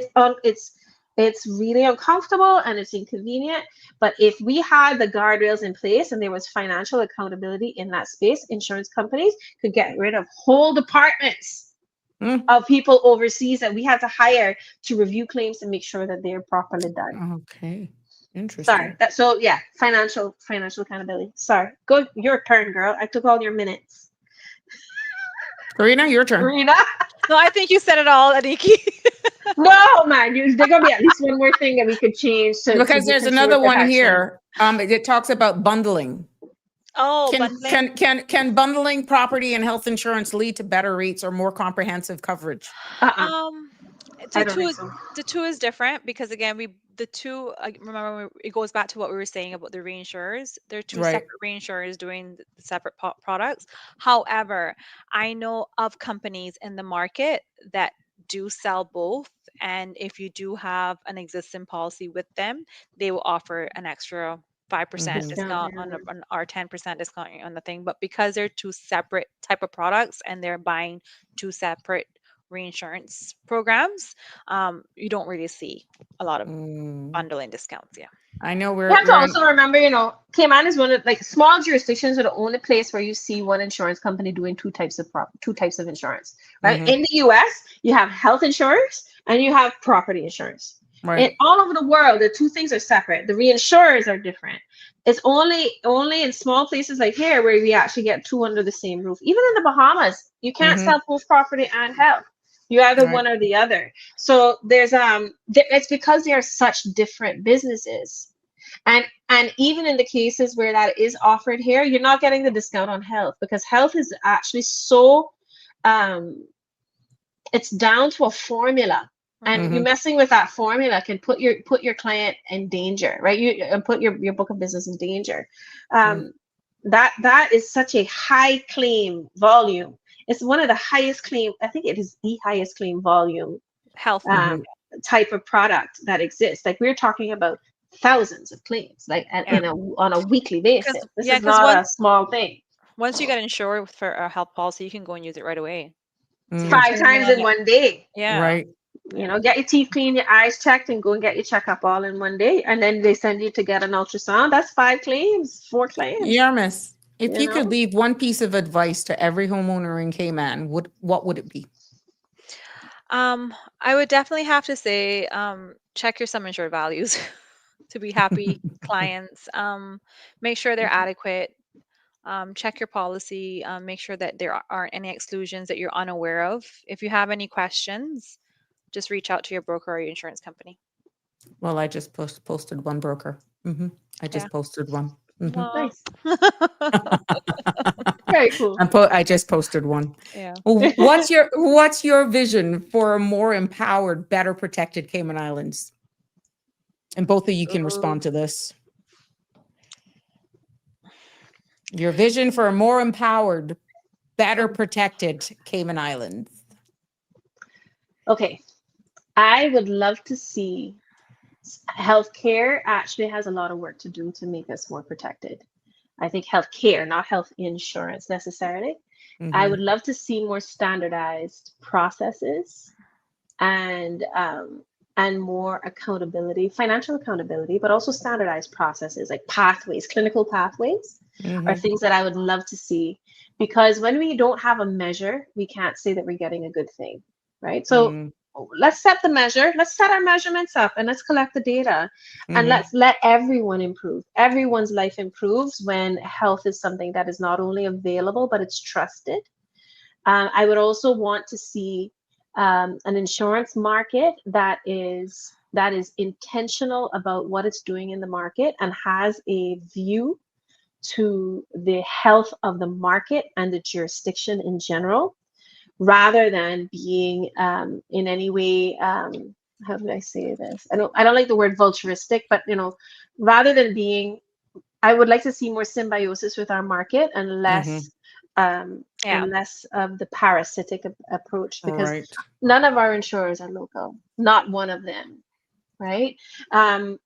D: it's really uncomfortable and it's inconvenient. But if we had the guardrails in place and there was financial accountability in that space, insurance companies could get rid of whole departments of people overseas that we had to hire to review claims and make sure that they're properly done.
B: Okay. Interesting.
D: Sorry. So yeah, financial accountability. Sorry. Go, your turn, girl. I took all your minutes.
B: Karina, your turn.
D: Karina?
E: No, I think you said it all, Annkki.
D: No, man. There's gonna be at least one more thing that we could change
B: because there's another one here. It talks about bundling.
E: Oh, bundling.
B: Can bundling property and health insurance lead to better rates or more comprehensive coverage?
E: The two is different, because again, remember, it goes back to what we were saying about the reinsurers. There are two separate reinsurers doing the separate products. However, I know of companies in the market that do sell both, and if you do have an existing policy with them, they will offer an extra 5% discount on our 10% discount on the thing. But because they're two separate type of products and they're buying two separate reinsurance programs, you don't really see a lot of bundling discounts. Yeah,
B: I know
D: you have to also remember, Cayman is one of, like, small jurisdictions are the only place where you see one insurance company doing two types of insurance, right? In the US, you have health insurance and you have property insurance. Right. And all over the world, the two things are separate. The reinsurers are different. It's only in small places like here where we actually get two under the same roof. Even in the Bahamas, you can't sell both property and health. You either one or the other. So there's it's because they are such different businesses. And even in the cases where that is offered here, you're not getting the discount on health, because health is actually so it's down to a formula. And you messing with that formula can put your client in danger, right? You put your book of business in danger. That is such a high claim volume. It's one of the highest claim. I think it is the highest claim volume
E: health
D: type of product that exists. Like, we're talking about thousands of claims, like, on a weekly basis. This is not a small thing.
E: Once you get insured for a health policy, you can go and use it right away.
D: 5 times in one day.
E: Yeah.
B: Right.
D: Get your teeth cleaned, your eyes checked, and go and get your checkup all in one day. And then they send you to get an ultrasound. That's 4 claims.
B: Yaremis, if you could leave one piece of advice to every homeowner in Cayman, what would it be?
E: I would definitely have to say, check your sum insured values to be happy clients. Make sure they're adequate. Check your policy. Make sure that there aren't any exclusions that you're unaware of. If you have any questions, just reach out to your broker or your insurance company.
B: Well, I just posted one broker. I just posted one.
D: Nice. Very cool.
B: I just posted one.
E: Yeah.
B: What's your vision for a more empowered, better protected Cayman Islands? And both of you can respond to this. Your vision for a more empowered, better protected Cayman Islands. Okay.
D: I would love to see healthcare actually has a lot of work to do to make us more protected. I think healthcare, not health insurance necessarily. I
B: Mhm.
D: would love to see more standardized processes and more accountability, financial accountability, but also standardized processes like pathways, clinical pathways are
B: Mhm.
D: things that I would love to see, because when we don't have a measure, we can't say that we're getting a good thing, right? So
B: Mhm.
D: let's set the measure, let's set our measurements up, and let's collect the data, and
B: Mhm.
D: let's let everyone improve. Everyone's life improves when health is something that is not only available, but it's trusted. I would also want to see an insurance market that is intentional about what it's doing in the market and has a view to the health of the market and the jurisdiction in general, rather than being in any way, how do I say this? I don't like the word vulturistic, but rather than being, I would like to see more symbiosis with our market and
B: Mhm.
E: Yeah.
D: less of the parasitic approach, because
B: Right.
D: none of our insurers are local, not one of them, right?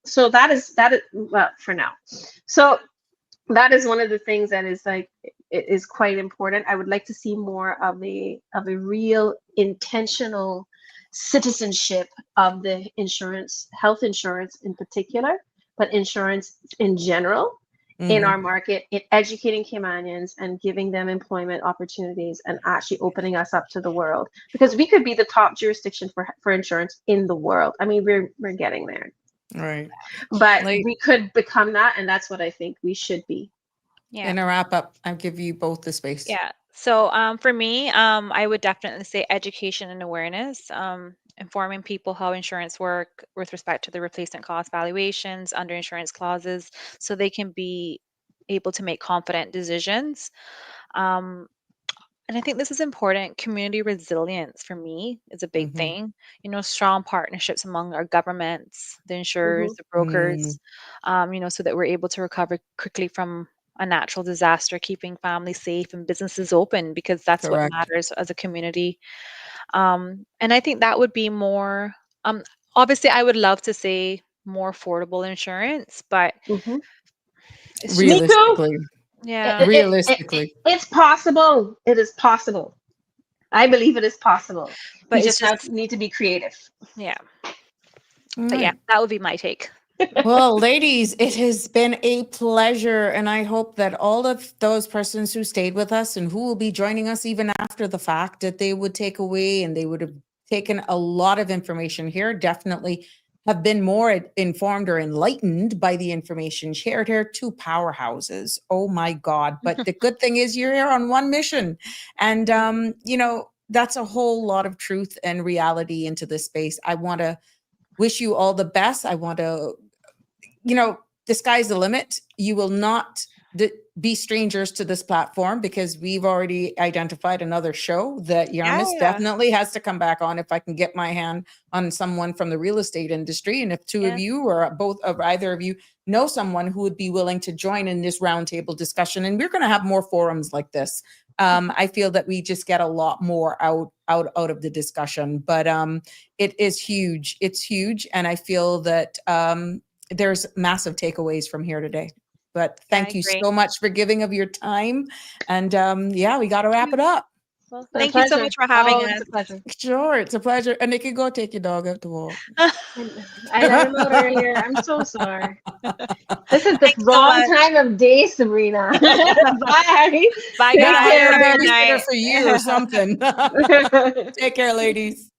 D: So that is well for now. So that is one of the things that is like, it is quite important. I would like to see more of a real intentional citizenship of the insurance, health insurance in particular, but insurance in general in our
B: Mhm.
D: market, in educating Caymanians and giving them employment opportunities and actually opening us up to the world, because we could be the top jurisdiction for insurance in the world. I mean, we're getting there,
B: Right.
D: but
B: Like,
D: we could become that, and that's what I think we should be.
E: Yeah.
B: in a wrap up, I give you both the space.
E: Yeah. So for me, I would definitely say education and awareness, informing people how insurance work with respect to the replacement cost valuations under insurance clauses, so they can be able to make confident decisions. Um, and I think this is important. Community resilience for me is a big
B: Mhm.
E: thing. Strong partnerships among our governments, the insurers,
D: Mhm.
E: the
B: Mm.
E: brokers, so that we're able to recover quickly from a natural disaster, keeping families safe and businesses open, because that's what
B: Correct.
E: matters as a community. And I think that would be more, um, obviously, I would love to say more affordable insurance, but
D: Mhm.
E: it's just,
D: Me too.
B: Realistically.
E: yeah,
D: It's possible. It is possible. I believe it is possible. We
E: but it's
D: just
E: just,
D: need to be creative.
E: yeah.
B: All
E: But yeah,
B: right.
E: that would be my take.
B: Well, ladies, it has been a pleasure. And I hope that all of those persons who stayed with us and who will be joining us even after the fact, that they would take away and they would have taken a lot of information here. Definitely have been more informed or enlightened by the information shared here. Two powerhouses. Oh my God. But the good thing is you're here on one mission. And, that's a whole lot of truth and reality into this space. I want to wish you all the best. I want to, the sky's the limit. You will not be strangers to this platform, because we've already identified another show that Yaremis
E: Yeah,
B: definitely has to come back on if I can get my hand on someone from the real estate industry. And if two of
E: yeah,
B: you or both of either of you know someone who would be willing to join in this roundtable discussion, and we're going to have more forums like this. I feel that we just get a lot more out of the discussion, but it is huge. It's huge. And I feel that there's massive takeaways from here today. But
E: yeah, I
B: thank you
E: agree.
B: so much for giving of your time. And yeah, we got to
E: Thank
B: wrap
E: you.
B: it up.
E: Well,
D: It's been a
E: thank you so
D: pleasure.
E: much for having
D: Oh, it's
E: us.
D: a pleasure.
B: Sure, it's a pleasure. And Nikki, go take your dog out to walk.
D: I let him out earlier. I'm so sorry. This is the
E: Thanks so
D: wrong
E: much.
D: time of day, Sabrina. Bye.
E: Bye,
B: We
D: Take
B: gotta
E: guys.
B: hire a
E: Have a
D: care.
E: good
B: babysitter
E: night.
B: for you or something. Take care, ladies.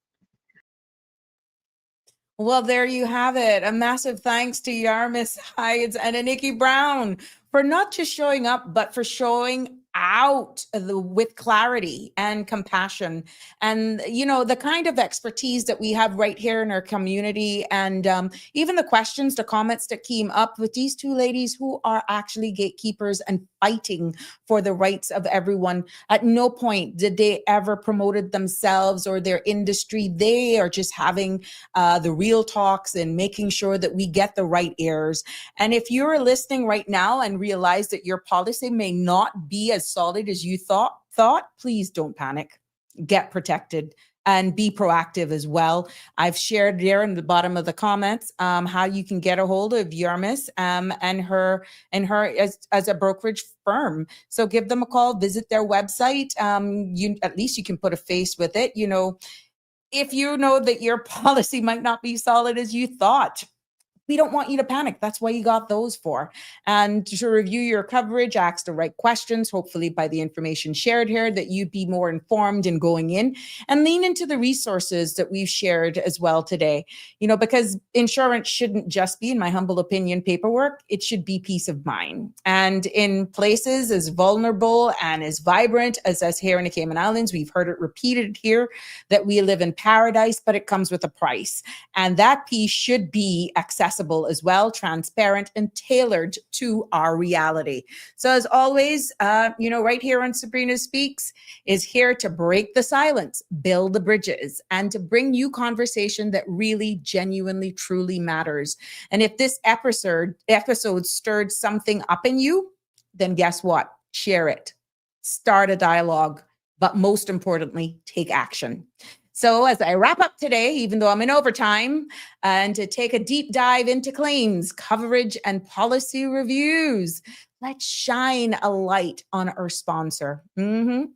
B: Well, there you have it. A massive thanks to Yaremis, Hydes, and Annkki Brown for not just showing up, but for showing out with clarity and compassion, and the kind of expertise that we have right here in our community, and even the questions, the comments that came up with these two ladies who are actually gatekeepers and fighting for the rights of everyone. At no point did they ever promoted themselves or their industry. They are just having the real talks and making sure that we get the right ears. And if you're listening right now and realize that your policy may not be as solid as you thought, please don't panic. Get protected. and be proactive as well. I've shared there in the bottom of the comments how you can get a hold of Yaremis and her as a brokerage firm. So give them a call, visit their website. At least you can put a face with it. You know, if you know that your policy might not be solid as you thought, we don't want you to panic. That's why you got those for. And to review your coverage, ask the right questions, hopefully by the information shared here, that you'd be more informed in going in, and lean into the resources that we've shared as well today. You know, because insurance shouldn't just be, in my humble opinion, paperwork. It should be peace of mind. And in places as vulnerable and as vibrant as us here in the Cayman Islands, we've heard it repeated here that we live in paradise, but it comes with a price. And that piece should be accessible as well, transparent, and tailored to our reality. So as always, you know, right here on Sabrina Speaks is here to break the silence, build the bridges, and to bring you conversation that really, genuinely, truly matters. And if this episode stirred something up in you, then guess what? Share it. Start a dialogue, but most importantly, take action. So as I wrap up today, even though I'm in overtime, and to take a deep dive into claims, coverage, and policy reviews, let's shine a light on our sponsor.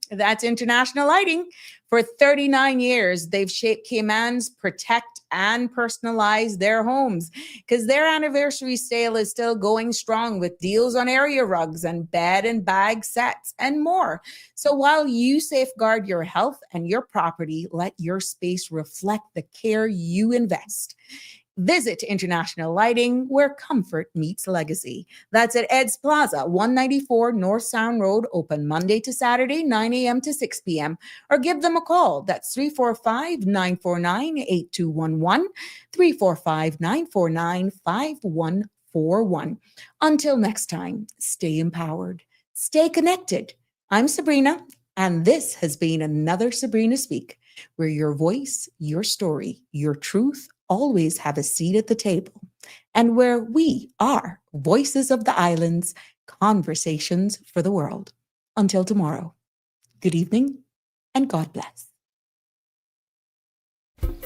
B: That's International Lighting. For 39 years, they've shaped Cayman's protect and personalize their homes, because their anniversary sale is still going strong with deals on area rugs and bed and bag sets and more. So while you safeguard your health and your property, let your space reflect the care you invest. Visit International Lighting, where comfort meets legacy. That's at Ed's Plaza, 194 North Sound Road, open Monday to Saturday, 9 a.m. to 6 p.m. Or give them a call. That's 345-949-8211, 345-949-5141. Until next time, stay empowered, stay connected. I'm Sabrina, and this has been another Sabrina Speak, where your voice, your story, your truth always have a seat at the table, and where we are voices of the islands, conversations for the world. Until tomorrow, good evening and God bless.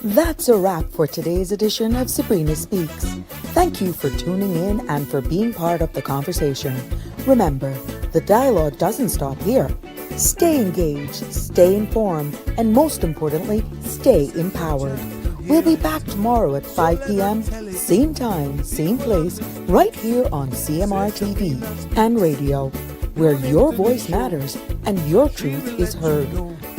B: That's a wrap for today's edition of Sabrina Speaks. Thank you for tuning in and for being part of the conversation. Remember, the dialogue doesn't stop here. Stay engaged, stay informed, and most importantly, stay empowered. We'll be back tomorrow at 5 p.m., same time, same place, right here on CMR TV and radio, where your voice matters and your truth is heard.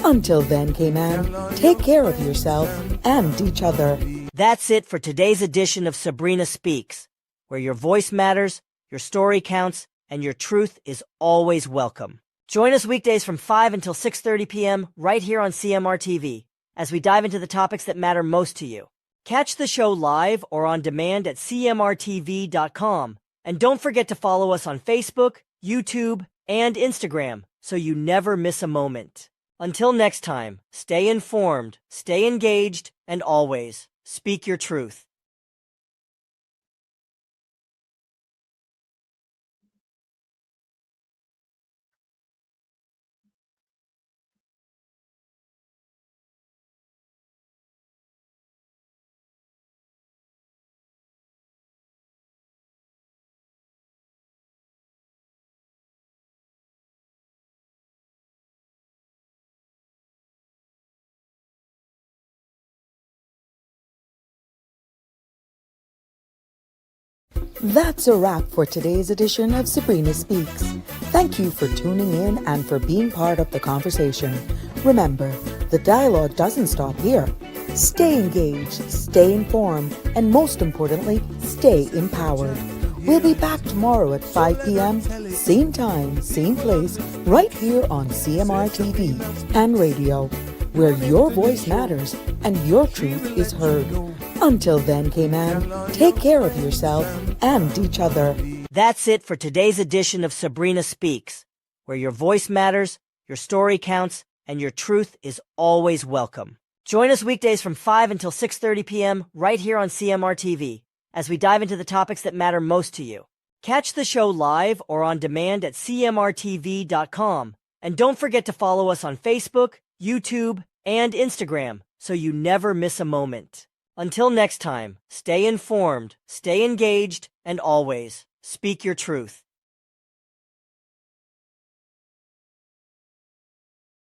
B: Until then, Cayman, take care of yourself and each other.
H: That's it for today's edition of Sabrina Speaks, where your voice matters, your story counts, and your truth is always welcome. Join us weekdays from 5 until 6:30 p.m. right here on CMR TV, as we dive into the topics that matter most to you. Catch the show live or on demand at cmrtv.com. And don't forget to follow us on Facebook, YouTube, and Instagram so you never miss a moment. Until next time, stay informed, stay engaged, and always speak your truth.
B: That's a wrap for today's edition of Sabrina Speaks. Thank you for tuning in and for being part of the conversation. Remember, the dialogue doesn't stop here. Stay engaged, stay informed, and most importantly, stay empowered. We'll be back tomorrow at 5 p.m., same time, same place, right here on CMR TV and radio, where your voice matters and your truth is heard. Until then, Cayman, take care of yourself and each other.
H: That's it for today's edition of Sabrina Speaks, where your voice matters, your story counts, and your truth is always welcome. Join us weekdays from 5 until 6:30 p.m. right here on CMR TV, as we dive into the topics that matter most to you. Catch the show live or on demand at cmrtv.com. And don't forget to follow us on Facebook, YouTube, and Instagram so you never miss a moment. Until next time, stay informed, stay engaged, and always speak your truth.